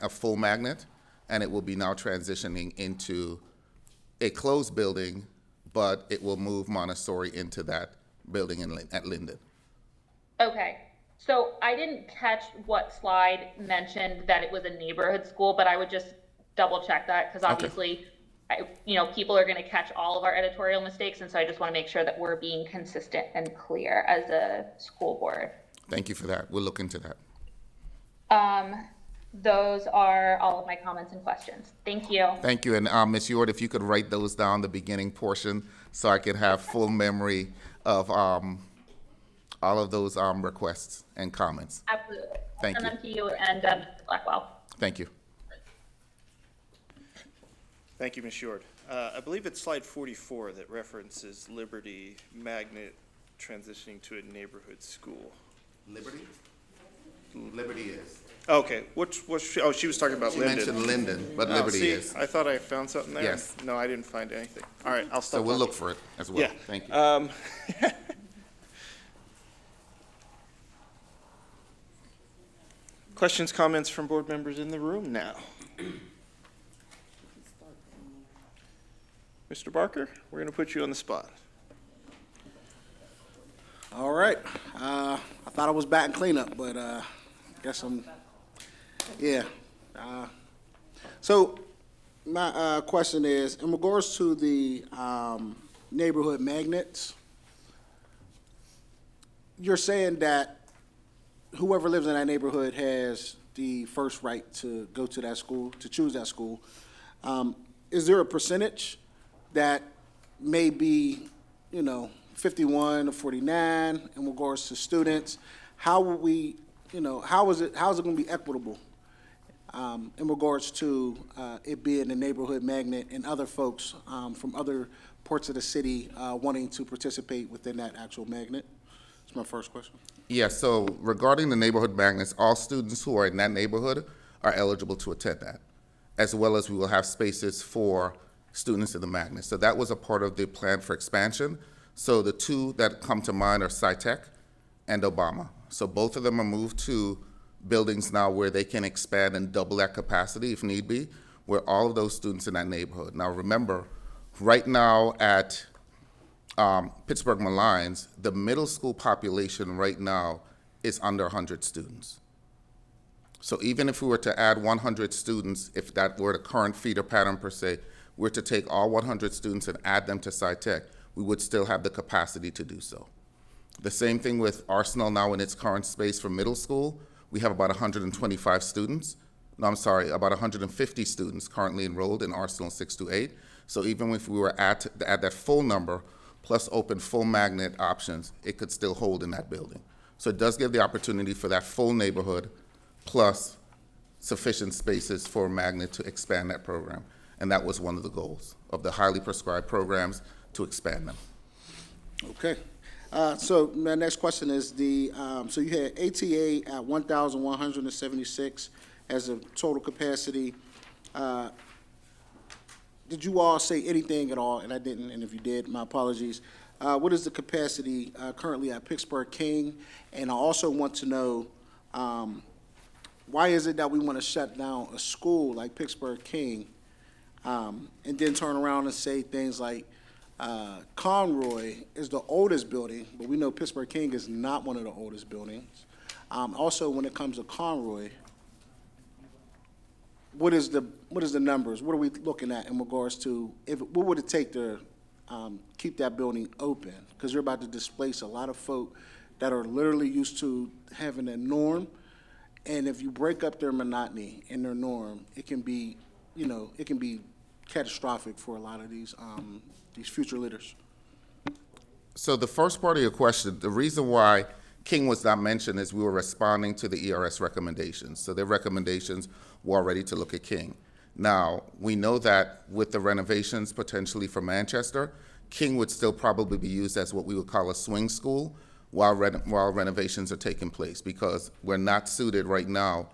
full magnet, and it will be now transitioning into a closed building, but it will move Montessori into that building at Linden. Okay, so I didn't catch what slide mentioned that it was a neighborhood school, but I would just double check that, because obviously, people are gonna catch all of our editorial mistakes, and so I just wanna make sure that we're being consistent and clear as a school board. Thank you for that. We'll look into that. Those are all of my comments and questions. Thank you. Thank you. And Ms. Yord, if you could write those down, the beginning portion, so I could have full memory of all of those requests and comments. Absolutely. Thank Send you. them to you and Blackwell. Thank you. Thank you, Ms. Yord. I believe it's slide 44 that references Liberty Magnet transitioning to a neighborhood school. Liberty? Liberty is. Okay, she was talking about She Linden. mentioned Linden, but Oh, Liberty see, is. I thought I found something there. Yes. No, I didn't find anything. All right, I'll stop. So we'll talking. look for it as well. Yeah. Thank you. Questions, comments from board members in the room now? Mr. Barker, we're going to put you on the spot. All right. I thought I was batting cleanup, but guess I'm, yeah. So my question is, in regards to the neighborhood magnets, you're saying that whoever lives in that neighborhood has the first right to go to that school, to choose that school. Is there a percentage that may be, 51 or 49 in regards to students? How will we, how is it going to be equitable in regards to it being a neighborhood magnet and other folks from other parts of the city wanting to participate within that actual magnet? That's my first question. Yes, so regarding the neighborhood magnets, all students who are in that neighborhood are eligible to attend that, as well as we will have spaces for students in the magnet. So that was a part of the plan for expansion. So the two that come to mind are SciTech and Obama. So both of them are moved to buildings now where they can expand and double that capacity if need be, where all of those students in that neighborhood. Now remember, right now at Pittsburgh Malines, the middle school population right now is under 100 students. So even if we were to add 100 students, if that were the current feeder pattern per se, we're to take all 100 students and add them to SciTech, we would still have the capacity to do so. The same thing with Arsenal now in its current space for middle school. We have about 125 students. No, I'm sorry, about 150 students currently enrolled in Arsenal 6-8. So even if we were at that full number, plus open full magnet options, it could still hold in that building. So it does give the opportunity for that full neighborhood, plus sufficient spaces for magnet to expand that program. And that was one of the goals of the highly prescribed programs, to expand them. Okay. So my next question is so you had ATA at 1,176 as a total capacity. Did you all say anything at all? And I didn't, and if you did, my apologies. What is the capacity currently at Pittsburgh King? And I also want to know, why is it that we want to shut down a school like Pittsburgh King and then turn around and say things like, Conroy is the oldest building, but we know Pittsburgh King is not one of the oldest buildings. Also, when it comes to Conroy, what is the numbers? What are we looking at in regards to what would it take to keep that building open? Because you're about to displace a lot of folk that are literally used to having a norm, and if you break up their monotony and their norm, it can be, it can be catastrophic for a lot of these future leaders. So the first part of your question, the reason why King was not mentioned is we were responding to the ERS recommendations. So their recommendations were already to look at King. Now, we know that with the renovations potentially for Manchester, King would still probably be used as what we would call a swing school while renovations are taking place, because we're not suited right now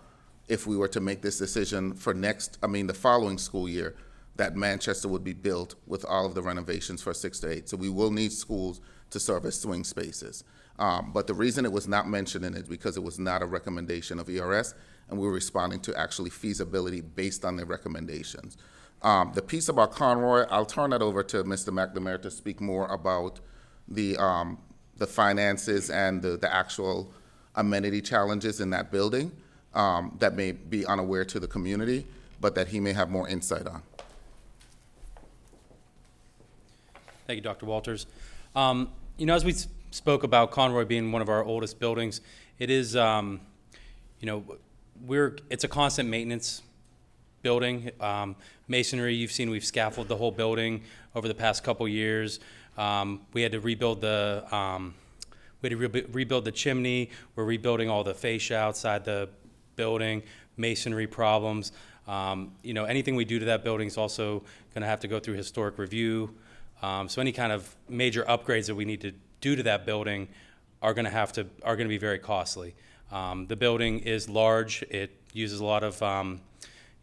if we were to make this decision for the following school year, that Manchester would be built with all of the renovations for 6 to 8. So we will need schools to serve as swing spaces. But the reason it was not mentioned in it is because it was not a recommendation of ERS, and we were responding to actually feasibility based on their recommendations. The piece about Conroy, I'll turn that over to Mr. McNamara to speak more about the finances and the actual amenity challenges in that building that may be unaware to the community, but that he may have more insight on. Thank you, Dr. Walters. As we spoke about Conroy being one of our oldest buildings, it is, it's a constant maintenance building. Masonry, you've seen we've scaffolded the whole building over the past couple years. We had to rebuild the chimney. We're rebuilding all the fascia outside the building, masonry problems. Anything we do to that building is also going to have to go through historic review. So any kind of major upgrades that we need to do to that building are going to be very costly. The building is large. It uses a lot of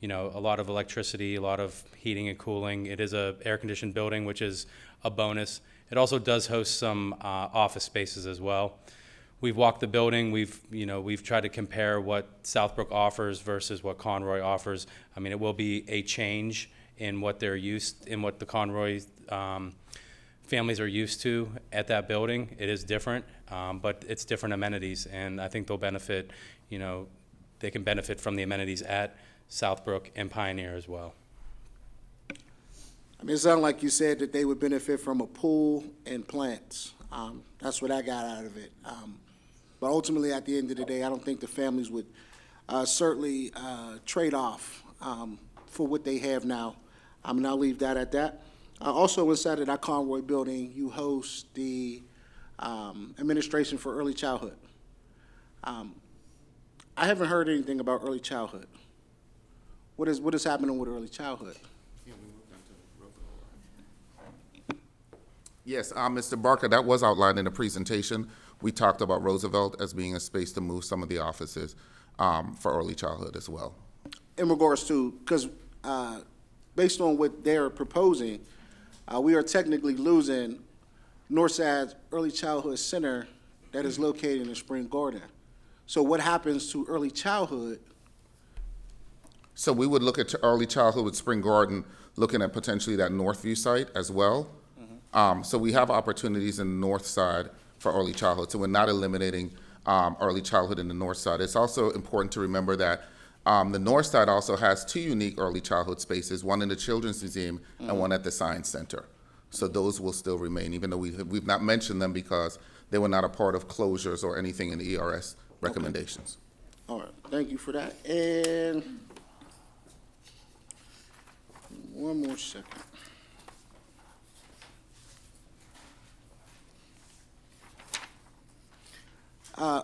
electricity, a lot of heating and cooling. It is a air-conditioned building, which is a bonus. It also does host some office spaces as well. We've walked the building. We've tried to compare what Southbrook offers versus what Conroy offers. I mean, it will be a change in what the Conroy families are used to at that building. It is different, but it's different amenities, and I think they'll benefit. They can benefit from the amenities at Southbrook and Pioneer as well. I mean, it sounded like you said that they would benefit from a pool and plants. That's what I got out of it. But ultimately, at the end of the day, I don't think the families would certainly trade off for what they have now. And I'll leave that at that. Also, inside of that Conroy building, you host the Administration for Early Childhood. I haven't heard anything about early childhood. What is happening with early childhood? Yes, Mr. Barker, that was outlined in the presentation. We talked about Roosevelt as being a space to move some of the offices for early childhood as well. In regards to, because based on what they're proposing, we are technically losing Northside Early Childhood Center that is located in Spring Garden. So what happens to early childhood? So we would look at early childhood with Spring Garden, looking at potentially that Northview site as well. So we have opportunities in the north side for early childhood. So we're not eliminating early childhood in the north side. It's also important to remember that the north side also has two unique early childhood spaces, one in the Children's Museum and one at the Science Center. So those will still remain, even though we've not mentioned them because they were not a part of closures or anything in the ERS recommendations. All right, thank you for that. And one more second.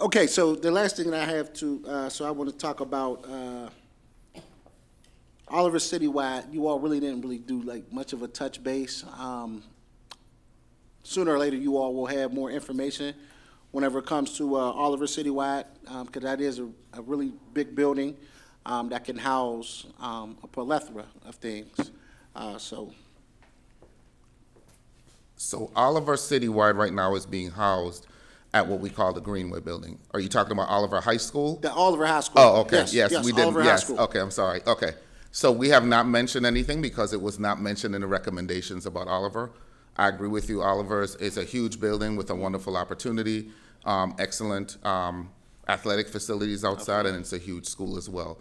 Okay, so the last thing that I have to, so I want to talk about Oliver Citywide. You all really didn't do like much of a touch base. Sooner or later, you all will have more information whenever it comes to Oliver Citywide, because that is a really big building that can house a plethora of things. So Oliver Citywide right now is being housed at what we call the Greenway Building. Are you talking about Oliver High School? The Oliver High School. Oh, okay. Yes, we did. Oliver High School. Okay, I'm sorry. Okay. So we have not mentioned anything because it was not mentioned in the recommendations about Oliver. I agree with you. Oliver is a huge building with a wonderful opportunity, excellent athletic facilities outside, and it's a huge school as well.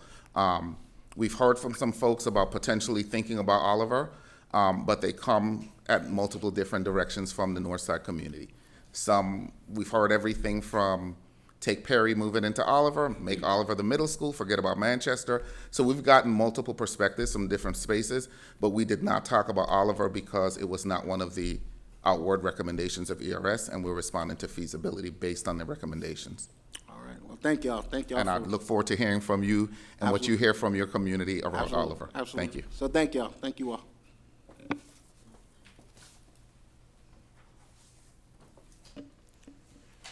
We've heard from some folks about potentially thinking about Oliver, but they come at multiple different directions from the Northside community. We've heard everything from take Perry, move it into Oliver, make Oliver the middle school, forget about Manchester. So we've gotten multiple perspectives from different spaces, but we did not talk about Oliver because it was not one of the outward recommendations of ERS, and we're responding to feasibility based on the recommendations. All right. Well, thank y'all. Thank y'all. And I look forward to hearing from you and what you hear from your community around Absolutely. Oliver. Absolutely. Thank you. So thank y'all. Thank you all.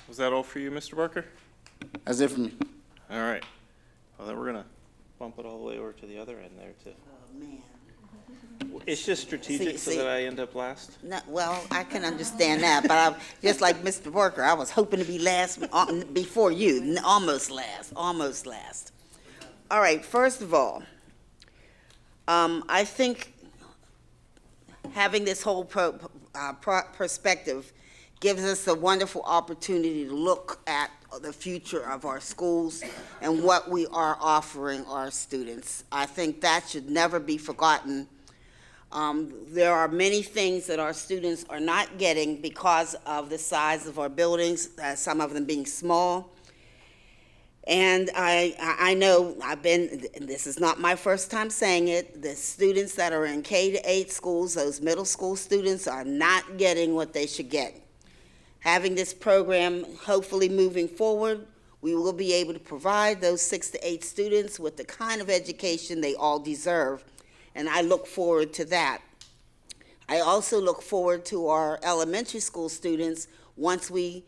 Was that all for you, Mr. Barker? As if me. All right. Well, then we're going to bump it all the way over to the other end there, too. Oh, man. It's just strategic so that I end up last. No, well, I can understand that, but I, just like Mr. Worker, I was hoping to be last before you, almost last. All right, first of all, I think having this whole perspective gives us a wonderful opportunity to look at the future of our schools and what we are offering our students. I think that should never be forgotten. There are many things that our students are not getting because of the size of our buildings, some of them being small. And I know this is not my first time saying it, the students that are in K-8 schools, those middle school students, are not getting what they should get. Having this program, hopefully moving forward, we will be able to provide those 6 to 8 students with the kind of education they all deserve. And I look forward to that. I also look forward to our elementary school students, once we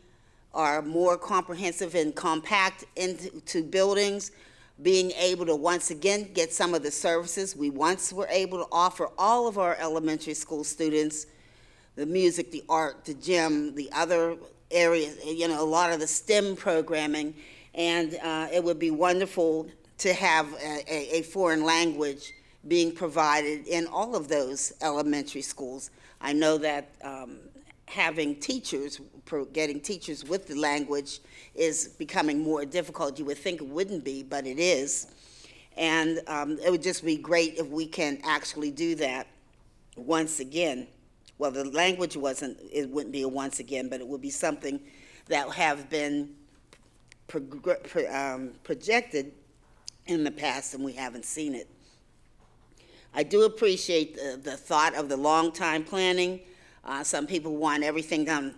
are more comprehensive and compact into buildings, being able to once again get some of the services we once were able to offer all of our elementary school students, the music, the art, the gym, the other areas, a lot of the STEM programming. And it would be wonderful to have a foreign language being provided in all of those elementary schools. I know that having teachers, getting teachers with the language is becoming more difficult. You would think it wouldn't be, but it is. And it would just be great if we can actually do that once again. Well, the language it wouldn't be a once again, but it would be something that have been projected in the past and we haven't seen it. I do appreciate the thought of the long-time planning. Some people want everything done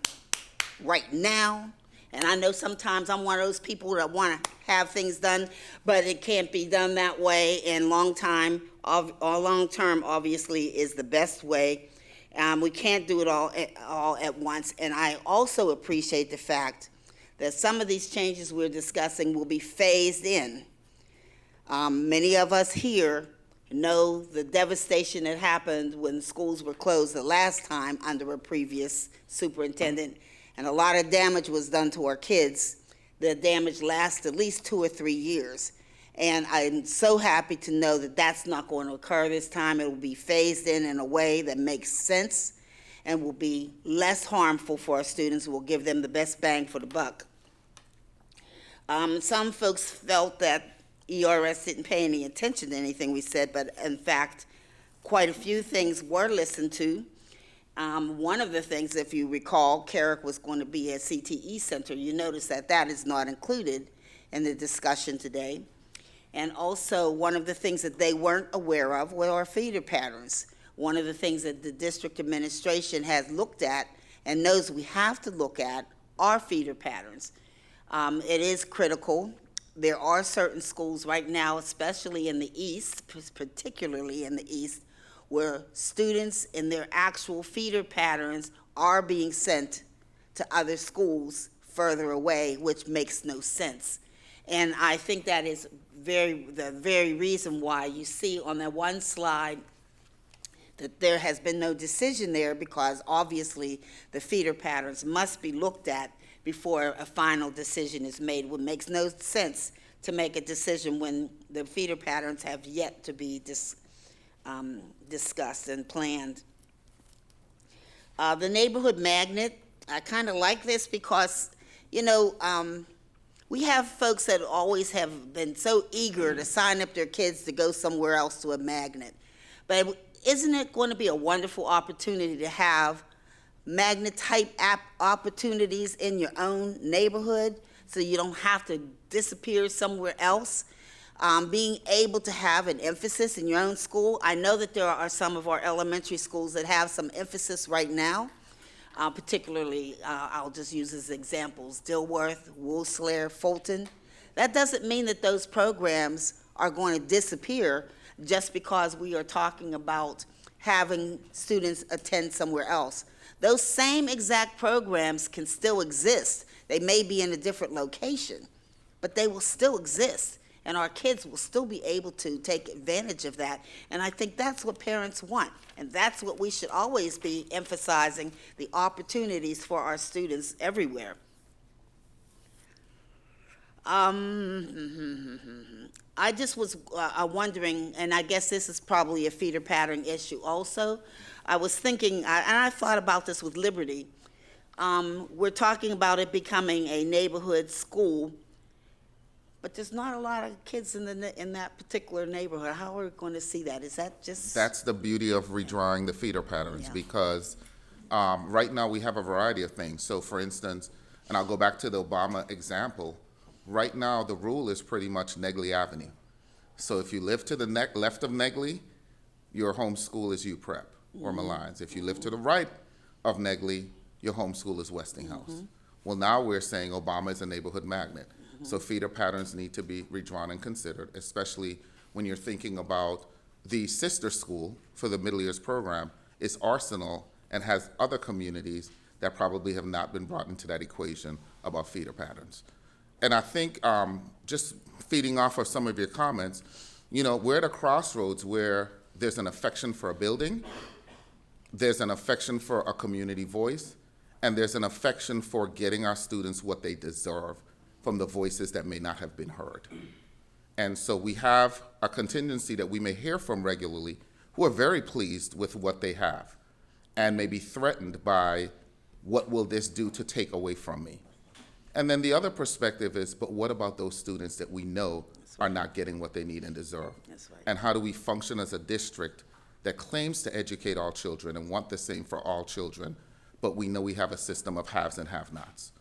right now, and I know sometimes I'm one of those people that want to have things done, but it can't be done that way, and long-term obviously is the best way. We can't do it all at once, and I also appreciate the fact that some of these changes we're discussing will be phased in. Many of us here know the devastation that happened when schools were closed the last time under a previous superintendent, and a lot of damage was done to our kids. The damage lasts at least 2 or 3 years. And I'm so happy to know that that's not going to occur this time. It will be phased in a way that makes sense and will be less harmful for our students. Will give them the best bang for the buck. Some folks felt that ERS didn't pay any attention to anything we said, but in fact, quite a few things were listened to. One of the things, if you recall, Carrick was going to be a CTE center. You notice that that is not included in the discussion today. And also, one of the things that they weren't aware of were our feeder patterns. One of the things that the district administration has looked at and knows we have to look at are feeder patterns. It is critical. There are certain schools right now, especially in the East, particularly in the East, where students in their actual feeder patterns are being sent to other schools further away, which makes no sense. And I think that is the very reason why you see on that one slide that there has been no decision there, because obviously the feeder patterns must be looked at before a final decision is made. It makes no sense to make a decision when the feeder patterns have yet to be discussed and planned. The neighborhood magnet, I kind of like this because, we have folks that always have been so eager to sign up their kids to go somewhere else to a magnet. But isn't it going to be a wonderful opportunity to have magnet-type opportunities in your own neighborhood so you don't have to disappear somewhere else? Being able to have an emphasis in your own school. I know that there are some of our elementary schools that have some emphasis right now, particularly, I'll just use as examples, Dilworth, Woolslair, Fulton. That doesn't mean that those programs are going to disappear just because we are talking about having students attend somewhere else. Those same exact programs can still exist. They may be in a different location, but they will still exist. and our kids will still be able to take advantage of that. And I think that's what parents want, and that's what we should always be emphasizing, the opportunities for our students everywhere. I just was wondering, and I guess this is probably a feeder pattern issue also. I was thinking, and I thought about this with Liberty. We're talking about it becoming a neighborhood school, but there's not a lot of kids in that particular neighborhood. How are we going to see that? Is that just? That's the beauty of redrawing the feeder patterns, because right now we have a variety of things. So for instance, and I'll go back to the Obama example, right now the rule is pretty much Negley Avenue. So if you live to the left of Negley, your home school is UPrep or Malines. If you live to the right of Negley, your home school is Westinghouse. Well, now we're saying Obama is a neighborhood magnet. So feeder patterns need to be redrawn and considered, especially when you're thinking about the sister school for the middle years program is Arsenal and has other communities that probably have not been brought into that equation about feeder patterns. And I think just feeding off of some of your comments, you know, we're at a crossroads where there's an affection for a building, there's an affection for a community voice, and there's an affection for getting our students what they deserve from the voices that may not have been heard. And so we have a contingency that we may hear from regularly who are very pleased with what they have and may be threatened by what will this do to take away from me. And then the other perspective is, but what about those students that we know are not getting what they need and deserve? That's right. And how do we function as a district that claims to educate all children and want the same for all children, but we know we have a system of haves and have-nots?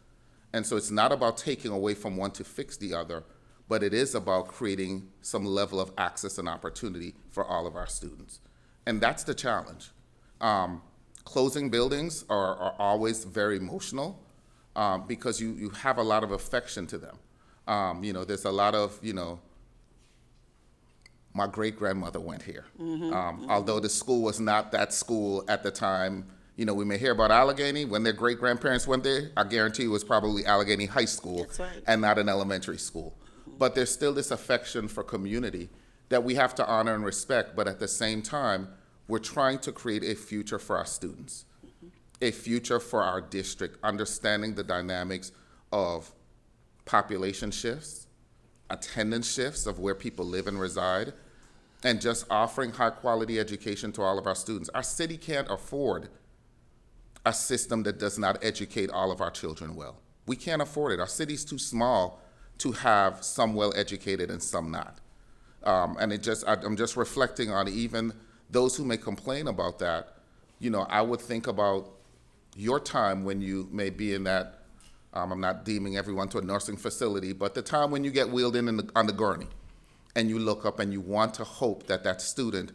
And so it's not about taking away from one to fix the other, but it is about creating some level of access and opportunity for all of our students. And that's the challenge. Closing buildings are always very emotional, because you have a lot of affection to them. You know, there's a lot of, you know, my great-grandmother went here. Although the school was not that school at the time, you know, we may hear about Allegheny. When their great-grandparents went there, I guarantee it was probably Allegheny High School. That's right. And not an elementary school. But there's still this affection for community that we have to honor and respect, but at the same time, we're trying to create a future for our students. A future for our district, understanding the dynamics of population shifts, attendance shifts of where people live and reside, and just offering high-quality education to all of our students. Our city can't afford a system that does not educate all of our children well. We can't afford it. Our city's too small to have some well-educated and some not. And I'm just reflecting on even those who may complain about that. You know, I would think about your time when you may be in that, I'm not deeming everyone to a nursing facility, but the time when you get wheeled in on the gurney and you look up and you want to hope that that student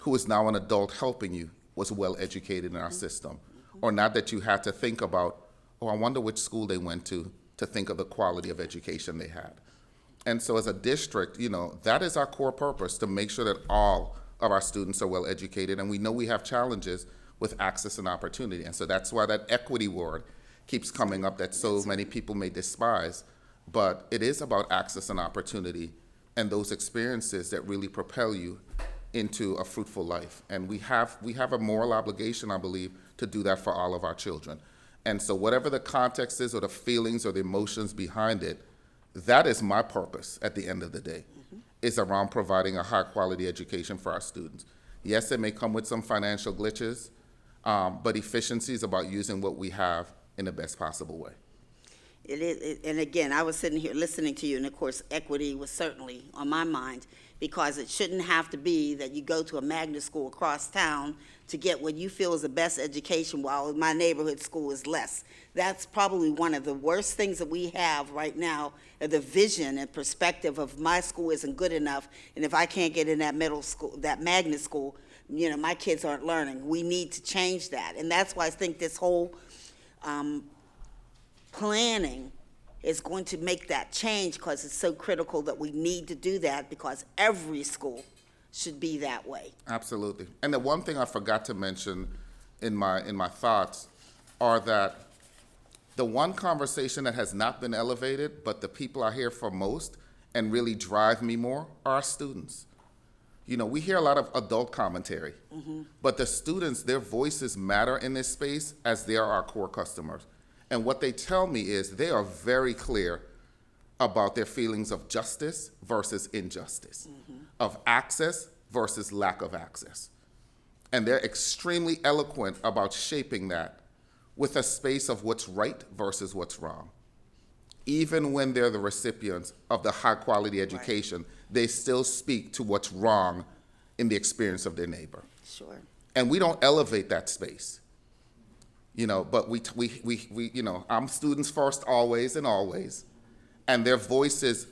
who is now an adult helping you was well educated in our system. Or not that you had to think about, oh, I wonder which school they went to think of the quality of education they had. And so as a district, you know, that is our core purpose, to make sure that all of our students are well educated. And we know we have challenges with access and opportunity. And so that's why that equity word keeps coming up that so many people may despise. But it is about access and opportunity and those experiences that really propel you into a fruitful life. And we have a moral obligation, I believe, to do that for all of our children. And so whatever the context is or the feelings or the emotions behind it, that is my purpose at the end of the day, is around providing a high-quality education for our students. Yes, it may come with some financial glitches, but efficiency is about using what we have in the best possible way. It is, and again, I was sitting here listening to you, and of course, equity was certainly on my mind, because it shouldn't have to be that you go to a magnet school across town to get what you feel is the best education, while my neighborhood school is less. That's probably one of the worst things that we have right now, the vision and perspective of my school isn't good enough, and if I can't get in that middle school, that magnet school, you know, my kids aren't learning. We need to change that, and that's why I think this whole planning is going to make that change, because it's so critical that we need to do that, because every school should be that way. Absolutely. And the one thing I forgot to mention in my thoughts are that the one conversation that has not been elevated, but the people I hear from most, and really drive me more are our students. You know, we hear a lot of adult commentary, but the students, their voices matter in this space as they are our core customers. And what they tell me is they are very clear about their feelings of justice versus injustice, of access versus lack of access. And they're extremely eloquent about shaping that with a space of what's right versus what's wrong. Even when they're the recipients of the high quality education, they still speak to what's wrong in the experience of their neighbor. Sure. And we don't elevate that space. You know, but we you know, I'm students first always and always, and their voices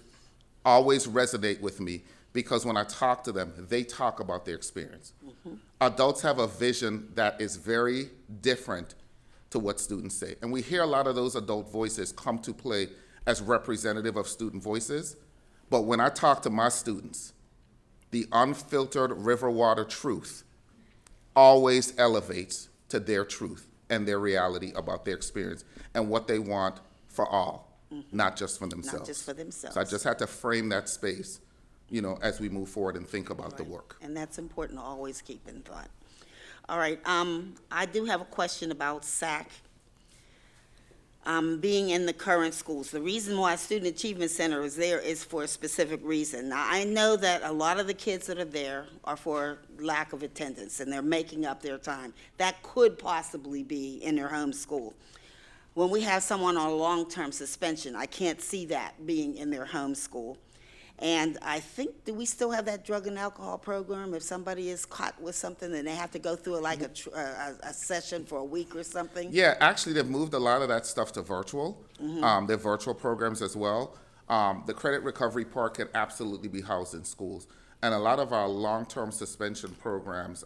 always resonate with me because when I talk to them, they talk about their experience. Adults have a vision that is very different to what students say. And we hear a lot of those adult voices come to play as representative of student voices. But when I talk to my students, the unfiltered river water truth always elevates to their truth and their reality about their experience and what they want for all, not just for themselves. Not just for themselves. So I just had to frame that space, you know, as we move forward and think about the work. And that's important to always keep in thought. All right, I do have a question about SAC. Being in the current schools, the reason why Student Achievement Center is there is for a specific reason. Now, I know that a lot of the kids that are there are for lack of attendance, and they're making up their time. That could possibly be in their home school. When we have someone on a long-term suspension, I can't see that being in their home school. And I think, do we still have that drug and alcohol program? If somebody is caught with something and they have to go through like a session for a week or something? Yeah, actually, they've moved a lot of that stuff to virtual. They're virtual programs as well. The credit recovery part can absolutely be housed in schools. And a lot of our long-term suspension programs,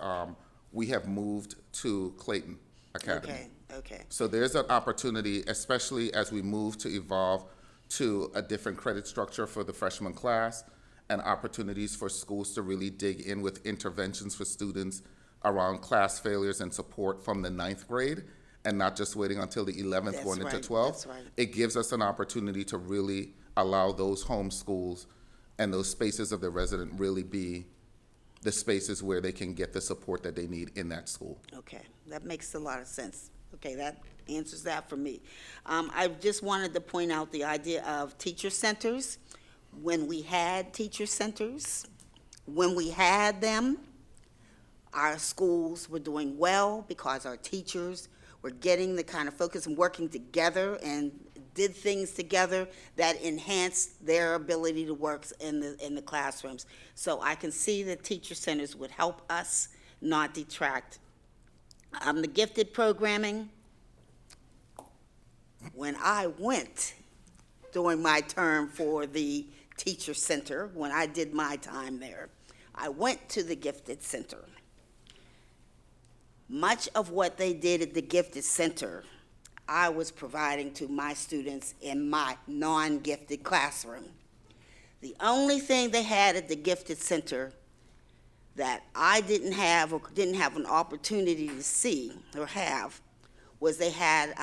we have moved to Clayton Academy. Okay. So there's an opportunity, especially as we move to evolve to a different credit structure for the freshman class and opportunities for schools to really dig in with interventions for students around class failures and support from the 9th grade and not just waiting until the 11th That's going into right, 12th. that's right. It gives us an opportunity to really allow those home schools and those spaces of the resident really be the spaces where they can get the support that they need in that school. Okay, that makes a lot of sense. Okay, that answers that for me. I just wanted to point out the idea of teacher centers. When we had teacher centers, when we had them, our schools were doing well because our teachers were getting the kind of focus and working together and did things together that enhanced their ability to work in the classrooms. So I can see that teacher centers would help us, not detract. The gifted programming, when I went during my term for the teacher center, when I did my time there, I went to the gifted center. Much of what they did at the gifted center, I was providing to my students in my non-gifted classroom. The only thing they had at the gifted center that I didn't have or didn't have an opportunity to see or have was they had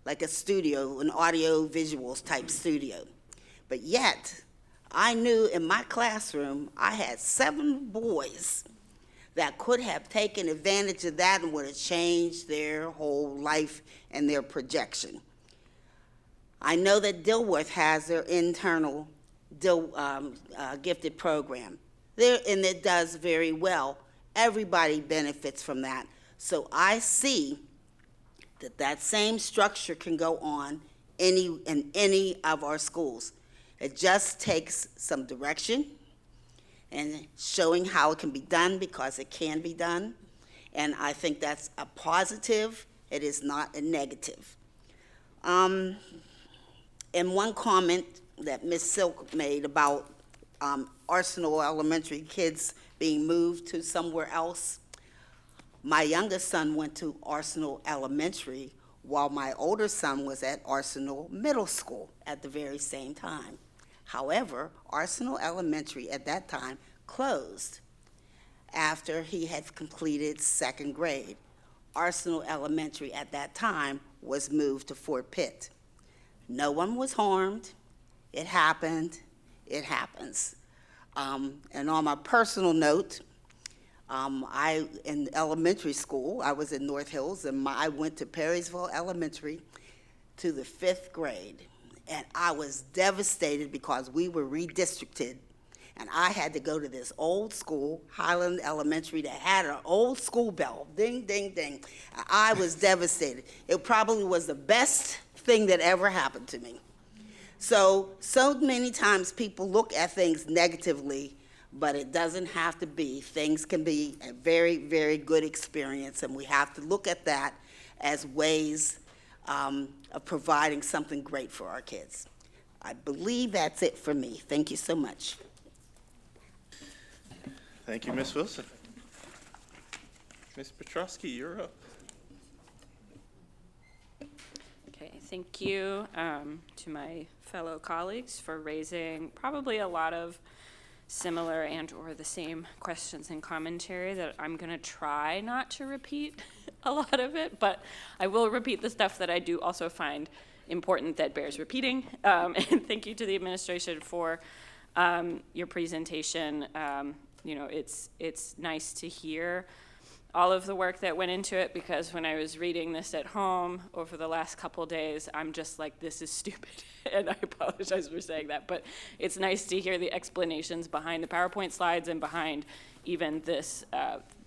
like a studio, an audio visuals type studio. But yet, I knew in my classroom, I had 7 boys that could have taken advantage of that and would have changed their whole life and their projection. I know that Dilworth has their internal gifted program. And it does very well. Everybody benefits from that. So I see that same structure can go on in any of our schools. It just takes some direction and showing how it can be done, because it can be done. And I think that's a positive. It is not a negative. And one comment that Ms. Silk made about Arsenal Elementary kids being moved to somewhere else. My youngest son went to Arsenal Elementary while my older son was at Arsenal Middle School at the very same time. However, Arsenal Elementary at that time closed after he had completed 2nd grade. Arsenal Elementary at that time was moved to Fort Pitt. No one was harmed. It happened. it happens. And on my personal note, in elementary school, I was in North Hills, and I went to Perrysville Elementary to the 5th grade. And I was devastated because we were redistricted. And I had to go to this old school, Highland Elementary, that had an old school bell. Ding, ding, ding. I was devastated. It probably was the best thing that ever happened to me. So many times people look at things negatively, but it doesn't have to be. Things can be a very, very good experience, and we have to look at that as ways of providing something great for our kids. I believe that's it for me. Thank you so much. Thank you, Ms. Wilson. Ms. Petrosky, you're up. Okay, thank you to my fellow colleagues for raising probably a lot of similar and or the same questions and commentary that I'm going to try not to repeat a lot of it, but I will repeat the stuff that I do also find important that bears repeating. And thank you to the administration for your presentation. You know, it's nice to hear all of the work that went into it, because when I was reading this at home over the last couple days, I'm just like, this is stupid. And I apologize for saying that, but it's nice to hear the explanations behind the PowerPoint slides and behind even this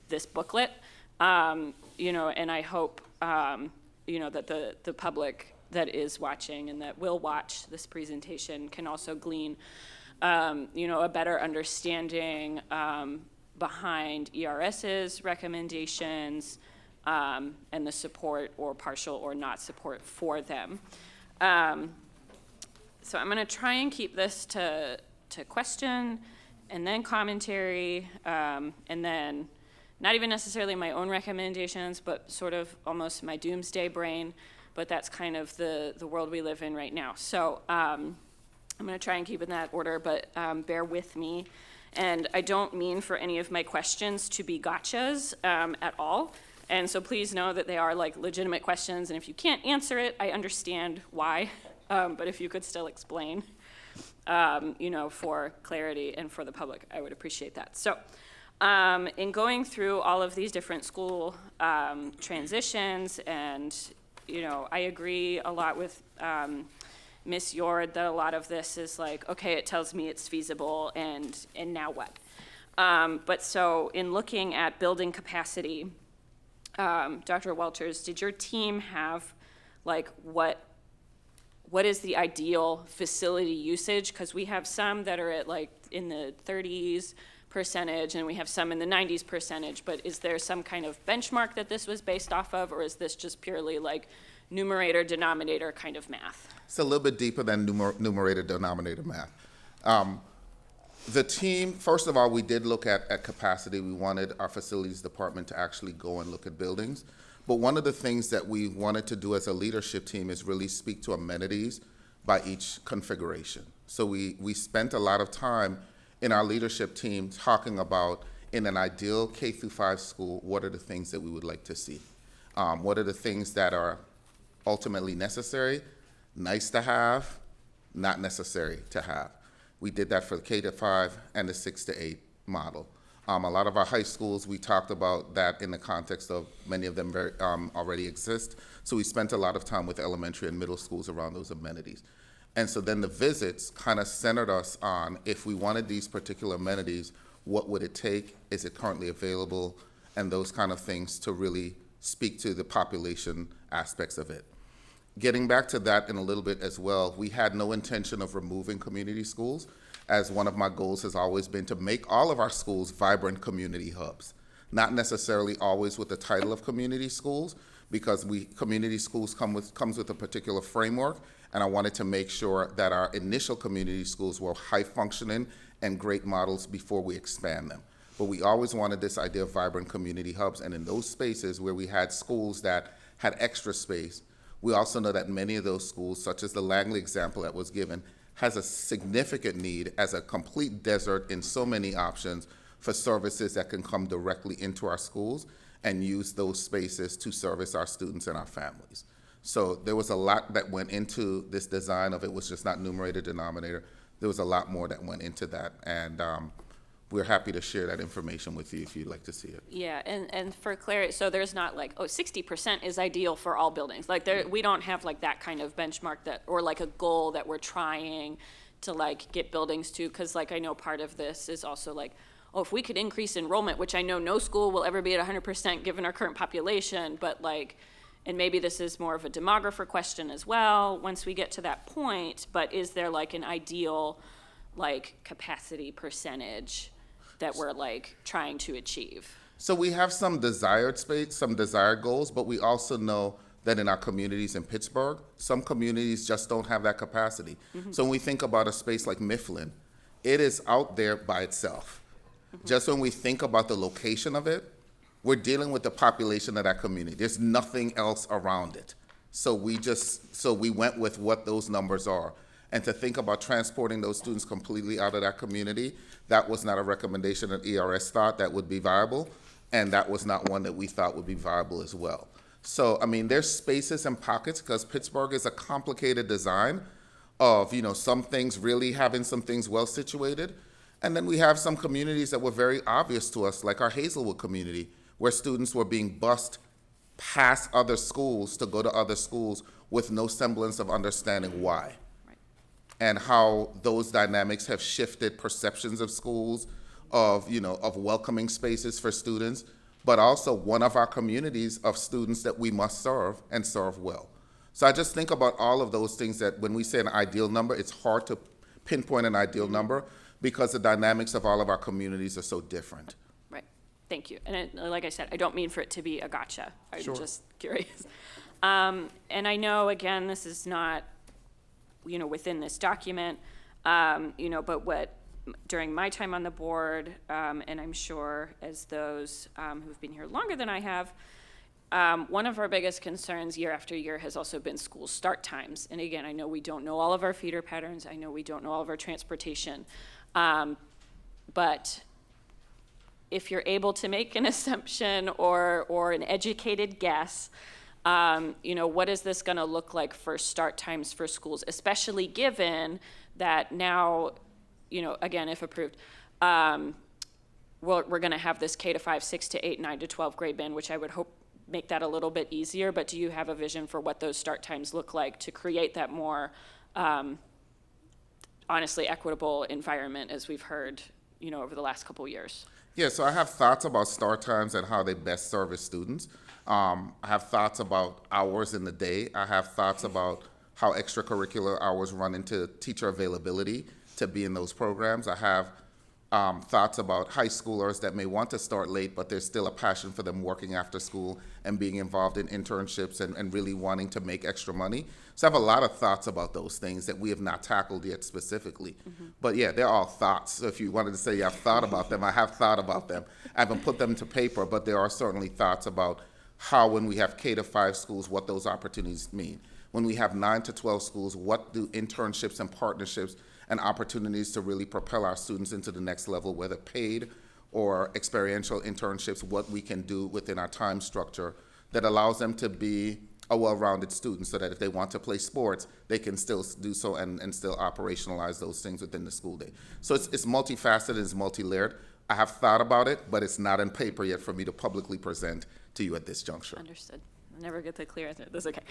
this booklet. You know, and I hope you know, that the public that is watching and that will watch this presentation can also glean you know, a better understanding behind ERS's recommendations and the support or partial or not support for them. So I'm going to try and keep this to question and then commentary and then not even necessarily my own recommendations, but sort of almost my doomsday brain, but that's kind of the world we live in right now. So I'm going to try and keep in that order, but bear with me. And I don't mean for any of my questions to be gotchas at all. And so please know that they are like legitimate questions. And if you can't answer it, I understand why. But if you could still explain, you know, for clarity and for the public, I would appreciate that. So in going through all of these different school transitions, and, you know, I agree a lot with Ms. Yord that a lot of this is like, okay, it tells me it's feasible, and now what? But so in looking at building capacity, Dr. Walters, did your team have like what is the ideal facility usage? Because we have some that are at like in the 30s percentage, and we have some in the 90s percentage, but is there some kind of benchmark that this was based off of, or is this just purely like numerator, denominator kind of math? It's a little bit deeper than numerator, denominator math. The team, first of all, we did look at capacity. We wanted our facilities department to actually go and look at buildings. But one of the things that we wanted to do as a leadership team is really speak to amenities by each configuration. So we spent a lot of time in our leadership team talking about, in an ideal K-5 school, what are the things that we would like to see? What are the things that are ultimately necessary, nice to have, not necessary to have? We did that for the K-5 and the 6-8 model. A lot of our high schools, we talked about that in the context of many of them already exist. So we spent a lot of time with elementary and middle schools around those amenities. And so then the visits kind of centered us on, if we wanted these particular amenities, what would it take? Is it currently available? And those kind of things to really speak to the population aspects of it. Getting back to that in a little bit as well, we had no intention of removing community schools, as one of my goals has always been to make all of our schools vibrant community hubs. Not necessarily always with the title of community schools, because community schools comes with a particular framework, and I wanted to make sure that our initial community schools were high functioning and great models before we expand them. But we always wanted this idea of vibrant community hubs, and in those spaces where we had schools that had extra space, we also know that many of those schools, such as the Langley example that was given, has a significant need as a complete desert in so many options for services that can come directly into our schools and use those spaces to service our students and our families. So there was a lot that went into this design of it was just not numerator, denominator. there was a lot more that went into that. And we're happy to share that information with you if you'd like to see it. Yeah, and for clarity, so there's not like, oh, 60% is ideal for all buildings. Like there, we don't have like that kind of benchmark that, or like a goal that we're trying to like get buildings to, because like I know part of this is also like, oh, if we could increase enrollment, which I know no school will ever be at 100% given our current population, but like, and maybe this is more of a demographer question as well once we get to that point, but is there like an ideal like capacity percentage that we're like trying to achieve? So we have some desired space, some desired goals, but we also know that in our communities in Pittsburgh, some communities just don't have that capacity. So when we think about a space like Mifflin, it is out there by itself. Just when we think about the location of it, we're dealing with the population of that community. There's nothing else around it. So we went with what those numbers are. And to think about transporting those students completely out of that community, that was not a recommendation that ERS thought that would be viable, and that was not one that we thought would be viable as well. So, I mean, there's spaces and pockets, because Pittsburgh is a complicated design of, you know, some things really having some things well situated. And then we have some communities that were very obvious to us, like our Hazelwood community, where students were being bused past other schools to go to other schools with no semblance of understanding why. And how those dynamics have shifted perceptions of schools, of, you know, of welcoming spaces for students, but also one of our communities of students that we must serve and serve well. So I just think about all of those things that when we say an ideal number, it's hard to pinpoint an ideal number because the dynamics of all of our communities are so different. Right, thank you. And it, like I said, I don't mean for it to be a gotcha. I'm Sure. just curious. And I know, again, this is not, you know, within this document, you know, but what, during my time on the board, and I'm sure as those who've been here longer than I have, one of our biggest concerns year after year has also been school start times. And again, I know we don't know all of our feeder patterns. I know we don't know all of our transportation. But if you're able to make an assumption or an educated guess, you know, what is this going to look like for start times for schools, especially given that now, you know, again, if approved, we're going to have this K-5, 6 to 8, 9 to 12 grade band, which I would hope make that a little bit easier. But do you have a vision for what those start times look like to create that more honestly equitable environment, as we've heard, you know, over the last couple of years? Yeah, so I have thoughts about start times and how they best service students. I have thoughts about hours in the day. I have thoughts about how extracurricular hours run into teacher availability to be in those programs. I have thoughts about high schoolers that may want to start late, but there's still a passion for them working after school and being involved in internships and really wanting to make extra money. So I have a lot of thoughts about those things that we have not tackled yet specifically. But yeah, they're all thoughts. So if you wanted to say I've thought about them, I have thought about them. I haven't put them to paper, but there are certainly thoughts about how, when we have K-5 schools, what those opportunities mean. When we have 9 to 12 schools, what do internships and partnerships and opportunities to really propel our students into the next level, whether paid or experiential internships, what we can do within our time structure that allows them to be a well-rounded student, so that if they want to play sports, they can still do so and still operationalize those things within the school day. So it's multifaceted, it's multi-layered. I have thought about it, but it's not in paper yet for me to publicly present to you at this juncture. Understood. I never get the clear answer. That's okay.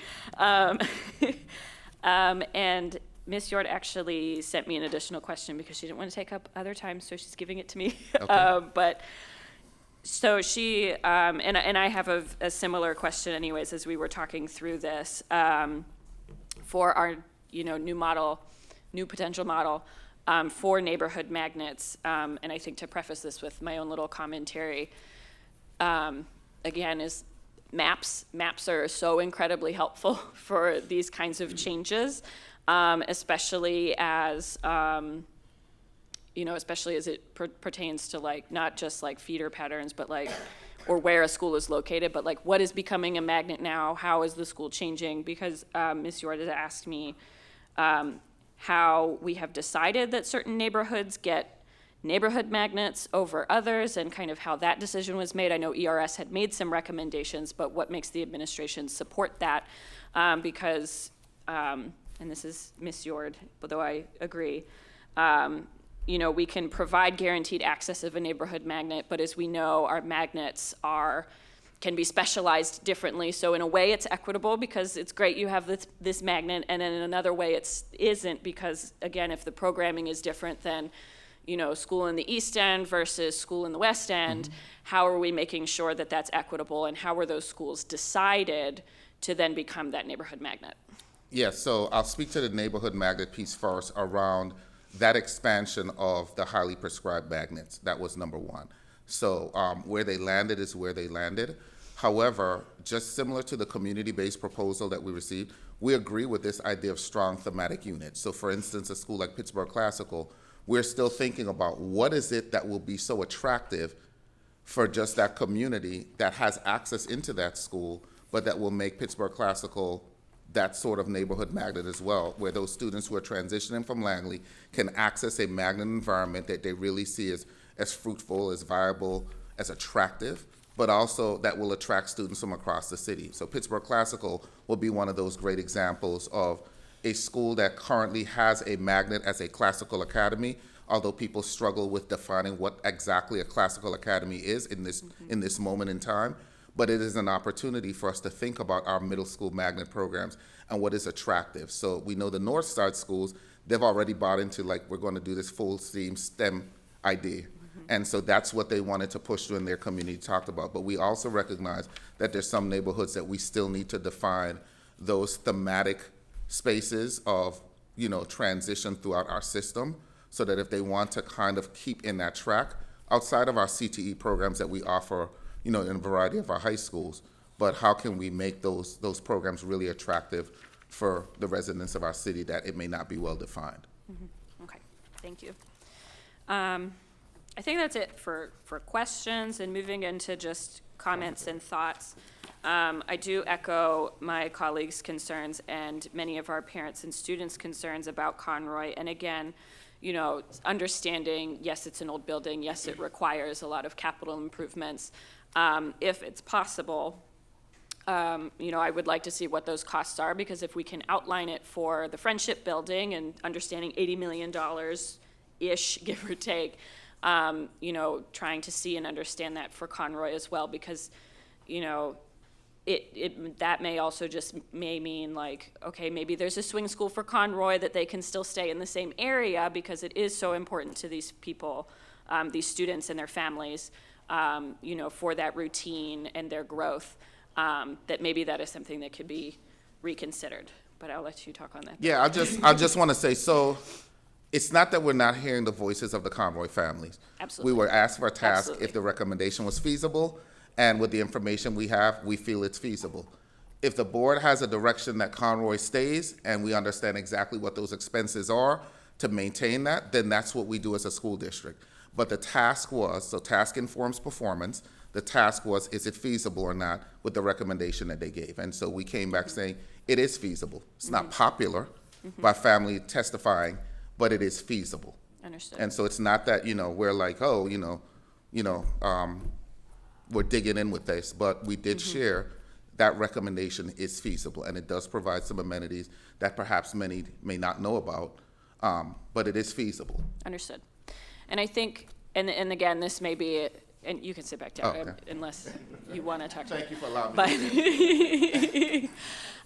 And Ms. Yord actually sent me an additional question because she didn't want to take up other time, so she's giving it to me. Okay. But so she, and I have a similar question anyways, as we were talking through this, for our, you know, new potential model for neighborhood magnets. And I think to preface this with my own little commentary, again, is maps are so incredibly helpful for these kinds of changes, especially as you know, especially as it pertains to like not just like feeder patterns, but like, or where a school is located, but like what is becoming a magnet now? How is the school changing? Because Ms. Yord has asked me how we have decided that certain neighborhoods get neighborhood magnets over others, and kind of how that decision was made. I know ERS had made some recommendations, but what makes the administration support that? Because, and this is Ms. Yord, although I agree, We can provide guaranteed access of a neighborhood magnet, but as we know, our magnets can be specialized differently. So in a way, it's equitable because it's great you have this magnet, and in another way, it isn't because, again, if the programming is different than, school in the East End versus school in the West End, how are we making sure that that's equitable, and how are those schools decided to then become that neighborhood magnet? Yes, so I'll speak to the neighborhood magnet piece first around that expansion of the highly prescribed magnets. That was number one. So where they landed is where they landed. However, just similar to the community-based proposal that we received, we agree with this idea of strong thematic units. So for instance, a school like Pittsburgh Classical, we're still thinking about what is it that will be so attractive for just that community that has access into that school, but that will make Pittsburgh Classical that sort of neighborhood magnet as well, where those students who are transitioning from Langley can access a magnet environment that they really see as fruitful, as viable, as attractive, but also that will attract students from across the city. So Pittsburgh Classical will be one of those great examples of a school that currently has a magnet as a classical academy, although people struggle with defining what exactly a classical academy is in this moment in time. But it is an opportunity for us to think about our middle school magnet programs and what is attractive. So we know the North Side schools, they've already bought into, we're going to do this full STEM idea. And so that's what they wanted to push through in their community talked about. But we also recognize that there's some neighborhoods that we still need to define those thematic spaces of, transition throughout our system, so that if they want to kind of keep in that track, outside of our CTE programs that we offer, in a variety of our high schools, but how can we make those programs really attractive for the residents of our city that it may not be well defined? Okay, thank you. I think that's it for questions, and moving into just comments and thoughts. I do echo my colleagues' concerns and many of our parents and students' concerns about Conroy. And again, understanding, yes, it's an old building, yes, it requires a lot of capital improvements. If it's possible, I would like to see what those costs are, because if we can outline it for the Friendship Building and understanding $80 million-ish, give or take, trying to see and understand that for Conroy as well, because, that may also just mean okay, maybe there's a swing school for Conroy that they can still stay in the same area because it is so important to these people, these students and their families, for that routine and their growth, that maybe that is something that could be reconsidered. But I'll let you talk on that. Yeah, I just want to say, so it's not that we're not hearing the voices of the Conroy families. Absolutely. We were asked for a task Absolutely. if the recommendation was feasible, and with the information we have, we feel it's feasible. If the board has a direction that Conroy stays, and we understand exactly what those expenses are to maintain that, then that's what we do as a school district. But the task was, so task informs performance, the task was, is it feasible or not, with the recommendation that they gave. And so we came back saying, it is feasible. It's not popular by family testifying, but it is feasible. Understood. And so it's not that, we're like, we're digging in with this, but we did share that recommendation is feasible, and it does provide some amenities that perhaps many may not know about, but it is feasible. Understood. And I think, and again, this may be, and you can sit back down Okay. unless you want to talk. Thank you for allowing me.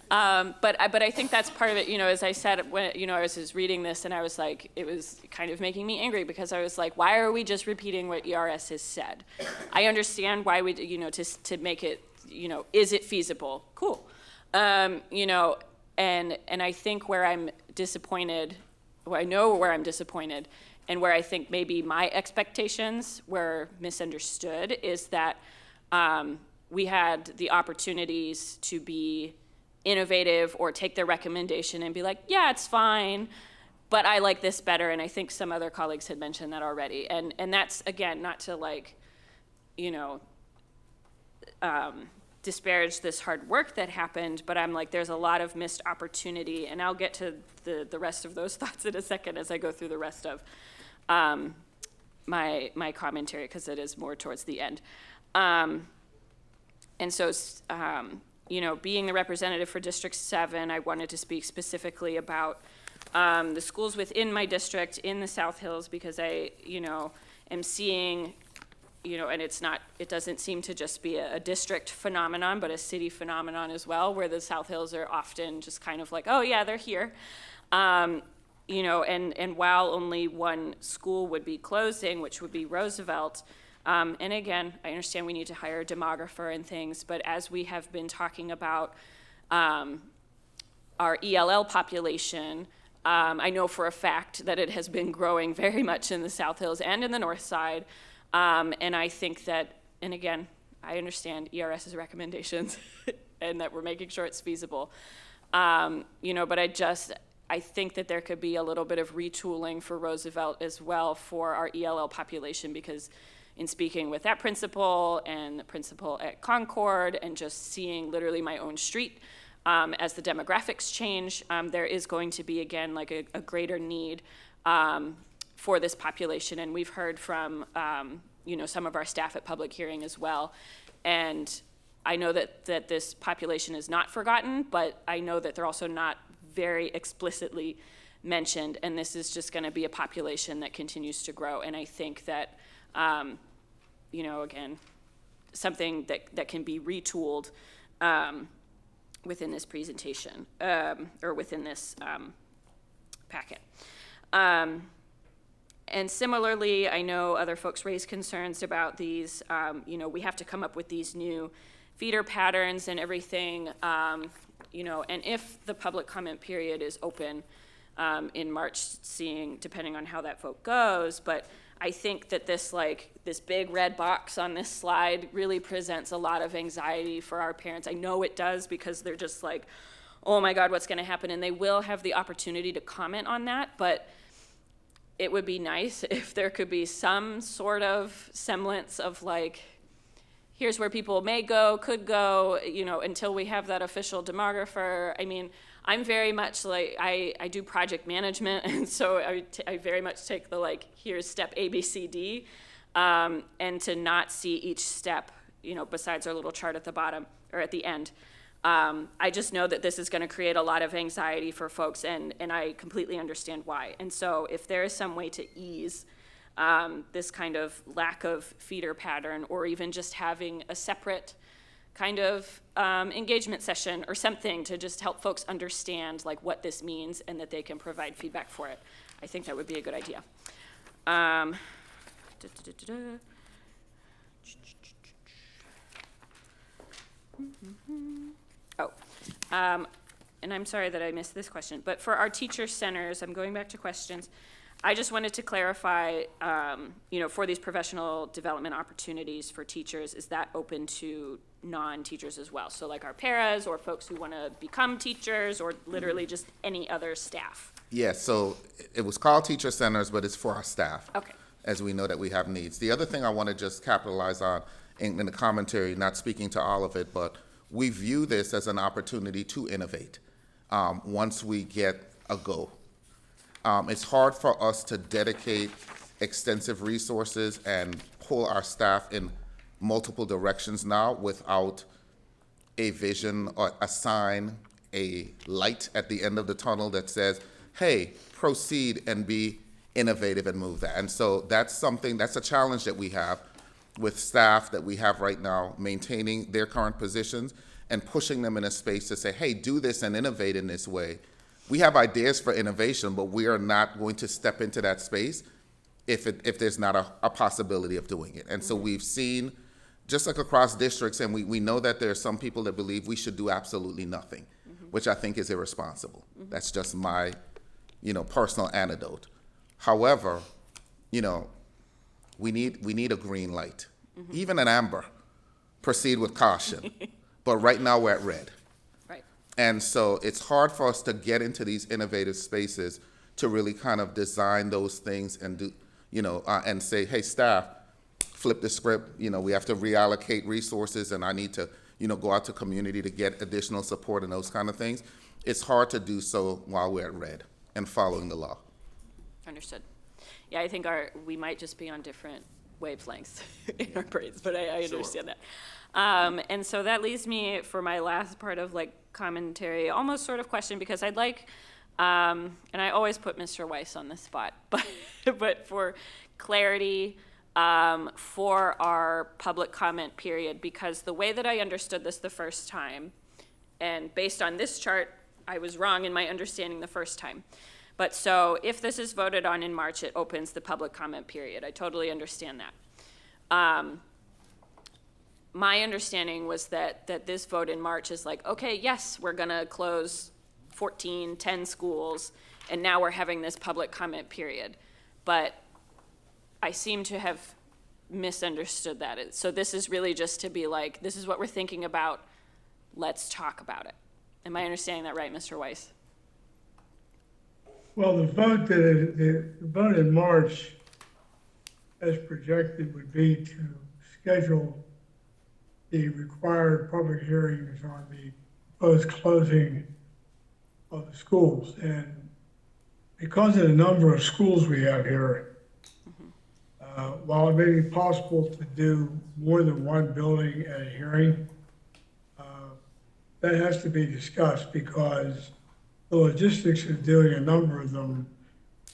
But I think that's part of it. As I said, when I was just reading this, and I was like, it was kind of making me angry, because I was like, why are we just repeating what ERS has said? I understand why we, to make it, is it feasible? Cool. And I think where I'm disappointed, I know where I'm disappointed, and where I think maybe my expectations were misunderstood, is that we had the opportunities to be innovative or take their recommendation and be like, yeah, it's fine, but I like this better. And I think some other colleagues had mentioned that already. And that's, again, not to disparage this hard work that happened, but I'm like, there's a lot of missed opportunity. And I'll get to the rest of those thoughts in a second as I go through the rest of my commentary, because it is more towards the end. And so, being the representative for District 7, I wanted to speak specifically about the schools within my district in the South Hills, because I, am seeing, and it doesn't seem to just be a district phenomenon, but a city phenomenon as well, where the South Hills are often just kind of like, oh yeah, they're here. And while only one school would be closing, which would be Roosevelt, and again, I understand we need to hire a demographer and things, but as we have been talking about our ELL population, I know for a fact that it has been growing very much in the South Hills and in the North Side. And I think that, and again, I understand ERS's recommendations and that we're making sure it's feasible. But I think that there could be a little bit of retooling for Roosevelt as well for our ELL population, because in speaking with that principal and the principal at Concord and just seeing literally my own street, as the demographics change, there is going to be, again, like a greater need for this population. And we've heard from, some of our staff at public hearing as well. And I know that this population is not forgotten, but I know that they're also not very explicitly mentioned. And this is just going to be a population that continues to grow. And I think that, again, something that can be retooled within this presentation, or within this packet. And similarly, I know other folks raise concerns about these, we have to come up with these new feeder patterns and everything, and if the public comment period is open in March, depending on how that vote goes, but I think that this big red box on this slide really presents a lot of anxiety for our parents. I know it does, because they're just like, oh my God, what's gonna happen? And they will have the opportunity to comment on that, but it would be nice if there could be some sort of semblance of here's where people may go, could go, until we have that official demographer. I mean, I'm very much I do project management, and so I very much take the here's step A, B, C, D, and to not see each step, besides our little chart at the bottom or at the end. I just know that this is going to create a lot of anxiety for folks, and I completely understand why. And so if there is some way to ease this kind of lack of feeder pattern, or even just having a separate kind of engagement session or something to just help folks understand what this means and that they can provide feedback for it, I think that would be a good idea. And I'm sorry that I missed this question, but for our teacher centers, I'm going back to questions. I just wanted to clarify, for these professional development opportunities for teachers, is that open to non-teachers as well? So our paras or folks who want to become teachers, or literally just any other staff? Yes, so it was called teacher centers, but it's for our staff. Okay. As we know that we have needs. The other thing I want to just capitalize on in the commentary, not speaking to all of it, but we view this as an opportunity to innovate once we get a go. It's hard for us to dedicate extensive resources and pull our staff in multiple directions now without a vision or a sign, a light at the end of the tunnel that says, hey, proceed and be innovative and move that. And so that's a challenge that we have with staff that we have right now, maintaining their current positions and pushing them in a space to say, hey, do this and innovate in this way. We have ideas for innovation, but we are not going to step into that space if there's not a possibility of doing it. And so we've seen, just across districts, and we know that there are some people that believe we should do absolutely nothing, which I think is irresponsible. That's just my, personal anecdote. However, we need a green light, even an amber. Proceed with caution. But right now we're at red. Right. And so it's hard for us to get into these innovative spaces to really kind of design those things and do, and say, hey, staff, flip the script. We have to reallocate resources, and I need to, go out to community to get additional support and those kind of things. It's hard to do so while we're at red and following the law. Understood. Yeah, I think we might just be on different wavelengths in our brains, but I understand that. And so that leaves me for my last part of commentary, almost sort of question, because I'd like And I always put Mr. Weiss on the spot, but for clarity, for our public comment period, because the way that I understood this the first time, and based on this chart, I was wrong in my understanding the first time. But so if this is voted on in March, it opens the public comment period. I totally understand that. My understanding was that this vote in March is like, okay, yes, we're gonna close 10 schools, and now we're having this public comment period. But I seem to have misunderstood that. So this is really just to be like, this is what we're thinking about, let's talk about it. Am I understanding that right, Mr. Weiss? Well, the vote in March, as projected, would be to schedule the required public hearings on the proposed closing of the schools. And because of the number of schools we have here, while it may be possible to do more than one building at a hearing, that has to be discussed, because the logistics of doing a number of them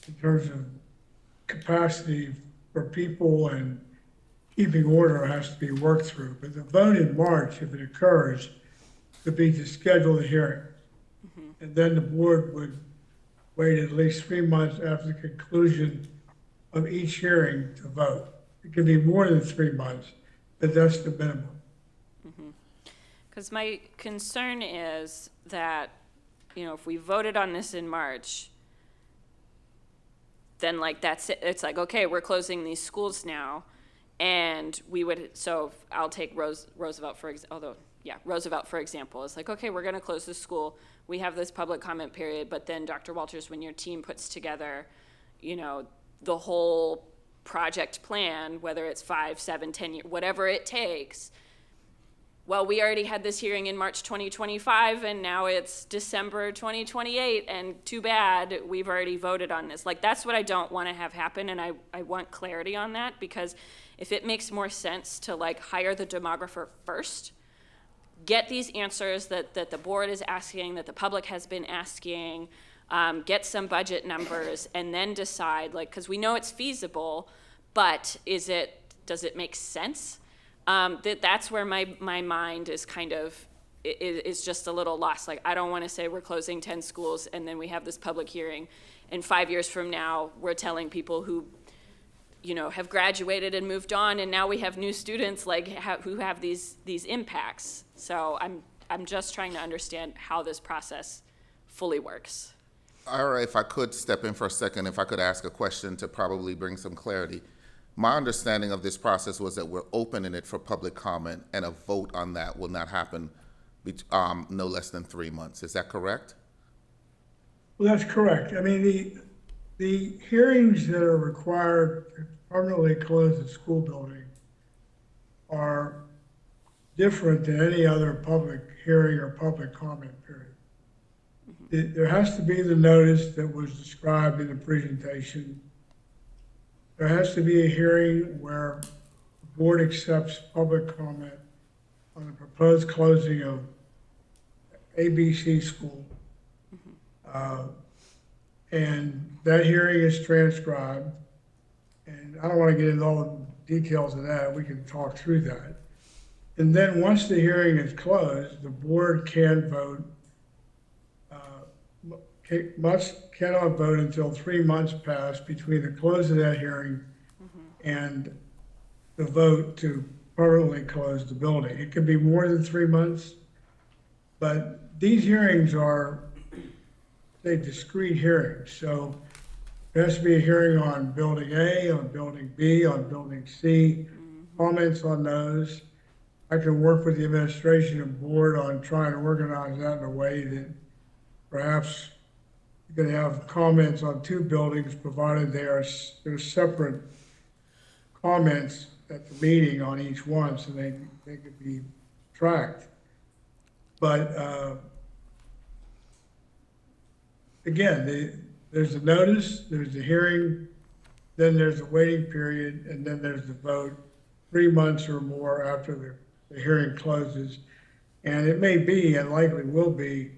in terms of capacity for people and keeping order has to be worked through. But the vote in March, if it occurs, would be to schedule the hearing. And then the board would wait at least 3 months after the conclusion of each hearing to vote. It could be more than 3 months, but that's the minimum. Because my concern is that, you know, if we voted on this in March, then like that's it. It's like, okay, we're closing these schools now, and we would, so I'll take Roosevelt for example, Roosevelt for example. It's like, okay, we're gonna close this school. We have this public comment period, but then Dr. Walters, when your team puts together, you know, the whole project plan, whether it's 5, 7, 10 years, whatever it takes, well, we already had this hearing in March 2025, and now it's December 2028, and too bad, we've already voted on this. Like, that's what I don't want to have happen, and I want clarity on that, because if it makes more sense to, like, hire the demographer first, get these answers that the board is asking, that the public has been asking, get some budget numbers, and then decide, like, because we know it's feasible, but does it make sense? That's where my mind is kind of, is just a little lost. Like, I don't want to say we're closing 10 schools and then we have this public hearing, and 5 years from now, we're telling people who, you know, have graduated and moved on, and now we have new students like who have these impacts. So I'm just trying to understand how this process fully works. All right, if I could step in for a second, if I could ask a question to probably bring some clarity. My understanding of this process was that we're opening it for public comment, and a vote on that will not happen no less than 3 months. Is that correct? Well, that's correct. I mean, the hearings that are required to permanently close a school building are different than any other public hearing or public comment period. There has to be the notice that was described in the presentation. There has to be a hearing where the board accepts public comment on the proposed closing of ABC school. And that hearing is transcribed. And I don't want to get into all the details of that. We can talk through that. And then once the hearing is closed, the board can vote, cannot vote until 3 months pass between the close of that hearing and the vote to permanently close the building. It could be more than 3 months, but these hearings are, say, discrete hearings. So there has to be a hearing on building A, on building B, on building C, comments on those. I can work with the administration and board on trying to organize that in a way that perhaps you're going to have comments on 2 buildings, provided there's separate comments at the meeting on each one, so they could be tracked. But again, there's a notice, there's a hearing, then there's a waiting period, and then there's the vote 3 months or more after the hearing closes. And it may be, and likely will be,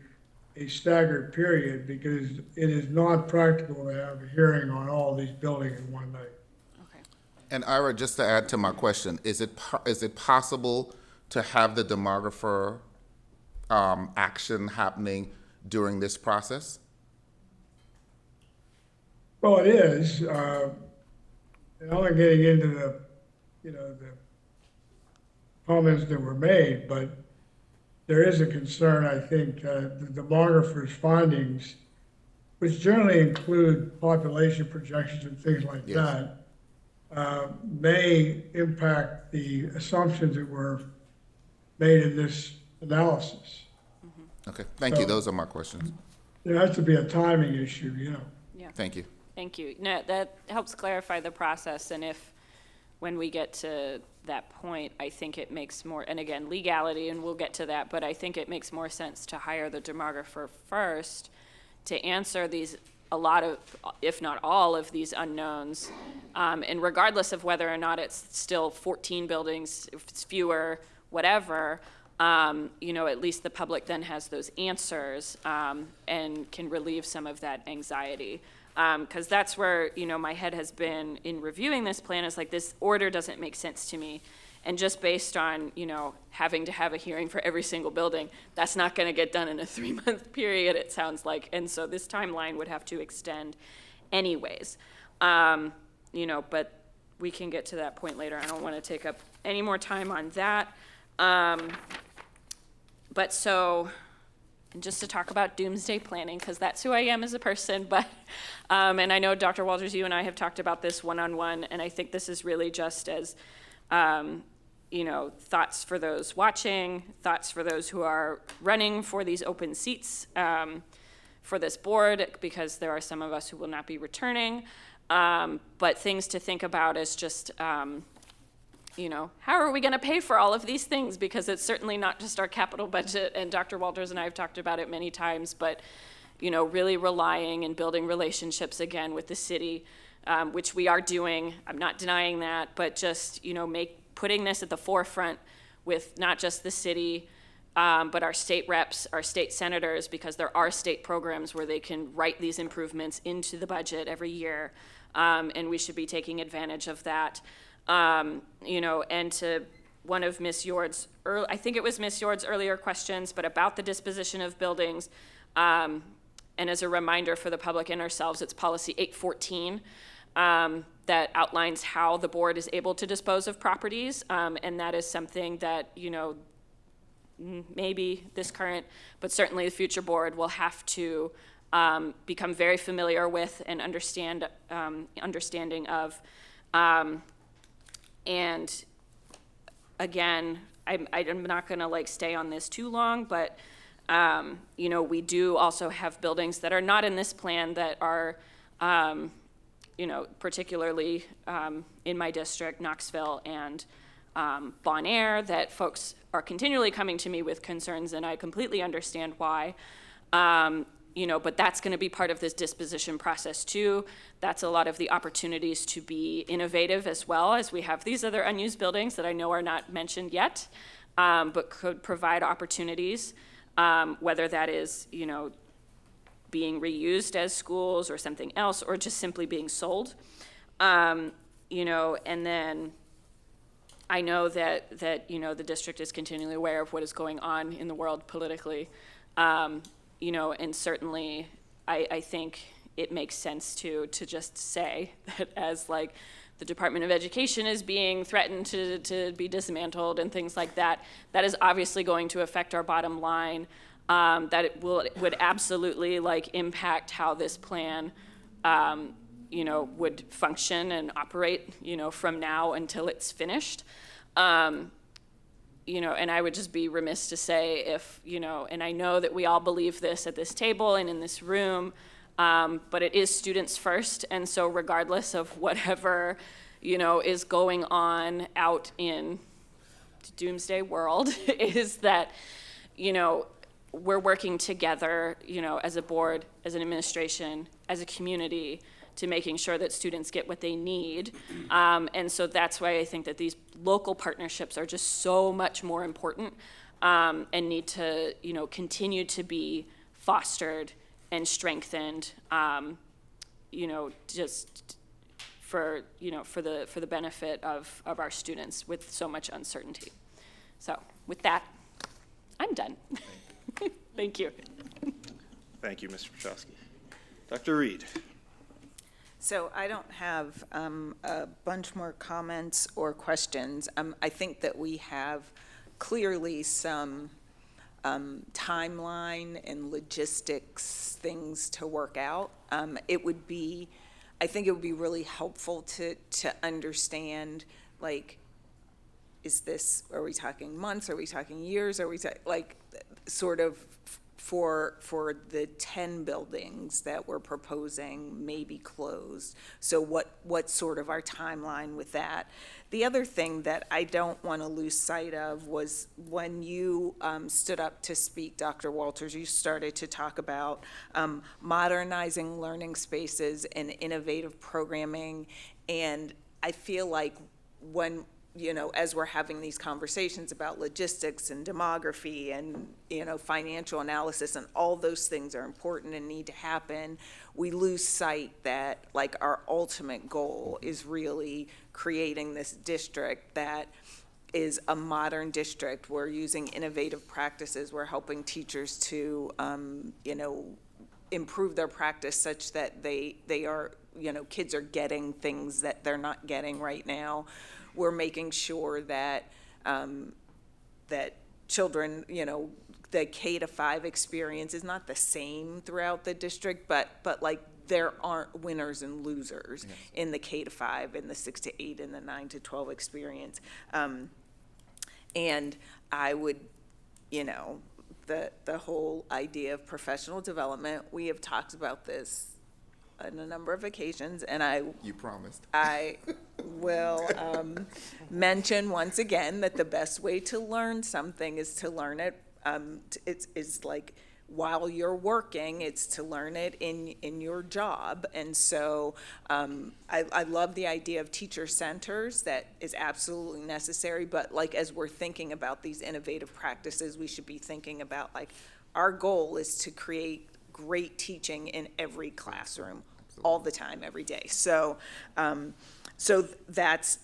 a staggered period because it is not practical to have a hearing on all these buildings in one night. And Ira, just to add to my question, is it possible to have the demographer action happening during this process? Well, it is. And I'm not getting into the, the comments that were made, but there is a concern, I think, the demographer's findings, which generally include population projections and things like Yes. that, may impact the assumptions that were made in this analysis. Okay, thank you. So- Those are my questions. There has to be a timing issue, Yeah. Thank you. Thank you. No, that helps clarify the process, and when we get to that point, I think it makes more, and again, legality, and we'll get to that, but I think it makes more sense to hire the demographer first to answer a lot of, if not all of these unknowns, and regardless of whether or not it's still 14 buildings, if it's fewer, whatever, at least the public then has those answers, and can relieve some of that anxiety. Because that's where, my head has been in reviewing this plan, is like, this order doesn't make sense to me. And just based on, having to have a hearing for every single building, that's not gonna get done in a 3-month period, it sounds like. And so this timeline would have to extend anyways. But we can get to that point later. I don't wanna take up any more time on that. But so, and just to talk about doomsday planning, because that's who I am as a person, but, and I know Dr. Walters, you and I have talked about this one-on-one, and I think this is really just as, thoughts for those watching, thoughts for those who are running for these open seats for this board, because there are some of us who will not be returning, but things to think about is just, how are we going to pay for all of these things? Because it's certainly not just our capital budget, and Dr. Walters and I have talked about it many times, but, really relying and building relationships again with the city, which we are doing. I'm not denying that, but just, putting this at the forefront with not just the city, but our state reps, our state senators, because there are state programs where they can write these improvements into the budget every year, and we should be taking advantage of that. And to one of Ms. Yord's, I think it was Ms. Yord's earlier questions, but about the disposition of buildings, and as a reminder for the public and ourselves, it's policy 814 that outlines how the board is able to dispose of properties, and that is something that, maybe this current, but certainly the future board will have to become very familiar with and understanding of. And again, I'm not gonna stay on this too long, but we do also have buildings that are not in this plan that are, particularly in my district, Knoxville and Bon Air, that folks are continually coming to me with concerns, and I completely understand why. But that's going to be part of this disposition process too. That's a lot of the opportunities to be innovative, as well as we have these other unused buildings that I know are not mentioned yet, but could provide opportunities, whether that is, being reused as schools or something else, or just simply being sold. And then I know that the district is continually aware of what is going on in the world politically. And certainly I think it makes sense to just say that as the Department of Education is being threatened to be dismantled and things like that, that is obviously going to affect our bottom line, that it would absolutely impact how this plan, would function and operate, from now until it's finished. And I would just be remiss to say if, and I know that we all believe this at this table and in this room, but it is students first. And so regardless of whatever, is going on out in the doomsday world, is that, we're working together, as a board, as an administration, as a community, to making sure that students get what they need. And so that's why I think that these local partnerships are just so much more important, and need to, continue to be fostered and strengthened, just for the benefit of our students with so much uncertainty. So with that, I'm done. Thank you. Thank you, Mr. Petrowski. Dr. Reed. So I don't have a bunch more comments or questions. I think that we have clearly some timeline and logistics things to work out. I think it would be really helpful to understand, like, are we talking months, are we talking years, are we sort of for the 10 buildings that we're proposing may be closed. So what's sort of our timeline with that? The other thing that I don't want to lose sight of was when you stood up to speak, Dr. Walters, you started to talk about modernizing learning spaces and innovative programming. And I feel like as we're having these conversations about logistics and demography and, financial analysis, and all those things are important and need to happen, we lose sight that, like, our ultimate goal is really creating this district that is a modern district. We're using innovative practices. We're helping teachers to, improve their practice such that they are, kids are getting things that they're not getting right now. We're making sure that that children, the K-5 experience is not the same throughout the district, but like there aren't winners and losers in the K-5, in the 6-8, and the 9-12 experience. And I would, the whole idea of professional development, we have talked about this on a number of occasions, and You promised. I will mention once again that the best way to learn something is to learn it. It's like while you're working, it's to learn it in your job. And so I love the idea of teacher centers. That is absolutely necessary. But like as we're thinking about these innovative practices, we should be thinking about, like, our goal is to create great teaching in every classroom all the time, every day. So that's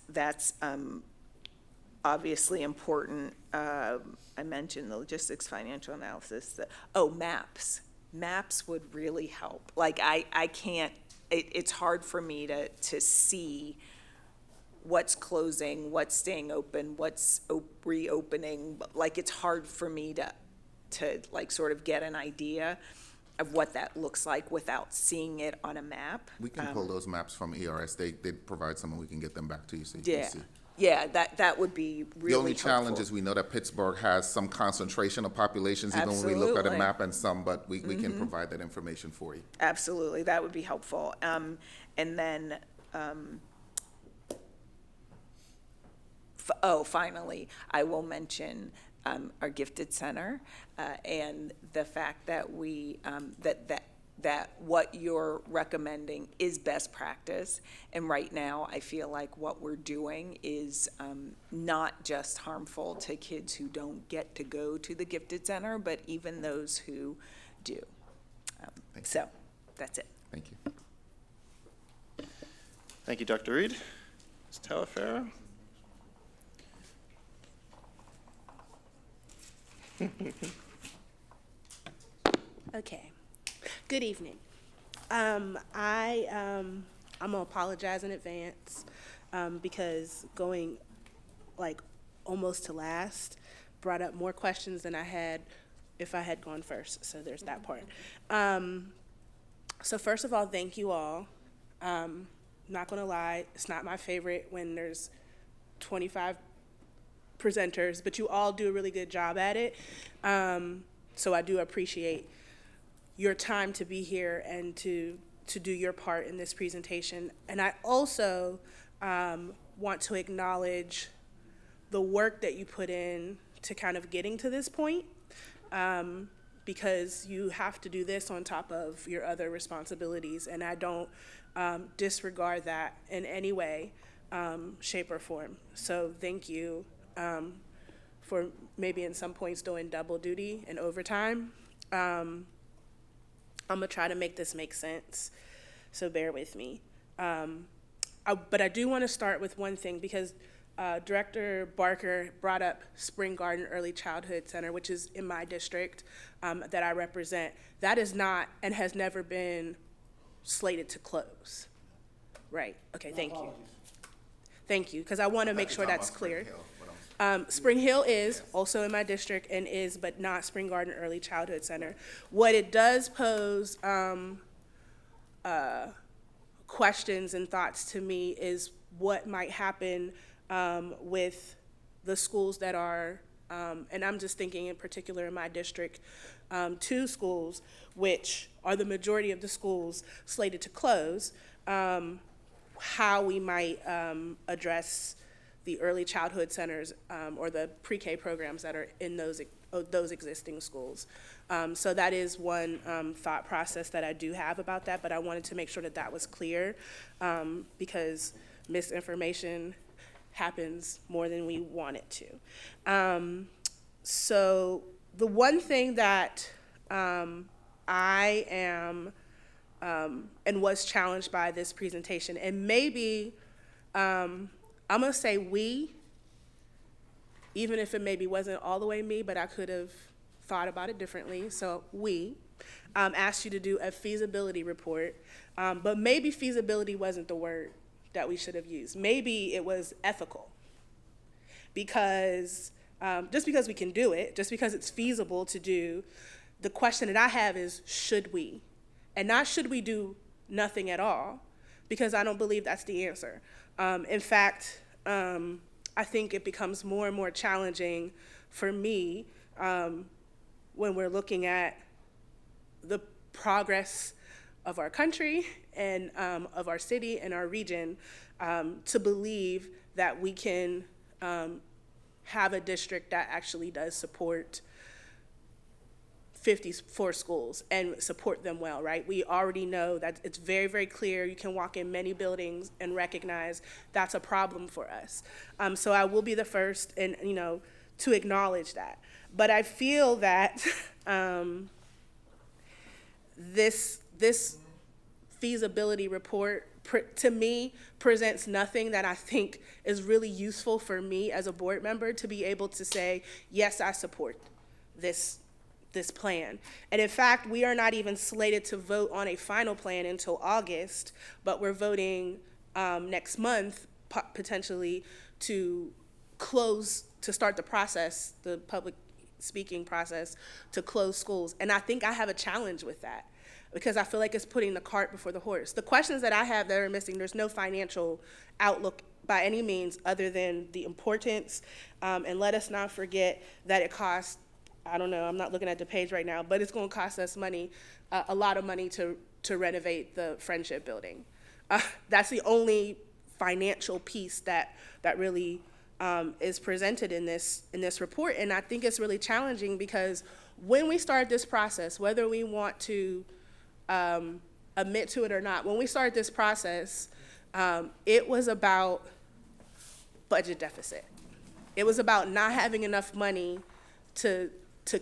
obviously important. I mentioned the logistics, financial analysis. Maps. Maps would really help. Like I can't. It's hard for me to see what's closing, what's staying open, what's reopening. Like it's hard for me to like sort of get an idea of what that looks like without seeing it on a map. We can pull those maps from ERS. They provide some, and we can get them back to you so you can see. Yeah, that would be really The only helpful. challenge is we know that Pittsburgh has some concentration of populations, even when we look at a Absolutely. map, and some, but we can provide that information for you. Absolutely, that would be helpful. And then, finally, I will mention our gifted center and the fact that we that what you're recommending is best practice. And right now, I feel like what we're doing is not just harmful to kids who don't get to go to the gifted center, but even those who do. So that's it. Thank you. Thank you, Dr. Reed. Ms. Talaferro. Okay. Good evening. I'm gonna apologize in advance because going like almost to last brought up more questions than I had if I had gone first. So there's that part. So first of all, thank you all. Not gonna lie, it's not my favorite when there's 25 presenters, but you all do a really good job at it. So I do appreciate your time to be here and to do your part in this presentation. And I also want to acknowledge the work that you put in to kind of getting to this point, because you have to do this on top of your other responsibilities, and I don't disregard that in any way, shape, or form. So thank you for maybe in some points doing double duty and overtime. I'm gonna try to make this make sense, so bear with me. But I do want to start with one thing, because Director Barker brought up Spring Garden Early Childhood Center, which is in my district that I represent. That is not and has never been slated to close. Right, okay, thank you. Thank you, because I want to make sure that's clear. Spring Hill is also in my district and is, but not Spring Garden Early Childhood Center. What it does pose questions and thoughts to me is what might happen with the schools that are, and I'm just thinking in particular in my district, 2 schools, which are the majority of the schools slated to close, how we might address the early childhood centers or the pre-K programs that are in those existing schools. So that is one thought process that I do have about that, but I wanted to make sure that that was clear because misinformation happens more than we want it to. So the one thing that I am and was challenged by this presentation, and maybe I'm gonna say we, even if it maybe wasn't all the way me, but I could have thought about it differently. So we asked you to do a feasibility report, but maybe feasibility wasn't the word that we should have used. Maybe it was ethical, because just because we can do it, just because it's feasible to do, the question that I have is, should we? And not should we do nothing at all, because I don't believe that's the answer. In fact, I think it becomes more and more challenging for me when we're looking at the progress of our country and of our city and our region to believe that we can have a district that actually does support 54 schools and support them well, right? We already know that it's very, very clear. You can walk in many buildings and recognize that's a problem for us. So I will be the first and to acknowledge that. But I feel that this feasibility report to me presents nothing that I think is really useful for me as a board member to be able to say, yes, I support this plan. And in fact, we are not even slated to vote on a final plan until August, but we're voting next month potentially to start the process, the public speaking process, to close schools. And I think I have a challenge with that, because I feel like it's putting the cart before the horse. The questions that I have that are missing, there's no financial outlook by any means other than the importance. And let us not forget that it costs, I don't know, I'm not looking at the page right now, but it's going to cost us money, a lot of money to renovate the Friendship Building. That's the only financial piece that really is presented in this report. And I think it's really challenging because when we start this process, whether we want to admit to it or not, when we start this process, it was about budget deficit. It was about not having enough money to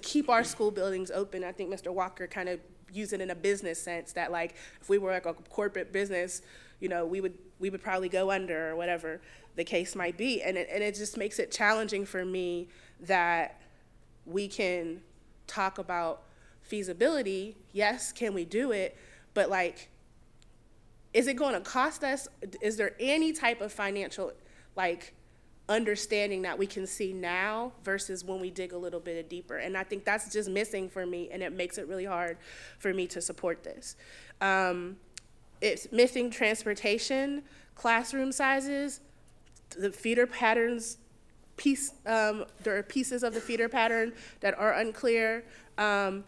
keep our school buildings open. I think Mr. Walker kind of used it in a business sense that, like, if we were like a corporate business, we would probably go under or whatever the case might be. And it just makes it challenging for me that we can talk about feasibility. Yes, can we do it? But like, is it going to cost us? Is there any type of financial understanding that we can see now versus when we dig a little bit deeper? And I think that's just missing for me, and it makes it really hard for me to support this. It's missing transportation, classroom sizes, the feeder patterns, there are pieces of the feeder pattern that are unclear, and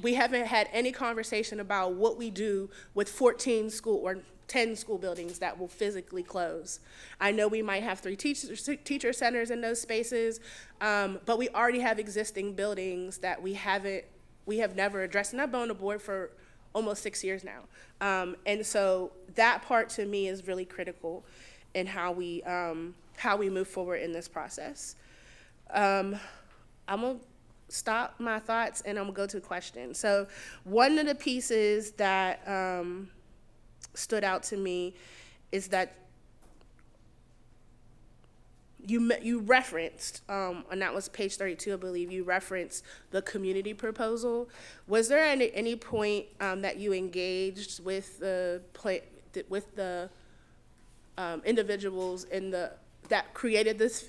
we haven't had any conversation about what we do with 14 school or 10 school buildings that will physically close. I know we might have 3 teacher centers in those spaces, but we already have existing buildings that we have never addressed, and I've been on the board for almost 6 years now. And so that part to me is really critical in how we move forward in this process. I'm gonna stop my thoughts and I'm gonna go to questions. So one of the pieces that stood out to me is that you referenced, and that was page 32, I believe, you referenced the community proposal. Was there any point that you engaged with the individuals that created this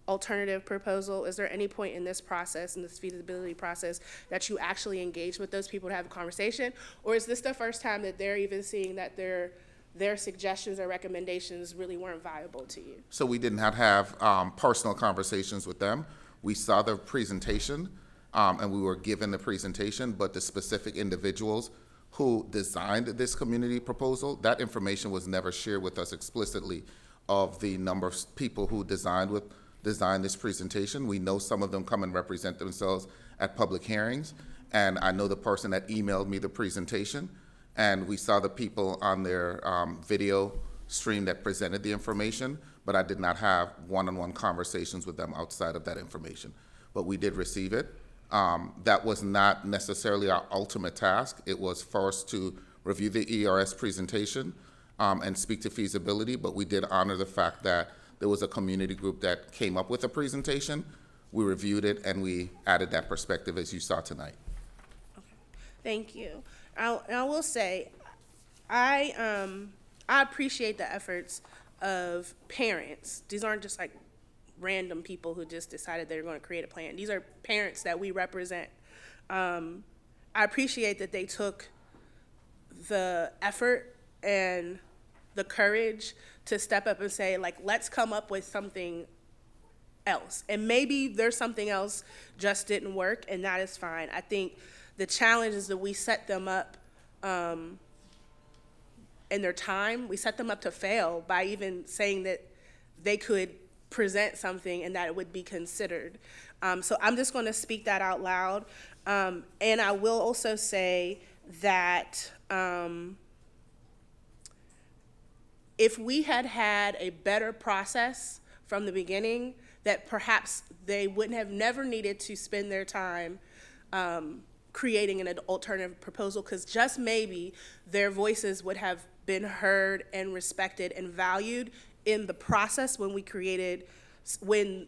alternative proposal? Is there any point in this process, in this feasibility process, that you actually engaged with those people to have a conversation? Or is this the first time that they're even seeing that their suggestions or recommendations really weren't viable to you? So we did not have personal conversations with them. We saw the presentation and we were given the presentation, but the specific individuals who designed this community proposal, that information was never shared with us explicitly of the number of people who designed this presentation. We know some of them come and represent themselves at public hearings, and I know the person that emailed me the presentation, and we saw the people on their video stream that presented the information, but I did not have one-on-one conversations with them outside of that information. But we did receive it. That was not necessarily our ultimate task. It was first to review the ERS presentation and speak to feasibility, but we did honor the fact that there was a community group that came up with a presentation. We reviewed it and we added that perspective as you saw tonight. Okay. Thank you. I will say, I appreciate the efforts of parents. These aren't just like random people who just decided they're going to create a plan. These are parents that we represent. I appreciate that they took the effort and the courage to step up and say, like, let's come up with something else. And maybe there's something else just didn't work, and that is fine. I think the challenge is that we set them up in their time. We set them up to fail by even saying that they could present something and that it would be considered. So I'm just going to speak that out loud. And I will also say that if we had had a better process from the beginning, that perhaps they wouldn't have never needed to spend their time creating an alternative proposal, because just maybe their voices would have been heard and respected and valued in the process when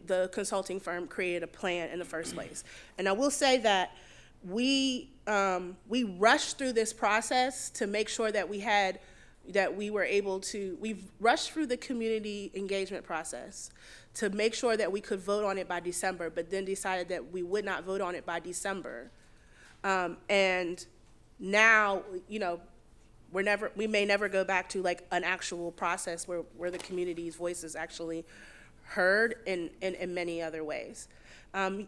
the consulting firm created a plan in the first place. And I will say that we rushed through this process to make sure that we rushed through the community engagement process to make sure that we could vote on it by December, but then decided that we would not vote on it by December. And now, we may never go back to like an actual process where the community's voice is actually heard in many other ways.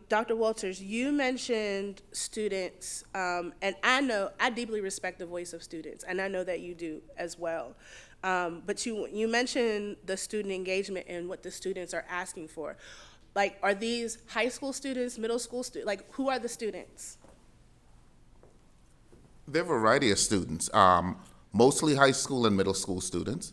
Dr. Walters, you mentioned students, and I deeply respect the voice of students, and I know that you do as well. But you mentioned the student engagement and what the students are asking for. Like, are these high school students, middle school students? Like, who are the students? There are a variety of students, mostly high school and middle school students,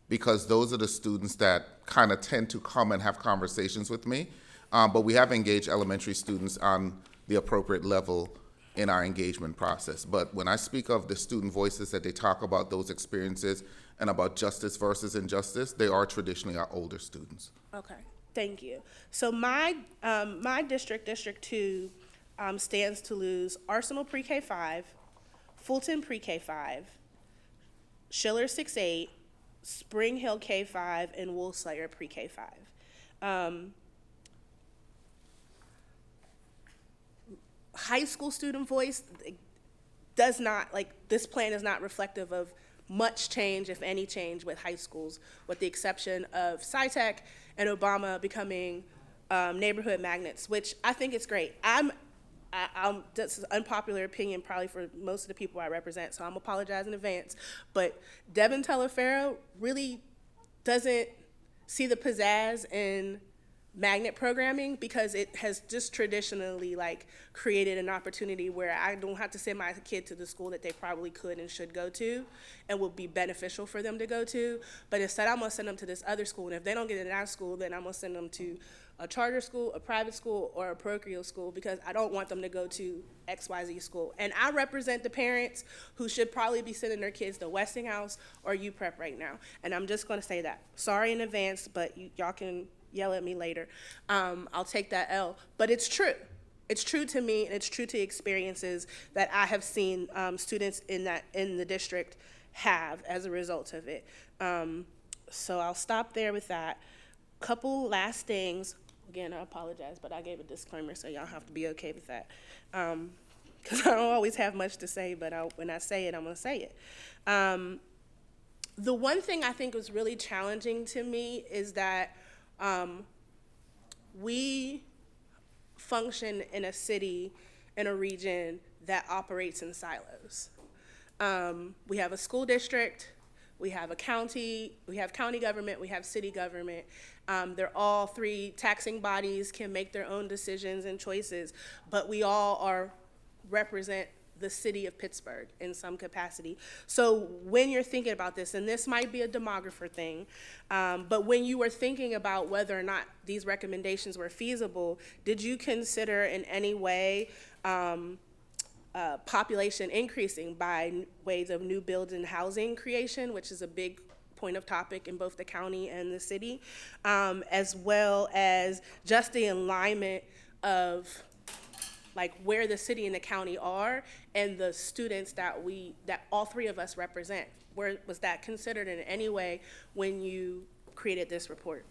because those are the students that kind of tend to come and have conversations with me. But we have engaged elementary students on the appropriate level in our engagement process. But when I speak of the student voices that they talk about those experiences and about justice versus injustice, they are traditionally our older students. Okay, thank you. So my district, District 2, stands to lose Arsenal Pre-K 5, Fulton Pre-K 5, Schiller 6-8, Spring Hill K-5, and Woolslayer Pre-K 5. High school student voice does not, this plan is not reflective of much change, if any change, with high schools, with the exception of SciTech and Obama becoming neighborhood magnets, which I think is great. That's an unpopular opinion probably for most of the people I represent, so I'm apologize in advance. But Devin Telefero really doesn't see the pizzazz in magnet programming, because it has just traditionally like created an opportunity where I don't have to send my kid to the school that they probably could and should go to and would be beneficial for them to go to. But instead, I'm gonna send them to this other school, and if they don't get in that school, then I'm gonna send them to a charter school, a private school, or a parochial school, because I don't want them to go to XYZ school. And I represent the parents who should probably be sending their kids to Westinghouse or UPrep right now. And I'm just gonna say that. Sorry in advance, but y'all can yell at me later. I'll take that L. But it's true. It's true to me, and it's true to experiences that I have seen students in the district have as a result of it. So I'll stop there with that. Couple last things. Again, I apologize, but I gave a disclaimer, so y'all have to be okay with that. Because I don't always have much to say, but when I say it, I'm going to say it. The one thing I think was really challenging to me is that we function in a city, in a region that operates in silos. We have a school district, we have a county, we have county government, we have city government. They're all three taxing bodies, can make their own decisions and choices, but we all represent the city of Pittsburgh in some capacity. So when you're thinking about this, and this might be a demographer thing, but when you were thinking about whether or not these recommendations were feasible, did you consider in any way population increasing by ways of new builds and housing creation, which is a big point of topic in both the county and the city, as well as just the alignment of like where the city and the county are and the students that all three of us represent? Was that considered in any way when you created this report?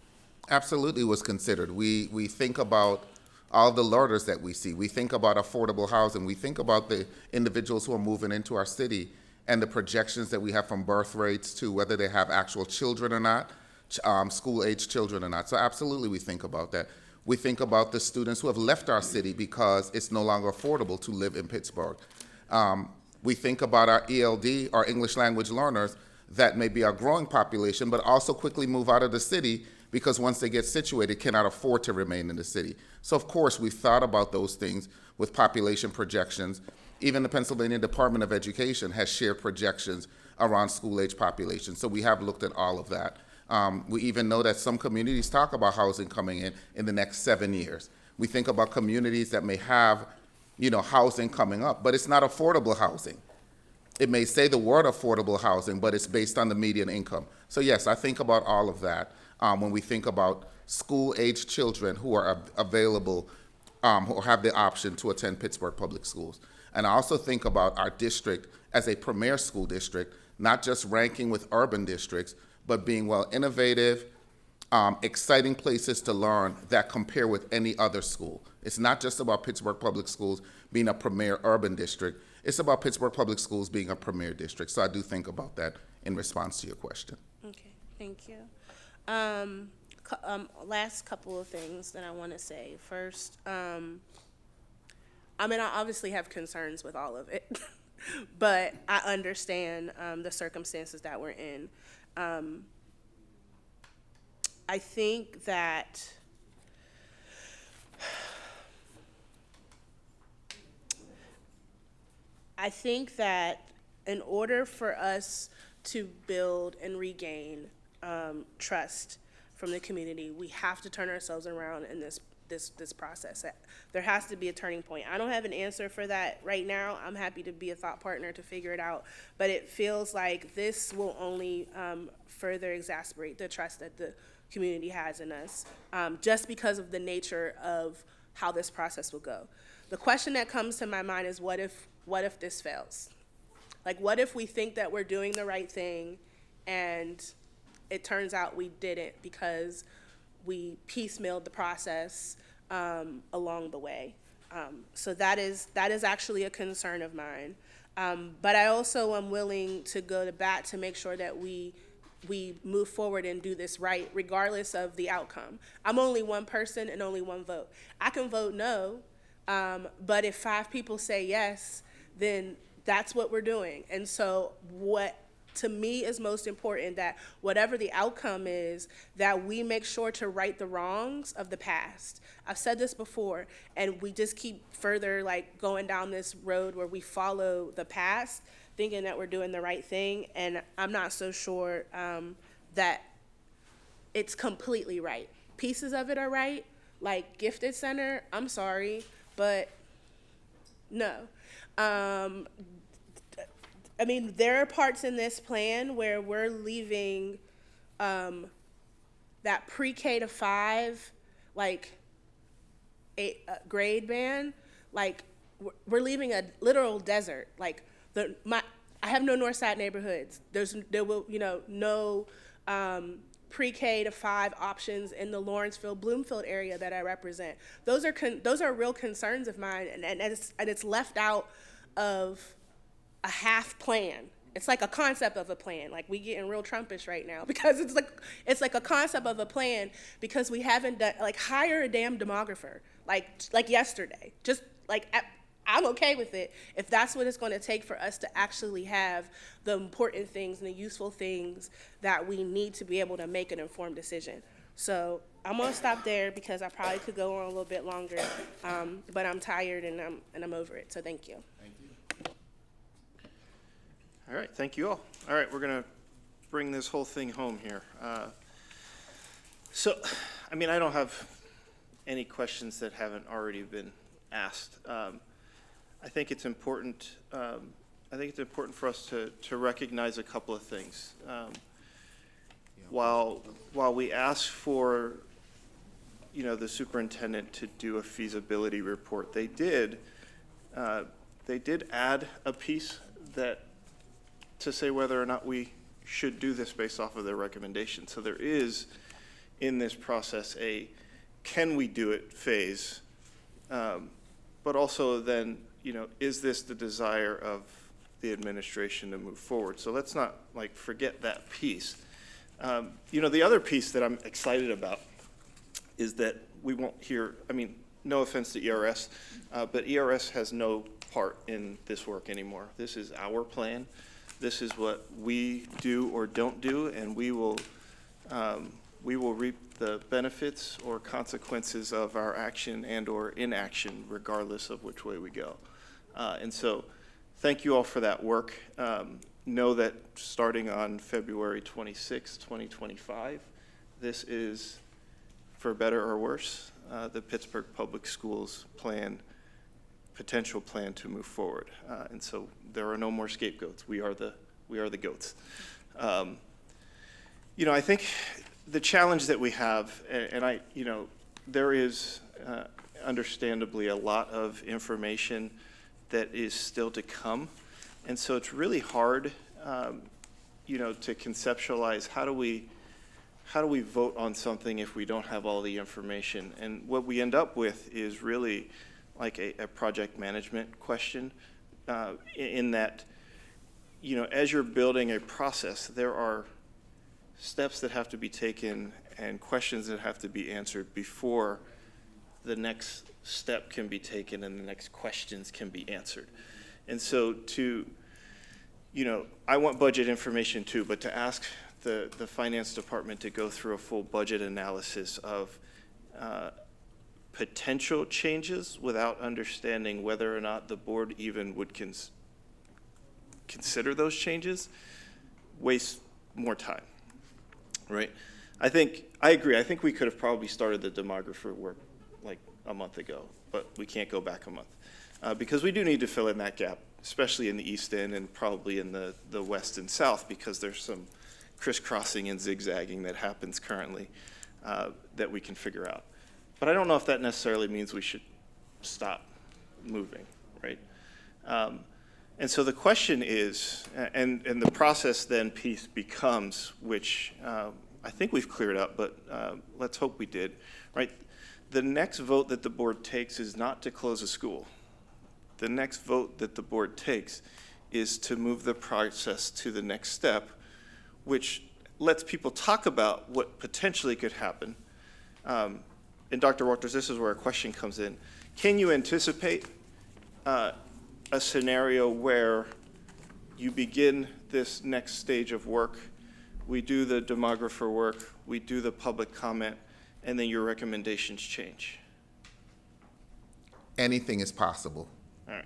Absolutely was considered. We think about all the learners that we see. We think about affordable housing. We think about the individuals who are moving into our city and the projections that we have from birth rates to whether they have actual children or not, school-age children or not. So absolutely we think about that. We think about the students who have left our city because it's no longer affordable to live in Pittsburgh. We think about our ELD, our English language learners, that may be our growing population, but also quickly move out of the city because once they get situated, cannot afford to remain in the city. So of course, we've thought about those things with population projections. Even the Pennsylvania Department of Education has shared projections around school-age population. So we have looked at all of that. We even know that some communities talk about housing coming in the next 7 years. We think about communities that may have, housing coming up, but it's not affordable housing. It may say the word affordable housing, but it's based on the median income. So yes, I think about all of that when we think about school-age children who are available, who have the option to attend Pittsburgh Public Schools. And I also think about our district as a premier school district, not just ranking with urban districts, but being innovative, exciting places to learn that compare with any other school. It's not just about Pittsburgh Public Schools being a premier urban district. It's about Pittsburgh Public Schools being a premier district. So I do think about that in response to your question. Okay, thank you. Last couple of things that I want to say. First, I obviously have concerns with all of it, but I understand the circumstances that we're in. I think that in order for us to build and regain trust from the community, we have to turn ourselves around in this process. There has to be a turning point. I don't have an answer for that right now. I'm happy to be a thought partner to figure it out, but it feels like this will only further exacerbate the trust that the community has in us, just because of the nature of how this process will go. The question that comes to my mind is, what if this fails? Like, what if we think that we're doing the right thing and it turns out we didn't because we piecemealed the process along the way? So that is actually a concern of mine. But I also am willing to go to bat to make sure that we move forward and do this right, regardless of the outcome. I'm only one person and only one vote. I can vote no, but if 5 people say yes, then that's what we're doing. And so what to me is most important, that whatever the outcome is, that we make sure to right the wrongs of the past. I've said this before, and we just keep further like going down this road where we follow the past, thinking that we're doing the right thing, and I'm not so sure that it's completely right. Pieces of it are right, like Gifted Center, I'm sorry, but no. I mean, there are parts in this plan where we're leaving that pre-K to 5, like, grade band, like, we're leaving a literal desert. Like, I have no North Side neighborhoods. There will, no pre-K to 5 options in the Lawrenceville, Bloomfield area that I represent. Those are real concerns of mine, and it's left out of a half plan. It's like a concept of a plan. Like, we getting real Trumpish right now because it's like a concept of a plan because we haven't done, like, hire a damn demographer like yesterday. Just like, I'm okay with it if that's what it's going to take for us to actually have the important things and the useful things that we need to be able to make an informed decision. So I'm going to stop there because I probably could go on a little bit longer, but I'm tired and I'm over it. So thank you. Thank you. All right, thank you all. All right, we're going to bring this whole thing home here. So, I mean, I don't have any questions that haven't already been asked. I think it's important. I think it's important for us to recognize a couple of things. While we ask for, the superintendent to do a feasibility report, they did add a piece that to say whether or not we should do this based off of their recommendation. So there is in this process a can we do it phase, but also then, is this the desire of the administration to move forward? So let's not forget that piece. The other piece that I'm excited about is that we won't hear, no offense to ERS, but ERS has no part in this work anymore. This is our plan. This is what we do or don't do, and we will reap the benefits or consequences of our action and or inaction, regardless of which way we go. And so thank you all for that work. Know that starting on February 26, 2025, this is, for better or worse, the Pittsburgh Public Schools potential plan to move forward. And so there are no more scapegoats. We are the goats. I think the challenge that we have, and there is understandably a lot of information that is still to come. And so it's really hard, to conceptualize how do we vote on something if we don't have all the information. And what we end up with is really like a project management question, in that, as you're building a process, there are steps that have to be taken and questions that have to be answered before the next step can be taken and the next questions can be answered. And so I want budget information too, but to ask the finance department to go through a full budget analysis of potential changes without understanding whether or not the board even would consider those changes wastes more time, right? I agree. I think we could have probably started the demographer work like a month ago, but we can't go back a month because we do need to fill in that gap, especially in the East End and probably in the West and South, because there's some crisscrossing and zigzagging that happens currently that we can figure out. But I don't know if that necessarily means we should stop moving, right? And so the question is, and the process then piece becomes, which I think we've cleared up, but let's hope we did, right? The next vote that the board takes is not to close a school. The next vote that the board takes is to move the process to the next step, which lets people talk about what potentially could happen. And Dr. Walters, this is where a question comes in. Can you anticipate a scenario where you begin this next stage of work, we do the demographer work, we do the public comment, and then your recommendations change. Anything is possible. All right.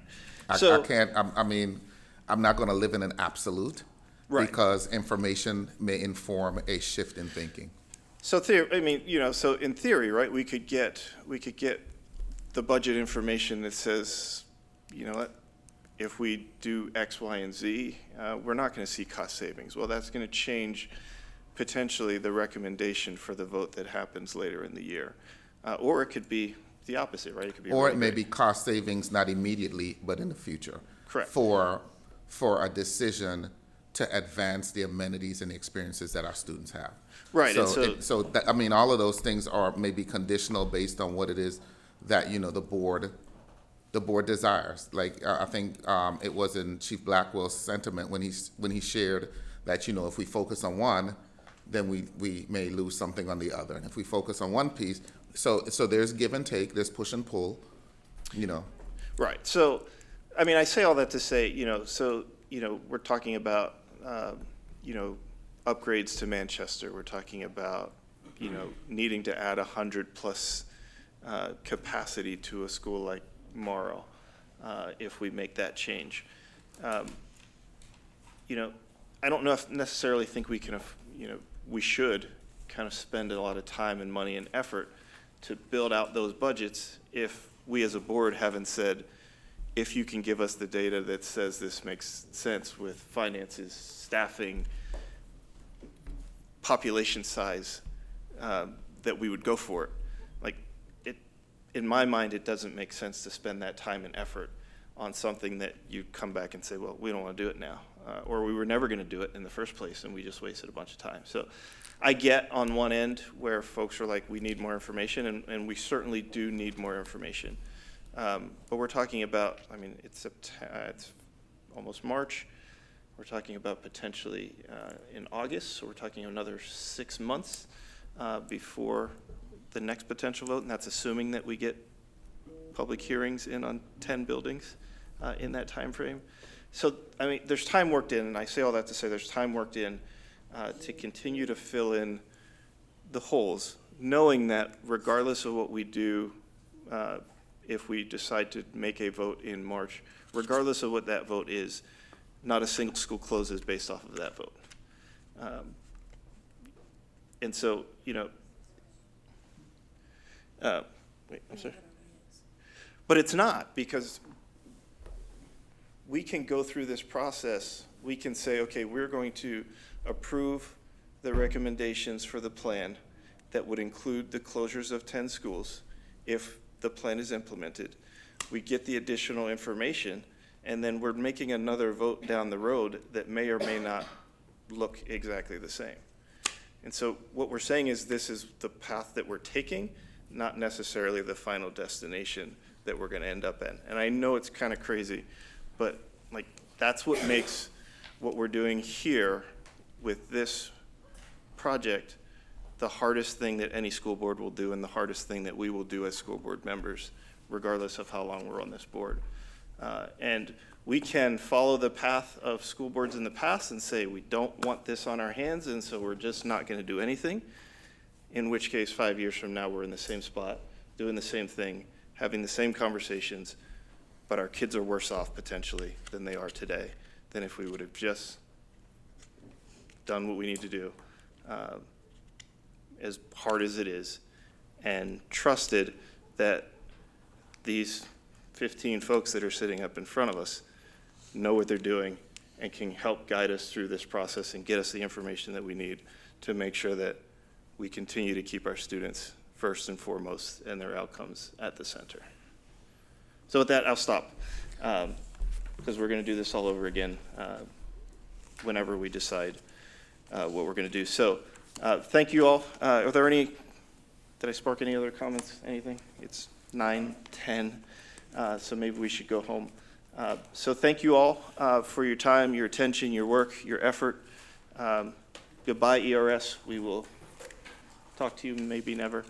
I can't, I mean, I'm not going to live in an absolute, Right. because information may inform a shift in thinking. So so in theory, right, we could get the budget information that says, you know what, if we do X, Y, and Z, we're not going to see cost savings. Well, that's going to change potentially the recommendation for the vote that happens later in the year. Or it could be the opposite, right? It could be Or really it may great. be cost savings, not immediately, but in the future. Correct. For a decision to advance the amenities and the experiences that our students have. Right, and So that, I mean, all of those things are maybe conditional based on what it is that, the board desires. Like, I think it was in Chief Blackwell's sentiment when he shared that, if we focus on one, then we may lose something on the other. And if we focus on one piece, so there's give and take, there's push and pull, Right. So, I mean, I say all that to say, we're talking about, upgrades to Manchester. We're talking about, needing to add 100+ capacity to a school like Morrow, if we make that change. I don't necessarily think we can, we should kind of spend a lot of time and money and effort to build out those budgets if we as a board haven't said, if you can give us the data that says this makes sense with finances, staffing, population size, that we would go for it. Like, in my mind, it doesn't make sense to spend that time and effort on something that you come back and say, well, we don't want to do it now, or we were never going to do it in the first place, and we just wasted a bunch of time. So I get on one end where folks are like, we need more information, and we certainly do need more information. But we're talking about, I mean, it's almost March. We're talking about potentially in August, so we're talking another 6 months before the next potential vote, and that's assuming that we get public hearings in on 10 buildings in that time frame. So, I mean, there's time worked in, and I say all that to say there's time worked in to continue to fill in the holes, knowing that regardless of what we do, if we decide to make a vote in March, regardless of what that vote is, not a single school closes based off of that vote. And so, wait, I'm sorry. But it's not, because we can go through this process. We can say, okay, we're going to approve the recommendations for the plan that would include the closures of 10 schools if the plan is implemented. We get the additional information, and then we're making another vote down the road that may or may not look exactly the same. And so what we're saying is this is the path that we're taking, not necessarily the final destination that we're going to end up in. And I know it's kind of crazy, but like that's what makes what we're doing here with this project the hardest thing that any school board will do, and the hardest thing that we will do as school board members, regardless of how long we're on this board. And we can follow the path of school boards in the past and say, we don't want this on our hands, and so we're just not going to do anything. In which case, 5 years from now, we're in the same spot, doing the same thing, having the same conversations, but our kids are worse off potentially than they are today, than if we would have just done what we need to do, as hard as it is, and trusted that these 15 folks that are sitting up in front of us know what they're doing and can help guide us through this process and get us the information that we need to make sure that we continue to keep our students first and foremost and their outcomes at the center. So with that, I'll stop, because we're going to do this all over again whenever we decide what we're going to do. So thank you all. Are there any, did I spark any other comments, anything? It's 9:10, so maybe we should go home. So thank you all for your time, your attention, your work, your effort. Goodbye, ERS. We will talk to you maybe never.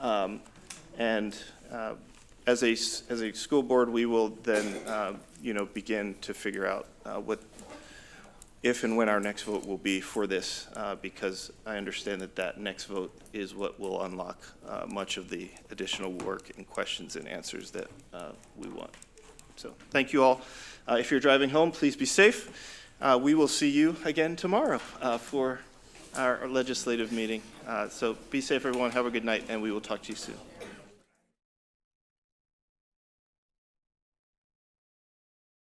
And as a school board, we will then begin to figure out if and when our next vote will be for this, because I understand that that next vote is what will unlock much of the additional work and questions and answers that we want. So thank you all. If you're driving home, please be safe. We will see you again tomorrow for our legislative meeting. So be safe, everyone. Have a good night, and we will talk to you soon.